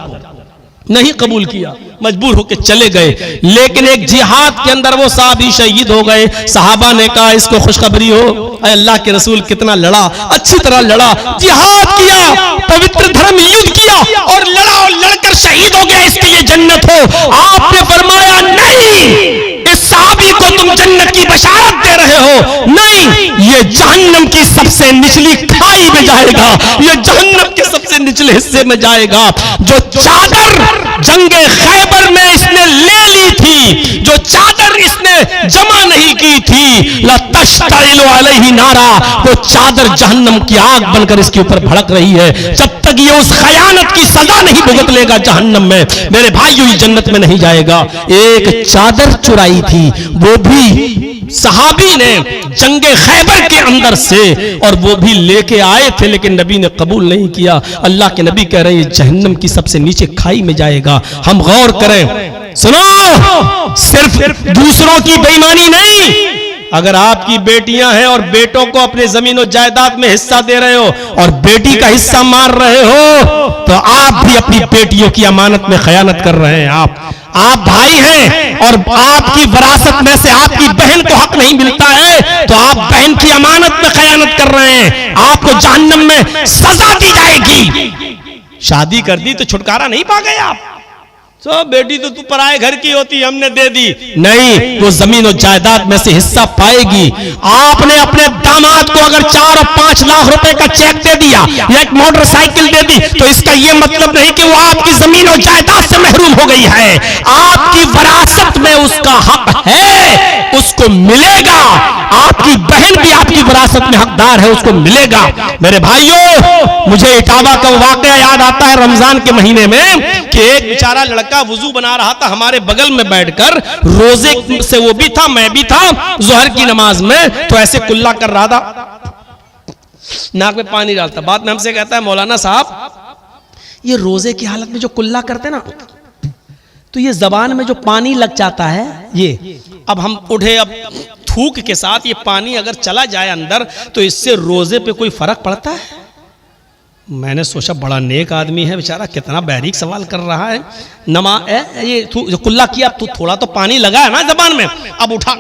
E: नहीं कबूल किया, मजबूर होकर चले गए। लेकिन एक जिहाद के अंदर वो साहबी शहीद हो गए। सहाबा ने कहा इसको खुशखबरी हो, अल्लाह के रसूल कितना लड़ा, अच्छी तरह लड़ा, जिहाद किया, पवित्र धर्म युद्ध किया और लड़ा और लड़कर शहीद हो गया, इसके लिए जन्नत हो। आपने फरमाया नहीं, इस साहबी को तुम जन्नत की बशारत दे रहे हो, नहीं, ये जहन्नम की सबसे निचली खाई में जाएगा, ये जहन्नम के सबसे निचले हिस्से में जाएगा। जो चादर जंगे खैबर में इसने ले ली थी, जो चादर इसने जमा नहीं की थी, ला तश्तइलु अलैहि नारा, वो चादर जहन्नम की आग बनकर इसके ऊपर भड़क रही है। जब तक ये उस खयानत की सजा नहीं भुगत लेगा जहन्नम में, मेरे भाइयों, ये जन्नत में नहीं जाएगा। एक चादर चुराई थी, वो भी सहाबी ने जंगे खैबर के अंदर से, और वो भी लेके आए थे, लेकिन नबी ने कबूल नहीं किया। अल्लाह के नबी कह रहे हैं जहन्नम की सबसे नीचे खाई में जाएगा। हम गौर करें, सुनो, सिर्फ दूसरों की बेईमानी नहीं, अगर आपकी बेटियां हैं और बेटों को अपने जमीन और जायदाद में हिस्सा दे रहे हो और बेटी का हिस्सा मार रहे हो, तो आप भी अपनी बेटियों की अमानत में खयानत कर रहे हैं। आप भाई हैं और आपकी विरासत में से आपकी बहन को हक नहीं मिलता है, तो आप बहन की अमानत में खयानत कर रहे हैं, आपको जहन्नम में सजा दी जाएगी। शादी कर दी तो छुटकारा नहीं पा गए आप, तो बेटी तो तू पराए घर की होती, हमने दे दी, नहीं, वो जमीन और जायदाद में से हिस्सा पाएगी। आपने अपने दामाद को अगर 4 और 5 लाख रुपए का चेक दे दिया या एक मोटरसाइकिल दे दी, तो इसका यह मतलब नहीं कि वो आपकी जमीन और जायदाद से महरूम हो गई है। आपकी विरासत में उसका हक है, उसको मिलेगा। आपकी बहन भी आपकी विरासत में हकदार है, उसको मिलेगा। मेरे भाइयों, मुझे इटावा का वाकया याद आता है रमजान के महीने में, कि एक बेचारा लड़का वुजू बना रहा था हमारे बगल में बैठकर, रोजे से वो भी था, मैं भी था, जोहर की नमाज में, तो ऐसे कुल्ला कर रहा था, नाक में पानी डालता। बाद में हमसे कहता है, मौलाना साहब, ये रोजे की हालत में जो कुल्ला करते ना, तो ये जबान में जो पानी लग जाता है, ये अब हम उठे, अब थूक के साथ ये पानी अगर चला जाए अंदर, तो इससे रोजे पे कोई फर्क पड़ता है? मैंने सोचा बड़ा नेक आदमी है बेचारा, कितना बारीक सवाल कर रहा है। ये कुल्ला किया, अब तो थोड़ा तो पानी लगा है ना जबान में, अब उठा,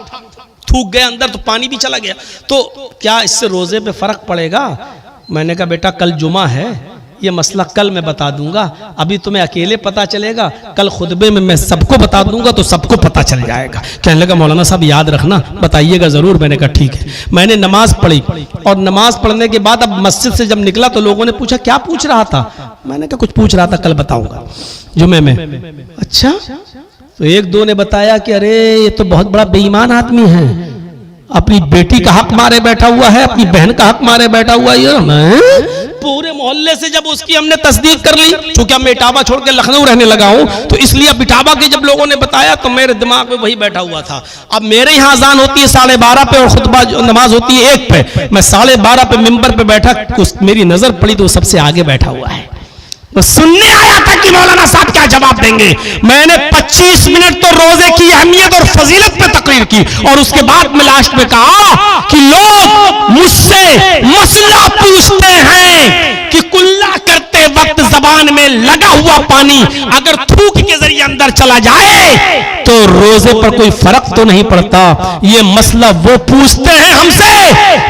E: थूक गया अंदर तो पानी भी चला गया, तो क्या इससे रोजे पे फर्क पड़ेगा? मैंने कहा बेटा कल जुमा है, ये मसला कल मैं बता दूंगा, अभी तुम्हें अकेले पता चलेगा, कल खुतबे में मैं सबको बता दूंगा तो सबको पता चल जाएगा। कहने लगा मौलाना साहब याद रखना, बताइएगा जरूर। मैंने कहा ठीक है। मैंने नमाज पढ़ी और नमाज पढ़ने के बाद अब मस्जिद से जब निकला तो लोगों ने पूछा क्या पूछ रहा था? मैंने कहा कुछ पूछ रहा था, कल बताऊंगा जुमे में। अच्छा, तो एक दो ने बताया कि अरे ये तो बहुत बड़ा बेईमान आदमी है, अपनी बेटी का हक मारे बैठा हुआ है, अपनी बहन का हक मारे बैठा हुआ है। पूरे मोहल्ले से जब उसकी हमने तस्दीक कर ली, चूंकि मैं इटावा छोड़ के लखनऊ रहने लगा हूं, तो इसलिए अब इटावा के जब लोगों ने बताया तो मेरे दिमाग में वही बैठा हुआ था। अब मेरे यहाँ अजान होती है 12:30 पे और खुतबा नमाज होती है 1 पे। मैं 12:30 पे मिंबर पे बैठा, मेरी नजर पड़ी तो सबसे आगे बैठा हुआ है, तो सुनने आया था कि मौलाना साहब क्या जवाब देंगे। मैंने 25 मिनट तो रोजे की अहमियत और फजीलत पे तकरीर की, और उसके बाद में लास्ट में कहा कि लोग मुझसे मसला पूछते हैं कि कुल्ला करते वक्त जबान में लगा हुआ पानी अगर थूक के जरिए अंदर चला जाए तो रोजे पर कोई फर्क तो नहीं पड़ता। ये मसला वो पूछते हैं हमसे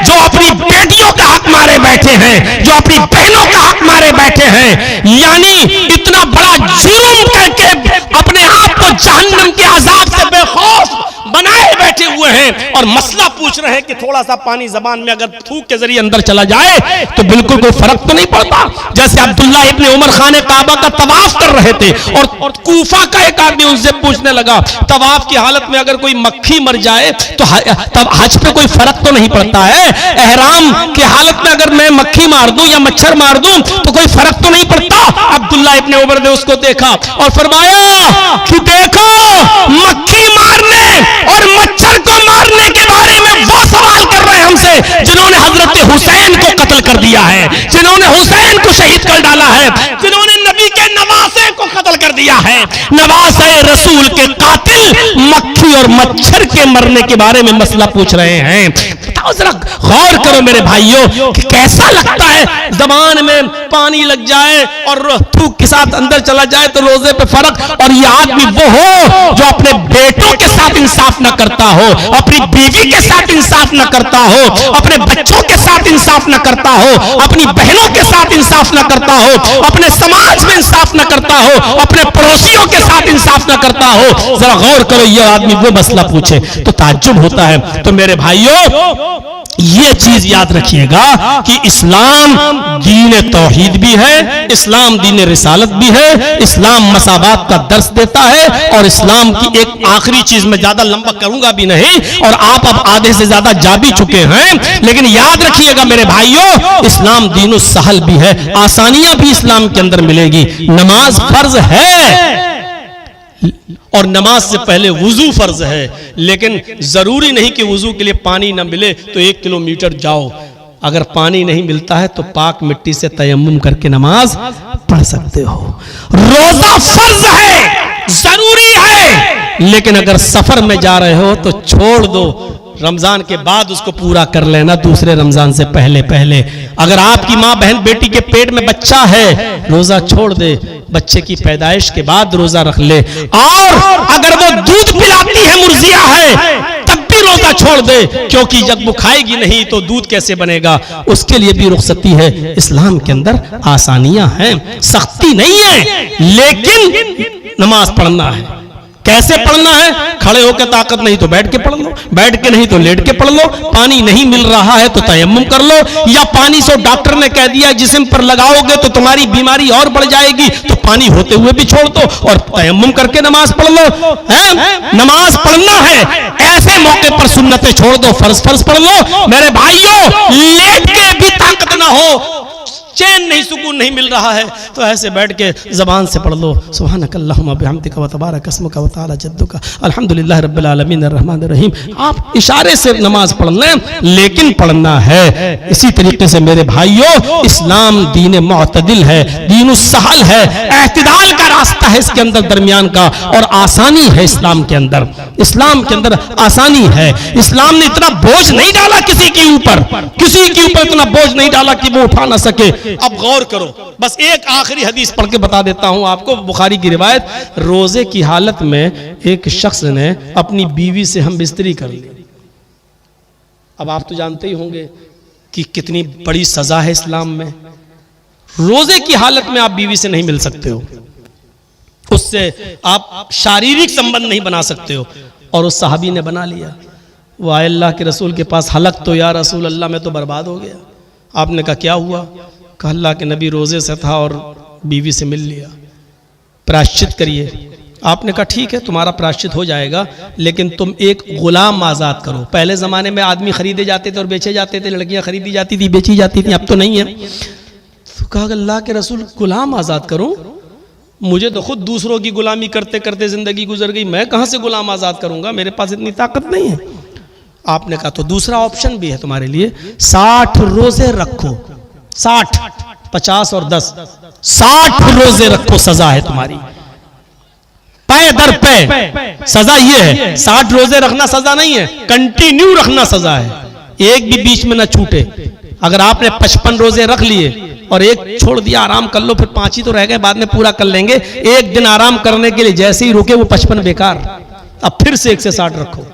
E: जो अपनी बेटियों का हक मारे बैठे हैं, जो अपनी बहनों का हक मारे बैठे हैं, यानी इतना बड़ा जुर्म करके अपने आप को जहन्नम के अजाब से बेखौफ बनाए बैठे हुए हैं, और मसला पूछ रहे हैं कि थोड़ा सा पानी जबान में अगर थूक के जरिए अंदर चला जाए तो बिल्कुल कोई फर्क तो नहीं पड़ता। जैसे अब्दुल्ला इब्ने उमर खाने काबा का तवाफ कर रहे थे और कूफा का एक आदमी उनसे पूछने लगा, तवाफ की हालत में अगर कोई मक्खी मर जाए तो तब हज पे कोई फर्क तो नहीं पड़ता है? एहराम की हालत में अगर मैं मक्खी मार दूं या मच्छर मार दूं तो कोई फर्क तो नहीं पड़ता? अब्दुल्ला इब्ने उमर ने उसको देखा और फरमाया कि देखो, मक्खी मारने और मच्छर को मारने के बारे में वो सवाल कर रहे हैं हमसे जिन्होंने हजरत हुसैन को कत्ल कर दिया है, जिन्होंने हुसैन को शहीद कर डाला है, जिन्होंने नबी के नवासे को कत्ल कर दिया है। नवासे रसूल के कातिल मक्खी और मच्छर के मरने के बारे में मसला पूछ रहे हैं। बताओ जरा, गौर करो मेरे भाइयों कि कैसा लगता है जबान में पानी लग जाए और थूक के साथ अंदर चला जाए तो रोजे पे फर्क। और ये आदमी वो हो जो अपने बेटों के साथ इंसाफ न करता हो, अपनी बीवी के साथ इंसाफ न करता हो, अपने बच्चों के साथ इंसाफ न करता हो, अपनी बहनों के साथ इंसाफ न करता हो, अपने समाज में इंसाफ न करता हो, अपने पड़ोसियों के साथ इंसाफ न करता हो। जरा गौर करो, ये आदमी वो मसला पूछे तो ताज्जुब होता है। तो मेरे भाइयों, ये चीज याद रखिएगा कि इस्लाम दीन तौहीद भी है, इस्लाम दीन रिसालत भी है, इस्लाम मसावात का दर्स देता है। और इस्लाम की एक आखिरी चीज में ज्यादा लंबा करूंगा भी नहीं, और आप अब आधे से ज्यादा जा भी चुके हैं, लेकिन याद रखिएगा मेरे भाइयों, इस्लाम दीन सहल भी है, आसानियां भी इस्लाम के अंदर मिलेगी। नमाज फर्ज है और नमाज से पहले वुजू फर्ज है, लेकिन जरूरी नहीं कि वुजू के लिए पानी ना मिले तो 1 किलोमीटर जाओ। अगर पानी नहीं मिलता है तो पाक मिट्टी से तयम्मुम करके नमाज पढ़ सकते हो। रोजा फर्ज है, जरूरी है, लेकिन अगर सफर में जा रहे हो तो छोड़ दो, रमजान के बाद उसको पूरा कर लेना, दूसरे रमजान से पहले पहले। अगर आपकी माँ बहन बेटी के पेट में बच्चा है, रोजा छोड़ दे, बच्चे की पैदाइश के बाद रोजा रख ले। और अगर वो दूध पिलाती है, मुर्जिया है, तब भी रोजा छोड़ दे, क्योंकि जब वो खाएगी नहीं तो दूध कैसे बनेगा, उसके लिए भी रुखसती है। इस्लाम के अंदर आसानियां हैं, सख्ती नहीं है, लेकिन नमाज पढ़ना है। कैसे पढ़ना है? खड़े होकर ताकत नहीं तो बैठ के पढ़ लो, बैठ के नहीं तो लेट के पढ़ लो, पानी नहीं मिल रहा है तो तयम्मुम कर लो, या पानी से डॉक्टर ने कह दिया जिस्म पर लगाओगे तो तुम्हारी बीमारी और बढ़ जाएगी, तो पानी होते हुए भी छोड़ दो और तयम्मुम करके नमाज पढ़ लो। नमाज पढ़ना है, ऐसे मौके पर सुन्नतें छोड़ दो, फर्ज पढ़ लो। मेरे भाइयों, लेट के भी ताकत ना हो, चैन नहीं, सुकून नहीं मिल रहा है, तो ऐसे बैठ के जबान से पढ़ लो, सुब्हानकल्लाहुम्मा बिहम्दिका व तबारक अस्मुका व तआला जद्दुका अल्हम्दुलिल्लाहि रब्बिल आलमीन अर्रहमानिर रहीम। आप इशारे से नमाज पढ़ लें, लेकिन पढ़ना है। इसी तरीके से मेरे भाइयों, इस्लाम दीन मुअतदिल है, दीन सहल है, एहतिदाल का रास्ता है इसके अंदर, दरमियान का, और आसानी है इस्लाम के अंदर। इस्लाम के अंदर आसानी है। इस्लाम ने इतना बोझ नहीं डाला किसी के ऊपर, किसी के ऊपर इतना बोझ नहीं डाला कि वो उठा ना सके। अब गौर करो, बस एक आखिरी हदीस पढ़ के बता देता हूं आपको, बुखारी की रिवायत। रोजे की हालत में एक शख्स ने अपनी बीवी से हम बिस्तरी कर ली। अब आप तो जानते ही होंगे कि कितनी बड़ी सजा है इस्लाम में। रोजे की हालत में आप बीवी से नहीं मिल सकते हो, उससे आप शारीरिक संबंध नहीं बना सकते हो, और उस सहाबी ने बना लिया। वो आए अल्लाह के रसूल के पास, हलक तो या रसूल अल्लाह, मैं तो बर्बाद हो गया। आपने कहा क्या हुआ? कहा अल्लाह के नबी रोजे से था और बीवी से मिल लिया, प्रायश्चित करिए। आपने कहा ठीक है, तुम्हारा प्रायश्चित हो जाएगा, लेकिन तुम एक गुलाम आज़ाद करो। पहले ज़माने में आदमी खरीदे जाते थे और बेचे जाते थे, लड़कियां खरीदी जाती थी, बेची जाती थी, अब तो नहीं है। तो कहा अल्लाह के रसूल गुलाम आज़ाद करूं? मुझे तो खुद दूसरों की गुलामी करते करते ज़िंदगी गुजर गई, मैं कहाँ से गुलाम आज़ाद करूंगा, मेरे पास इतनी ताकत नहीं है। आपने कहा तो दूसरा ऑप्शन भी है तुम्हारे लिए, 60 रोजे रखो, 60, 50 और 10, 60 रोजे रखो, सजा है तुम्हारी, पे दर पे सजा ये है। 60 रोजे रखना सजा नहीं है, कंटिन्यू रखना सजा है, एक भी बीच में ना छूटे। अगर आपने 55 रोजे रख लिए और एक छोड़ दिया, आराम कर लो, फिर 5 ही तो रह गए, बाद में पूरा कर लेंगे। एक दिन आराम करने के लिए जैसे ही रुके वो 55 बेकार, अब फिर से 1 से 60 रखो।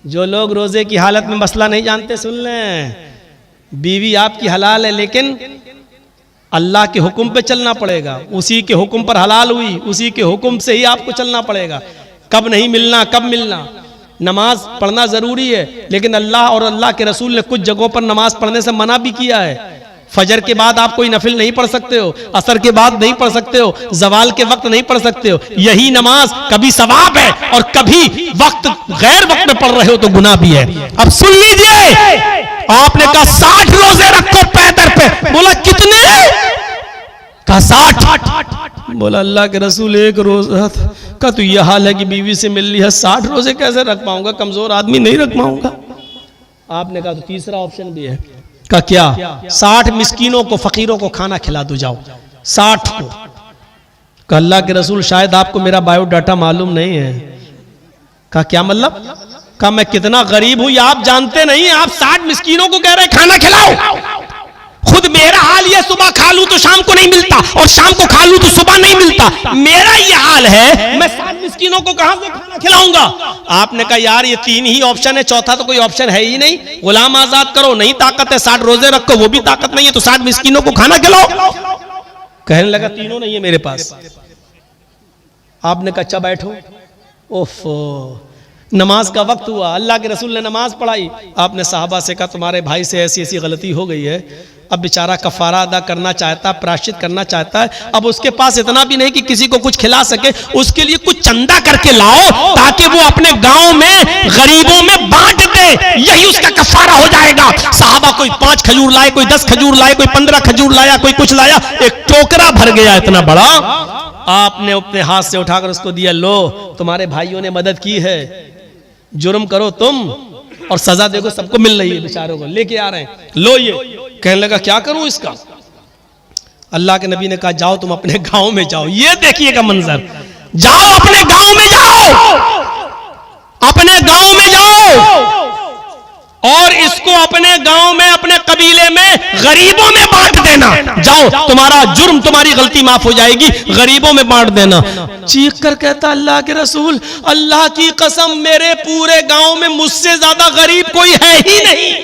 E: जो लोग रोजे की हालत में मसला नहीं जानते, सुन लें, बीवी आपकी हलाल है, लेकिन अल्लाह के हुक्म पे चलना पड़ेगा। उसी के हुक्म पर हलाल हुई, उसी के हुक्म से ही आपको चलना पड़ेगा। कब नहीं मिलना, कब मिलना। नमाज पढ़ना जरूरी है, लेकिन अल्लाह और अल्लाह के रसूल ने कुछ जगहों पर नमाज पढ़ने से मना भी किया है। फजर के बाद आप कोई नफिल नहीं पढ़ सकते हो, असर के बाद नहीं पढ़ सकते हो, जवाल के वक्त नहीं पढ़ सकते हो। यही नमाज कभी सवाब है और कभी वक्त गैर वक्त में पढ़ रहे हो तो गुनाह भी है। अब सुन लीजिए, आपने कहा 60 रोजे रखो पैदर पे, बोला कितने? कहा 60। बोला अल्लाह के रसूल एक रोजा का तो यह हाल है कि बीवी से मिल ली है, 60 रोजे कैसे रख पाऊंगा, कमजोर आदमी नहीं रख पाऊंगा। आपने कहा तो तीसरा ऑप्शन भी है। का क्या? 60 मिस्कीनों को, फकीरों को खाना खिला दो जाओ, 60 को। का अल्लाह के रसूल शायद आपको मेरा बायोडाटा मालूम नहीं है। का क्या मतलब? का मैं कितना गरीब हूं ये आप जानते नहीं, आप 60 मिस्कीनों को कह रहे खाना खिलाओ, खुद सुबह खा लूं तो शाम को नहीं मिलता, और शाम को खा लूं तो सुबह नहीं मिलता। मेरा ये हाल है, मैं 7 मिस्कीनों को कहां से खाना खिलाऊंगा? आपने कहा यार ये 3 ही ऑप्शन है, चौथा तो कोई ऑप्शन है ही नहीं। गुलाम आजाद करो, नहीं ताकत है। 60 रोजे रखो, वो भी ताकत नहीं है, तो 60 मिस्कीनों को खाना खिलाओ। कहने लगा तीनों नहीं है मेरे पास। आपने कहा अच्छा बैठो। ओफो, नमाज का वक्त हुआ, अल्लाह के रसूल ने नमाज पढ़ाई। आपने साहबा से कहा तुम्हारे भाई से ऐसी ऐसी गलती हो गई है, अब बेचारा कफारा अदा करना चाहता है, प्रायश्चित करना चाहता है, अब उसके पास इतना भी नहीं कि किसी को कुछ खिला सके, उसके लिए कुछ चंदा करके लाओ ताकि वो अपने गांव में गरीबों में बांट दे, यही उसका कफारा हो जाएगा। साहबा कोई 5 खजूर लाए, कोई 10 खजूर लाए, कोई 15 खजूर लाया, कोई कुछ लाया, एक टोकरा भर गया इतना बड़ा। आपने अपने हाथ से उठाकर उसको दिया, लो तुम्हारे भाइयों ने मदद की है, जुर्म करो तुम और सजा देखो सबको मिल रही है, बेचारों को लेके आ रहे हैं, लो ये। कहने लगा क्या करूं इसका? अल्लाह के नबी ने कहा जाओ तुम अपने गांव में जाओ। ये देखिएगा मंजर, जाओ अपने गांव में जाओ, अपने गांव में जाओ और इसको अपने गांव में, अपने कबीले में गरीबों में बांट देना। जाओ, तुम्हारा जुर्म, तुम्हारी गलती माफ हो जाएगी, गरीबों में बांट देना। चीख कर कहता अल्लाह के रसूल, अल्लाह की कसम मेरे पूरे गांव में मुझसे ज्यादा गरीब कोई है ही नहीं।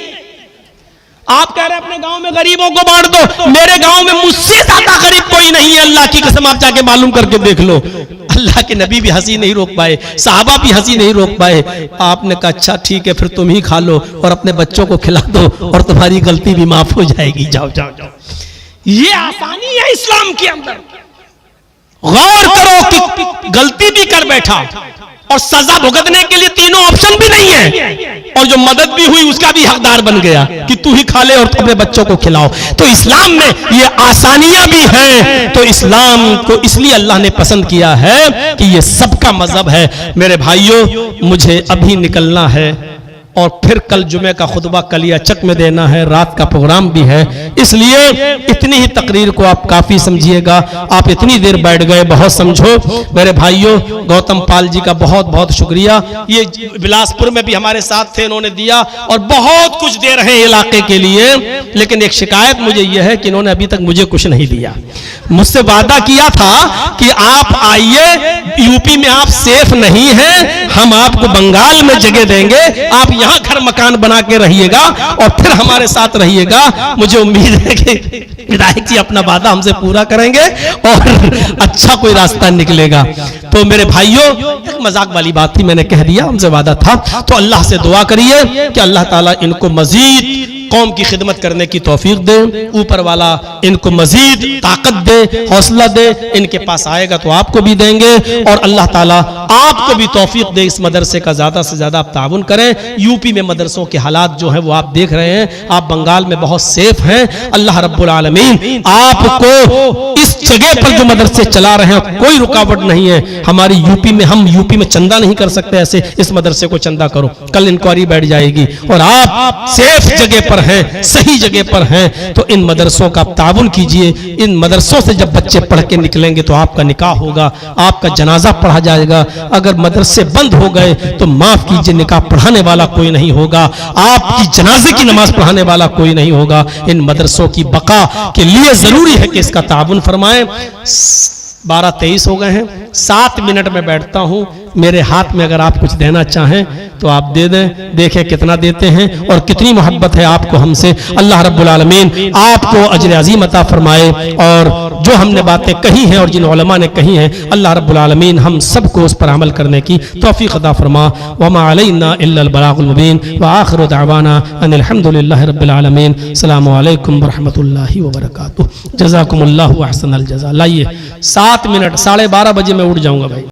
E: आप कह रहे हैं अपने गांव में गरीबों को बांट दो, मेरे गांव में मुझसे ज्यादा गरीब कोई नहीं है, अल्लाह की कसम आप जाके मालूम करके देख लो। अल्लाह के नबी भी हंसी नहीं रोक पाए, साहबा भी हंसी नहीं रोक पाए। आपने कहा अच्छा ठीक है, फिर तुम ही खा लो और अपने बच्चों को खिला दो और तुम्हारी गलती भी माफ हो जाएगी। जाओ जाओ जाओ, ये आसानी है इस्लाम के अंदर। गौर करो कि गलती भी कर बैठा और सजा भुगतने के लिए तीनों ऑप्शन भी नहीं है, और जो मदद भी हुई उसका भी हकदार बन गया कि तू ही खा ले और अपने बच्चों को खिलाओ। तो इस्लाम में ये आसानियां भी हैं। तो इस्लाम को इसलिए अल्लाह ने पसंद किया है कि ये सबका मजहब है। मेरे भाइयों, मुझे अभी निकलना है और फिर कल जुमे का खुतबा कलिया चक में देना है, रात का प्रोग्राम भी है, इसलिए इतनी ही तकरीर को आप काफी समझिएगा। आप इतनी देर बैठ गए, बहुत समझो। मेरे भाइयों, गौतम पाल जी का बहुत बहुत शुक्रिया। ये बिलासपुर में भी हमारे साथ थे, इन्होंने दिया और बहुत कुछ दे रहे हैं इलाके के लिए, लेकिन एक शिकायत मुझे यह है कि इन्होंने अभी तक मुझे कुछ नहीं दिया। मुझसे वादा किया था कि आप आइए, यूपी में आप सेफ नहीं हैं, हम आपको बंगाल में जगह देंगे, आप यहां घर मकान बना के रहिएगा और फिर हमारे साथ रहिएगा। मुझे उम्मीद है कि विधायक जी अपना वादा हमसे पूरा करेंगे और अच्छा कोई रास्ता निकलेगा। तो मेरे भाइयों, एक मजाक वाली बात थी, मैंने कह दिया, हमसे वादा था। तो अल्लाह से दुआ करिए कि अल्लाह ताला इनको मजीद कौम की खिदमत करने की तौफीक दे, ऊपर वाला इनको मजीद ताकत दे, हौसला दे। इनके पास आएगा तो आपको भी देंगे और अल्लाह ताला आपको भी तौफीक दे। इस मदरसे का ज्यादा से ज्यादा आप ताउन करें। यूपी में मदरसों के हालात जो है वो आप देख रहे हैं, आप बंगाल में बहुत सेफ हैं। अल्लाह रब्बुल आलमीन आपको इस जगह पर जो मदरसे चला रहे हैं कोई रुकावट नहीं है। हमारी यूपी में, हम यूपी में चंदा नहीं कर सकते, ऐसे इस मदरसे को चंदा करो, कल इंक्वायरी बैठ जाएगी। और आप सेफ जगह पर हैं, सही जगह पर हैं, तो इन मदरसों का ताउन कीजिए। इन मदरसों से जब बच्चे पढ़ के निकलेंगे तो आपका निकाह होगा, आपका जनाजा पढ़ा जाएगा। अगर मदरसे बंद हो गए तो माफ कीजिए, निकाह पढ़ाने वाला कोई नहीं होगा, आपकी जनाजे की नमाज पढ़ाने वाला कोई नहीं होगा। इन मदरसों की बका के लिए जरूरी है कि इसका ताउन फरमाएं। 12:23 हो गए हैं, 7 मिनट में बैठता हूं। मेरे हाथ में अगर आप कुछ देना चाहें तो आप दे दें, देखें कितना देते हैं और कितनी मोहब्बत है आपको हमसे। अल्लाह रब्बुल आलमीन आपको अजर अजीम अता फरमाए। और जो हमने बातें कही हैं और जिन उलमा ने कही हैं, अल्लाह रब्बुल आलमीन हम सबको उस पर अमल करने की तौफीक अता फरमा। वमा अलैना इल्लल बलागुल मुबीन व आखिरु दअवाना अनिल हम्दुलिल्लाहि रब्बिल आलमीन। अस्सलामु अलैकुम व रहमतुल्लाहि व बरकातुहू। जज़ाकुमुल्लाहु अहसनल जज़ा। लाइए 7 मिनट, 12:30 बजे मैं उठ जाऊंगा भाई।